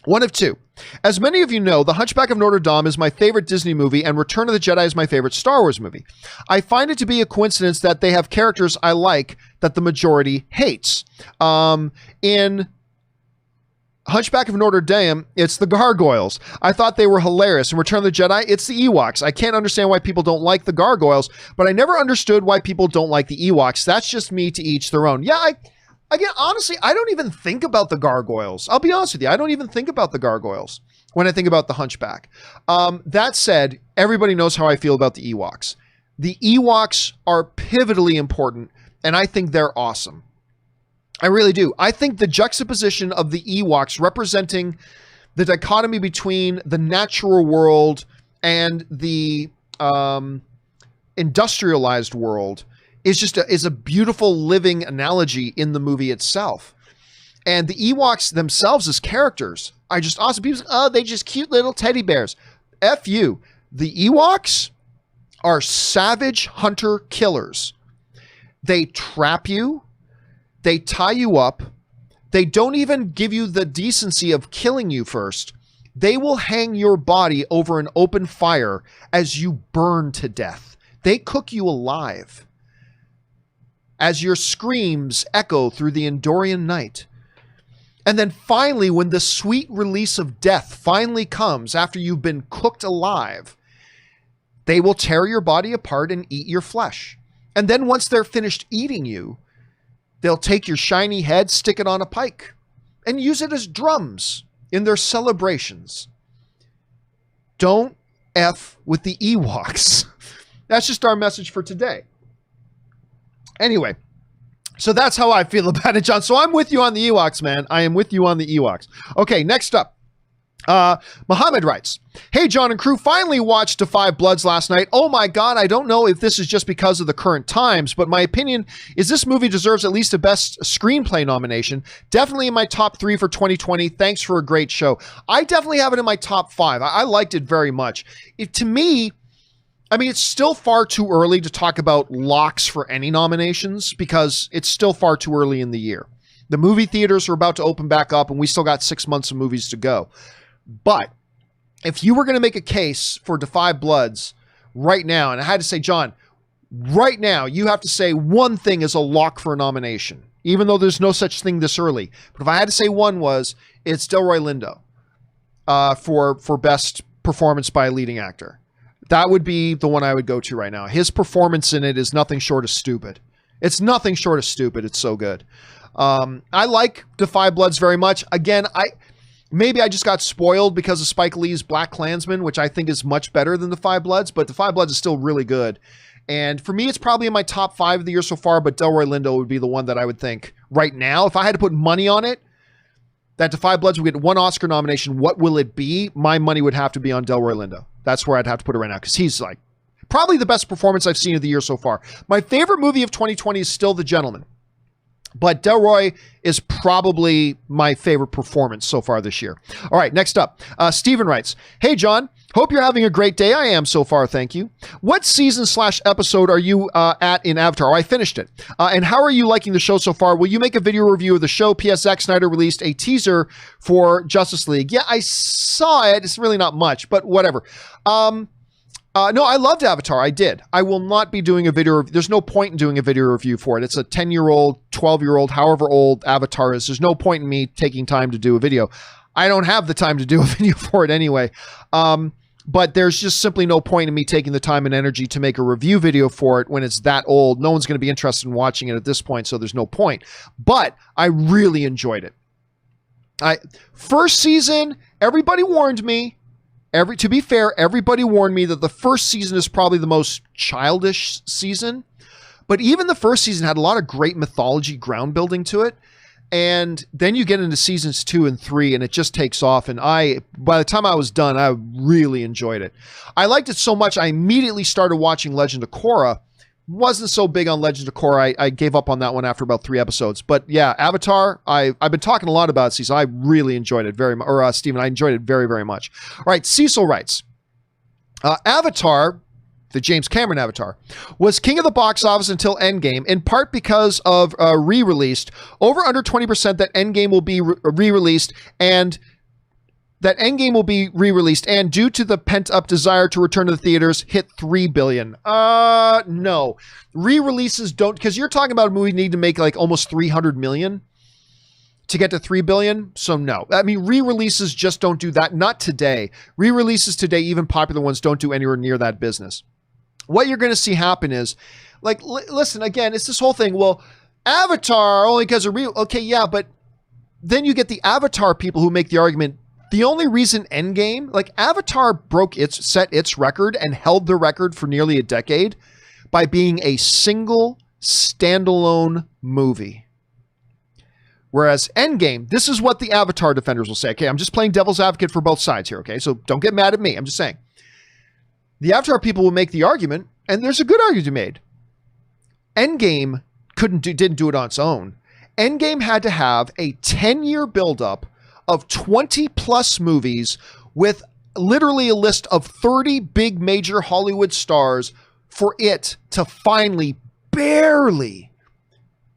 one of two. As many of you know, The Hunchback of Notre Dame is my favorite Disney movie and Return of the Jedi is my favorite Star Wars movie. I find it to be a coincidence that they have characters I like that the majority hates. In Hunchback of Notre Dame, it's the gargoyles. I thought they were hilarious. In Return of the Jedi, it's the Ewoks. I can't understand why people don't like the gargoyles, but I never understood why people don't like the Ewoks. That's just me, to each their own. Yeah, Again, honestly, I don't even think about the gargoyles. I'll be honest with you. I don't even think about the gargoyles when I think about the Hunchback. That said, everybody knows how I feel about the Ewoks. The Ewoks are pivotally important, and I think they're awesome. I really do. I think the juxtaposition of the Ewoks representing the dichotomy between the natural world and the industrialized world is a beautiful living analogy in the movie itself. And the Ewoks themselves as characters are just awesome. People say, oh, they just cute little teddy bears. F you. The Ewoks are savage hunter killers. They trap you. They tie you up. They don't even give you the decency of killing you first. They will hang your body over an open fire as you burn to death. They cook you alive as your screams echo through the Endorian night. And then finally, when the sweet release of death finally comes after you've been cooked alive, they will tear your body apart and eat your flesh. And then once they're finished eating you, they'll take your shiny head, stick it on a pike, and use it as drums in their celebrations don't F with the Ewoks. That's just our message for today. Anyway, so that's how I feel about it, John. So I'm with you on the Ewoks, man. I am with you on the Ewoks. Okay, next up. Muhammad writes, "Hey, John and crew, finally watched Defy Bloods last night. Oh my God, I don't know if this is just because of the current times, but my opinion is this movie deserves at least a best screenplay nomination. Definitely in my top 3 for 2020. Thanks for a great show." I definitely have it in my top 5. I liked it very much. To me, I mean, it's still far too early to talk about locks for any nominations because it's still far too early in the year. The movie theaters are about to open back up and we still got 6 months of movies to go. But if you were going to make a case for Defy Bloods right now, and I had to say, John, right now, you have to say one thing is a lock for a nomination, even though there's no such thing this early. But if I had to say one it's Delroy Lindo for best performance by a leading actor. That would be the one I would go to right now. His performance in it is nothing short of stupid. It's nothing short of stupid. It's so good. I like Defy Bloods very much. Again, maybe I just got spoiled because of Spike Lee's Black Klansman, which I think is much better than Defy Bloods, but Defy Bloods is still really good. And for me, it's probably in my top 5 of the year so far, but Delroy Lindo would be the one that I would think right now. If I had to put money on it, that Defy Bloods would get one Oscar nomination, what will it be? My money would have to be on Delroy Lindo. That's where I'd have to put it right now, because he's like probably the best performance I've seen of the year so far. My favorite movie of 2020 is still The Gentleman. But Delroy is probably my favorite performance so far this year. All right, next up. Steven writes, "Hey, John, hope you're having a great day. I am so far, thank you. What season/episode are you at in Avatar?" Oh, I finished it. "And how are you liking the show so far? Will you make a video review of the show? P.S. Zack Snyder released a teaser for Justice League." Yeah, I saw it. It's really not much, but whatever. No, I loved Avatar. I did. I will not be doing a video review. There's no point in doing a video review for it. It's a 10-year-old, 12-year-old, however old Avatar is. There's no point in me taking time to do a video. I don't have the time to do a video for it anyway. But there's just simply no point in me taking the time and energy to make a review video for it when it's that old. No one's going to be interested in watching it at this point, so there's no point. But I really enjoyed it. First season, everybody warned me. To be fair, everybody warned me that the first season is probably the most childish season, but even the first season had a lot of great mythology ground building to it. And then you get into seasons 2 and 3 and it just takes off. And by the time I was done, I really enjoyed it. I liked it so much, I immediately started watching Legend of Korra. Wasn't so big on Legend of Korra. I gave up on that one after about 3 episodes. But yeah, Avatar, I've been talking a lot about it, Cecil. I really enjoyed it very much. Or Steven, I enjoyed it very, very much. All right, Cecil writes, Avatar, the James Cameron Avatar, was king of the box office until Endgame, in part because of re-released. Over under 20% that Endgame will be re-released and due to the pent-up desire to return to the theaters, hit $3 billion. No. Re-releases don't, because you're talking about a movie need to make like almost $300 million to get to $3 billion. So no. I mean, re-releases just don't do that. Not today. Re-releases today, even popular ones, don't do anywhere near that business. What you're going to see happen is, like, listen, again, it's this whole thing. Well, Avatar, only because of okay, yeah, but then you get the Avatar people who make the argument, the only reason Endgame, like Avatar set its record and held the record for nearly a decade by being a single standalone movie. Whereas Endgame, this is what the Avatar defenders will say. Okay, I'm just playing devil's advocate for both sides here, okay? So don't get mad at me. I'm just saying. The Avatar people will make the argument, and there's a good argument to be made. Endgame didn't do it on its own. Endgame had to have a 10-year buildup of 20 plus movies with literally a list of 30 big major Hollywood stars for it to finally barely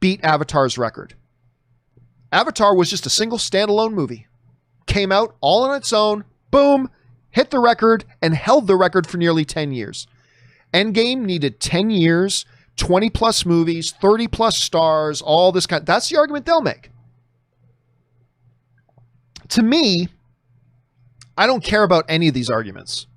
beat Avatar's record. Avatar was just a single standalone movie. Came out all on its own, boom, hit the record and held the record for nearly 10 years. Endgame needed 10 years, 20 plus movies, 30 plus stars, all this kind. That's the argument they'll make. To me, I don't care about any of these arguments.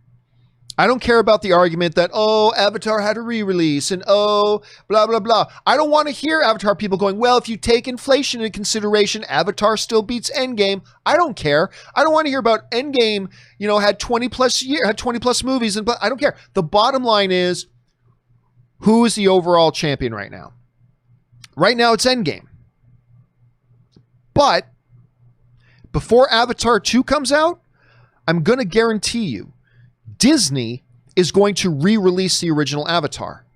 I don't care about the argument that, oh, Avatar had a re-release and oh, blah, blah, blah. I don't want to hear Avatar people going, well, if you take inflation into consideration, Avatar still beats Endgame. I don't care. I don't want to hear about Endgame, had 20 plus movies, and I don't care. The bottom line is, who is the overall champion right now? Right now, it's Endgame. But before Avatar 2 comes out, I'm going to guarantee you, Disney is going to re-release the original Avatar.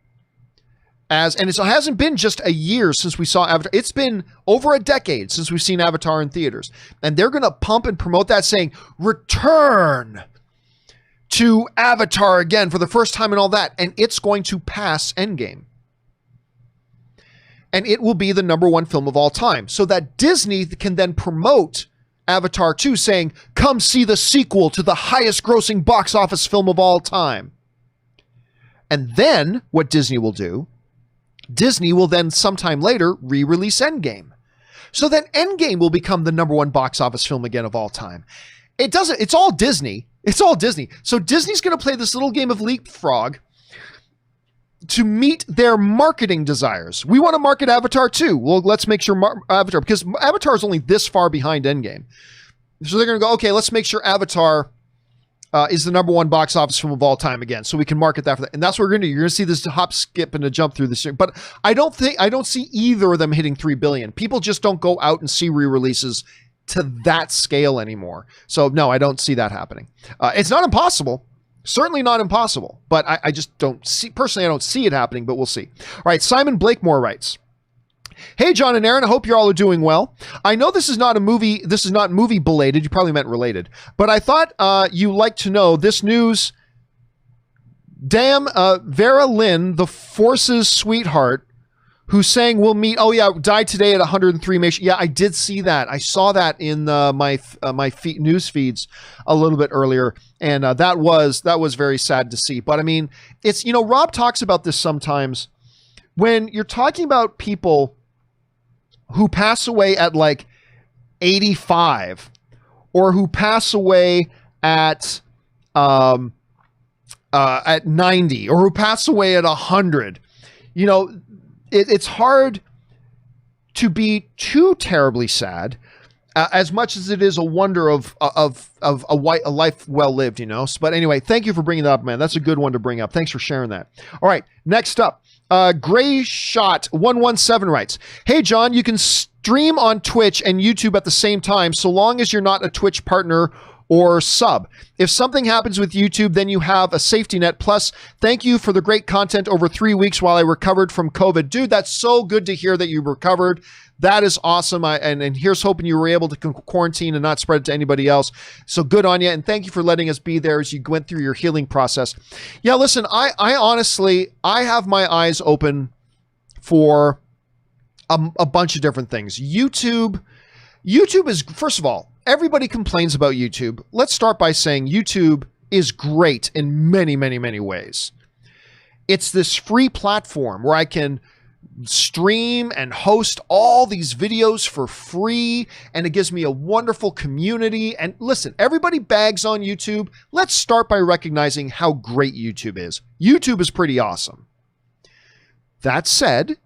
And it hasn't been just a year since we saw Avatar. It's been over a decade since we've seen Avatar in theaters. And they're going to pump and promote that, saying, return to Avatar again for the first time and all that. And it's going to pass Endgame. And it will be the #1 film of all time. So that Disney can then promote Avatar 2, saying, come see the sequel to the highest grossing box office film of all time. And then what Disney will do, Disney will then sometime later re-release Endgame. So then Endgame will become the #1 box office film again of all time. It's all Disney. It's all Disney. So Disney's going to play this little game of leapfrog to meet their marketing desires. We want to market Avatar 2. Well, let's make sure Avatar, because Avatar is only this far behind Endgame. So they're going to go, okay, let's make sure Avatar is the #1 box office film of all time again, so we can market that for that. And that's what we're going to do. You're going to see this hop, skip, and a jump through this. But I don't see either of them hitting $3 billion. People just don't go out and see re-releases to that scale anymore. So no, I don't see that happening. It's not impossible. Certainly not impossible, but I just don't see, personally, I don't see it happening, but we'll see. All right, Simon Blakemore writes, hey, John and Aaron, I hope you all are doing well. I know this is not movie belated, you probably meant related, but I thought you like to know this news. Damn, Vera Lynn, the Force's sweetheart, who's saying we'll meet, died today at 103. Yeah, I did see that. I saw that in my news feeds a little bit earlier, and that was very sad to see. But I mean, it's, Rob talks about this sometimes when you're talking about people who pass away at like 85 or who pass away at 90 or who pass away at 100. It's hard to be too terribly sad, as much as it is a wonder of a life well lived, But anyway, thank you for bringing that up, man. That's a good one to bring up. Thanks for sharing that. All right, next up, Gray Shot 117 writes, hey, John, you can stream on Twitch and YouTube at the same time, so long as you're not a Twitch partner or sub. If something happens with YouTube, then you have a safety net. Plus, thank you for the great content over 3 weeks while I recovered from COVID. Dude, that's so good to hear that you recovered. That is awesome. And here's hoping you were able to quarantine and not spread it to anybody else. So good on you. And thank you for letting us be there as you went through your healing process. Yeah, listen, I honestly, I have my eyes open for a bunch of different things. YouTube is, first of all, everybody complains about YouTube. Let's start by saying YouTube is great in many, many, many ways. It's this free platform where I can stream and host all these videos for free, and it gives me a wonderful community. And listen, everybody bags on YouTube. Let's start by recognizing how great YouTube is. YouTube is pretty awesome. That said,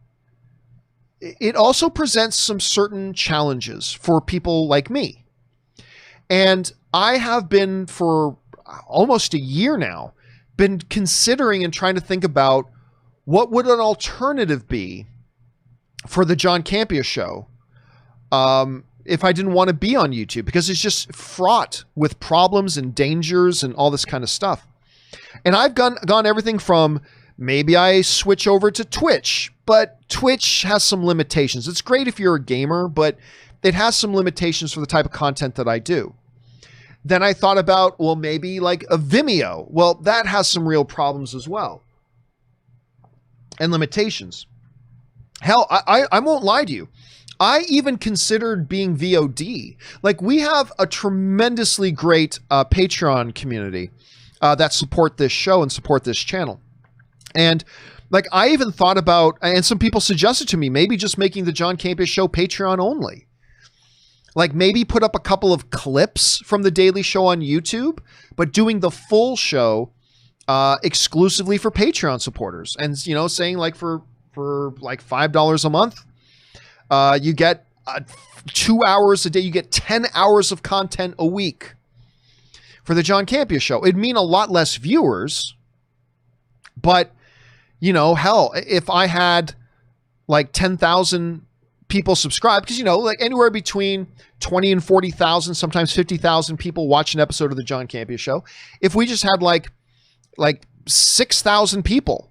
it also presents some certain challenges for people like me. And I have been, for almost a year now, been considering and trying to think about what would an alternative be for the John Campea Show if I didn't want to be on YouTube, because it's just fraught with problems and dangers and all this kind of stuff. And I've gone everything from maybe I switch over to Twitch, but Twitch has some limitations. It's great if you're a gamer, but it has some limitations for the type of content that I do. Then I thought about, well, maybe like a Vimeo. Well, that has some real problems as well, and limitations. Hell, I won't lie to you. I even considered being VOD. Like, we have a tremendously great Patreon community that support this show and support this channel. And like, I even thought about, and some people suggested to me, maybe just making the John Campea Show Patreon only. Like, maybe put up a couple of clips from The Daily Show on YouTube, but doing the full show exclusively for Patreon supporters. And, saying like for like $5 a month, you get 2 hours a day. You get 10 hours of content a week for the John Campea Show. It'd mean a lot less viewers, but hell, if I had like 10,000 people subscribe, because like anywhere between 20 and 40,000, sometimes 50,000 people watch an episode of the John Campea Show. If we just had like 6,000 people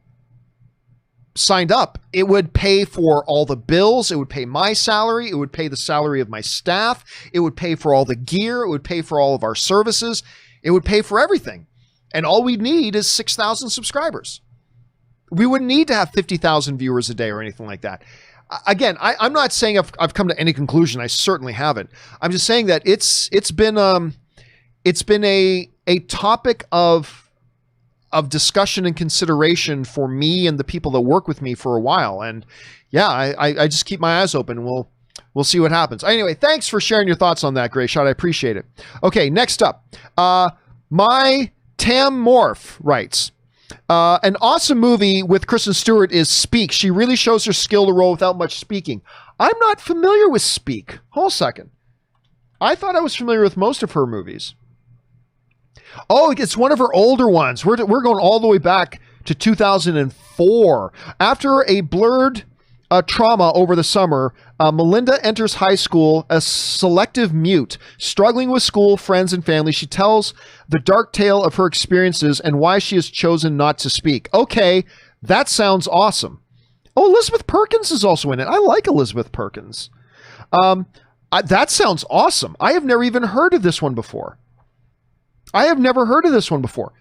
signed up, it would pay for all the bills. It would pay my salary. It would pay the salary of my staff. It would pay for all the gear. It would pay for all of our services. It would pay for everything. And all we need is 6,000 subscribers. We wouldn't need to have 50,000 viewers a day or anything like that. Again, I'm not saying I've come to any conclusion. I certainly haven't. I'm just saying that it's been a topic of discussion and consideration for me and the people that work with me for a while. And yeah, I just keep my eyes open. We'll see what happens. Anyway, thanks for sharing your thoughts on that, Gray Shot. I appreciate it. Okay, next up, my Tam Morph writes, an awesome movie with Kristen Stewart is Speak. She really shows her skill to roll without much speaking. I'm not familiar with Speak. Hold a second. I thought I was familiar with most of her movies. Oh, it's one of her older ones. We're going all the way back to 2004. After a blurred trauma over the summer, Melinda enters high school a selective mute, struggling with school, friends, and family. She tells the dark tale of her experiences and why she has chosen not to speak. Okay, that sounds awesome. Oh, Elizabeth Perkins is also in it. I like Elizabeth Perkins. That sounds awesome. I have never even heard of this one before.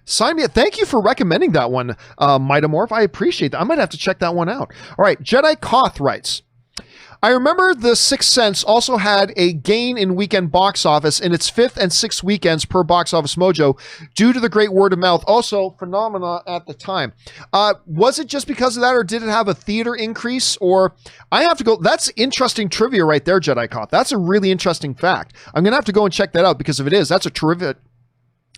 Sign me up. Thank you for recommending that one, Mitamorph. I appreciate that. I might have to check that one out. All right, Jedi Koth writes, I remember The Sixth Sense also had a gain in weekend box office in its 5th and 6th weekends per Box Office Mojo due to the great word of mouth. Also, phenomena at the time. Was it just because of that, or did it have a theater increase? Or I have to go. That's interesting trivia right there, Jedi Koth. That's a really interesting fact. I'm going to have to go and check that out, because if it is, that's a terrific.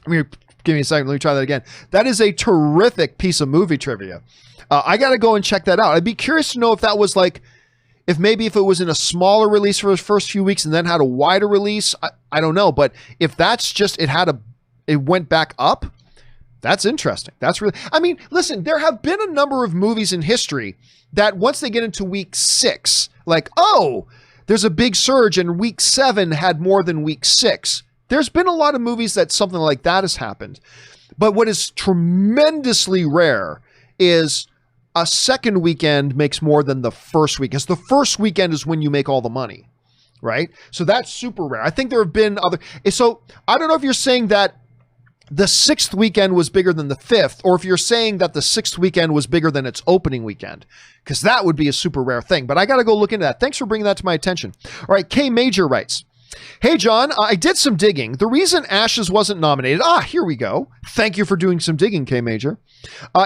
Give me a second. Let me try that again. That is a terrific piece of movie trivia. I got to go and check that out. I'd be curious to know if that was like, if it was in a smaller release for the first few weeks and then had a wider release. I don't know. But if that's just, it went back up. That's interesting. That's really, listen, there have been a number of movies in history that once they get into week 6, like, oh, there's a big surge and week 7 had more than week 6. There's been a lot of movies that something like that has happened. But what is tremendously rare is a second weekend makes more than the first week. Because the first weekend is when you make all the money, right? So that's super rare. I think there have been other. So I don't know if you're saying that the 6th weekend was bigger than the 5th, or if you're saying that the 6th weekend was bigger than its opening weekend, because that would be a super rare thing. But I got to go look into that. Thanks for bringing that to my attention. All right, K Major writes, hey, John, I did some digging. The reason Ashes wasn't nominated, here we go. Thank you for doing some digging, K Major.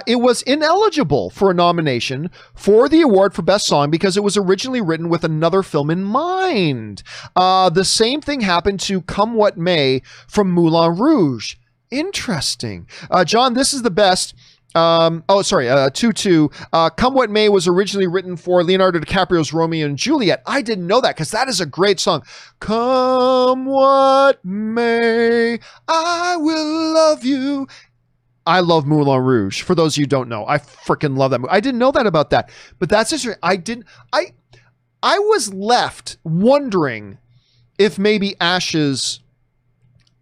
It was ineligible for a nomination for the award for Best Song because it was originally written with another film in mind. The same thing happened to Come What May from Moulin Rouge. Interesting. John, this is the best. 2-2. Come What May was originally written for Leonardo DiCaprio's Romeo and Juliet. I didn't know that, because that is a great song. Come what may, I will love you. I love Moulin Rouge. For those of you who don't know, I freaking love that movie. I didn't know that about that, but that's interesting. I was left wondering if maybe Ashes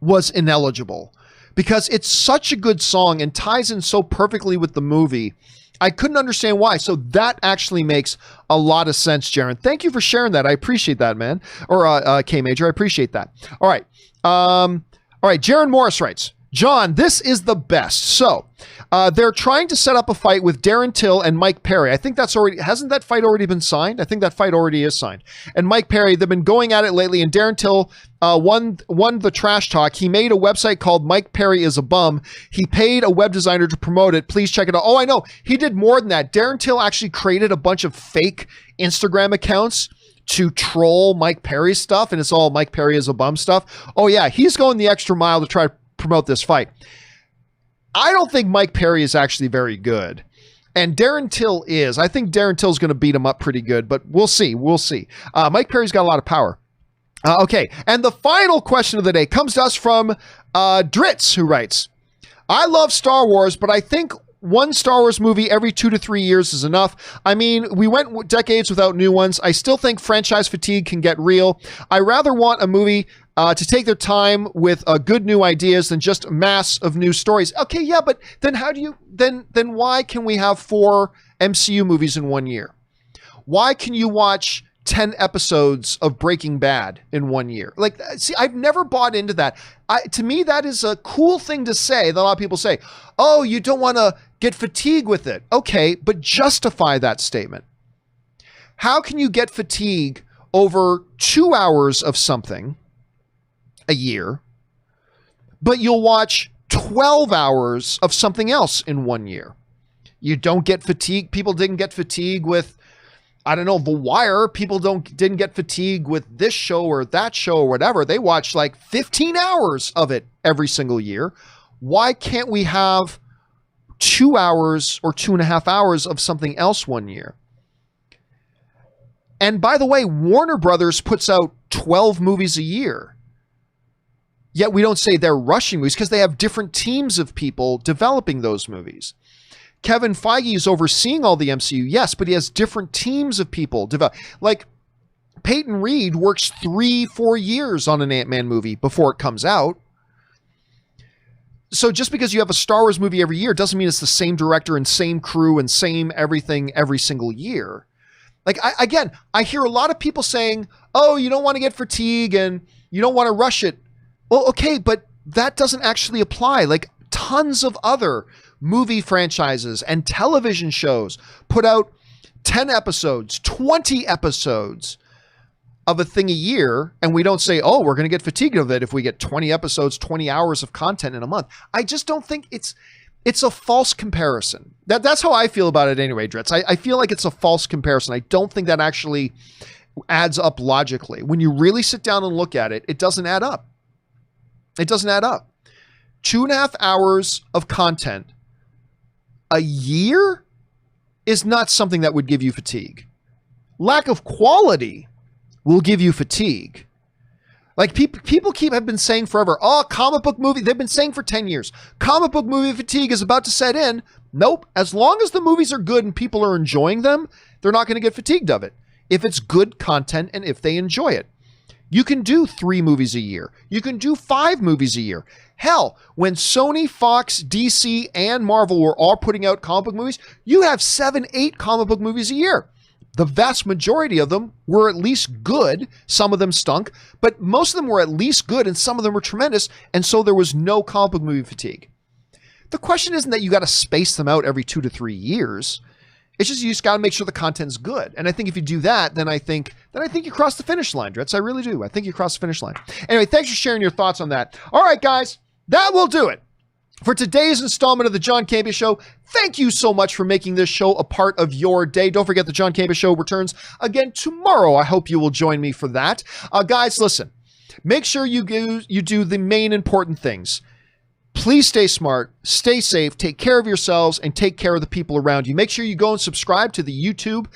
was ineligible, because it's such a good song and ties in so perfectly with the movie. I couldn't understand why. So that actually makes a lot of sense, Jaron. Thank you for sharing that. I appreciate that, man. Or K Major, I appreciate that. All right. Jaron Morris writes, John, this is the best. So they're trying to set up a fight with Darren Till and Mike Perry. I think hasn't that fight already been signed? I think that fight already is signed. And Mike Perry, they've been going at it lately, and Darren Till won the trash talk. He made a website called Mike Perry is a Bum. He paid a web designer to promote it. Please check it out. Oh, I know. He did more than that. Darren Till actually created a bunch of fake Instagram accounts to troll Mike Perry stuff, and it's all Mike Perry is a Bum stuff. Oh, yeah. He's going the extra mile to try to promote this fight. I don't think Mike Perry is actually very good. And Darren Till is. I think Darren Till's going to beat him up pretty good, but we'll see. We'll see. Mike Perry's got a lot of power. Okay, and the final question of the day comes to us from Dritz, who writes, I love Star Wars, but I think one Star Wars movie every 2 to 3 years is enough. I mean, we went decades without new ones. I still think franchise fatigue can get real. I rather want a movie to take their time with good new ideas than just a mass of new stories. Okay, yeah, but then how do you, then why can we have 4 MCU movies in 1 year? Why can you watch 10 episodes of Breaking Bad in 1 year? Like, see, I've never bought into that. To me, that is a cool thing to say that a lot of people say, oh, you don't want to get fatigue with it. Okay, but justify that statement. How can you get fatigue over 2 hours of something a year, but you'll watch 12 hours of something else in 1 year? You don't get fatigue. People didn't get fatigue with, I don't know, The Wire. People didn't get fatigue with this show or that show or whatever. They watched like 15 hours of it every single year. Why can't we have 2 hours or 2.5 hours of something else 1 year? And by the way, Warner Brothers puts out 12 movies a year. Yet we don't say they're rushing movies because they have different teams of people developing those movies. Kevin Feige is overseeing all the MCU, yes, but he has different teams of people develop. Like Peyton Reed works 3-4 years on an Ant-Man movie before it comes out. So just because you have a Star Wars movie every year doesn't mean it's the same director and same crew and same everything every single year. Like, I hear a lot of people saying, oh, you don't want to get fatigue and you don't want to rush it. Well, okay, but that doesn't actually apply. Like tons of other movie franchises and television shows put out 10 episodes, 20 episodes of a thing a year, and we don't say, oh, we're going to get fatigued of it if we get 20 episodes, 20 hours of content in a month. I just don't think it's a false comparison. That's how I feel about it anyway, Dritz. I feel like it's a false comparison. I don't think that actually adds up logically. When you really sit down and look at it, it doesn't add up. It doesn't add up. 2.5 hours of content a year is not something that would give you fatigue. Lack of quality will give you fatigue. Like people have been saying forever, oh, comic book movie, they've been saying for 10 years, comic book movie fatigue is about to set in. Nope. As long as the movies are good and people are enjoying them, they're not going to get fatigued of it. If it's good content and if they enjoy it. You can do 3 movies a year. You can do 5 movies a year. Hell, when Sony, Fox, DC, and Marvel were all putting out comic book movies, you have 7, 8 comic book movies a year. The vast majority of them were at least good. Some of them stunk, but most of them were at least good and some of them were tremendous. And so there was no comic book movie fatigue. The question isn't that you got to space them out every 2 to 3 years. It's just you just got to make sure the content's good. And I think if you do that, then I think you cross the finish line, Dritz. I really do. I think you cross the finish line. Anyway, thanks for sharing your thoughts on that. All right, guys, that will do it for today's installment of the John Campea Show. Thank you so much for making this show a part of your day. Don't forget the John Campea Show returns again tomorrow. I hope you will join me for that. Guys, listen, make sure you do the main important things. Please stay smart, stay safe, take care of yourselves, and take care of the people around you. Make sure you go and subscribe to the YouTube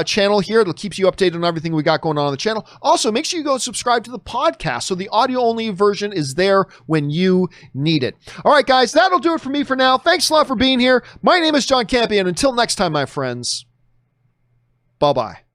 channel here. It'll keep you updated on everything we got going on the channel. Also, make sure you go and subscribe to the podcast so the audio-only version is there when you need it. All right, guys, that'll do it for me for now. Thanks a lot for being here. My name is John Campea, and until next time, my friends, bye-bye.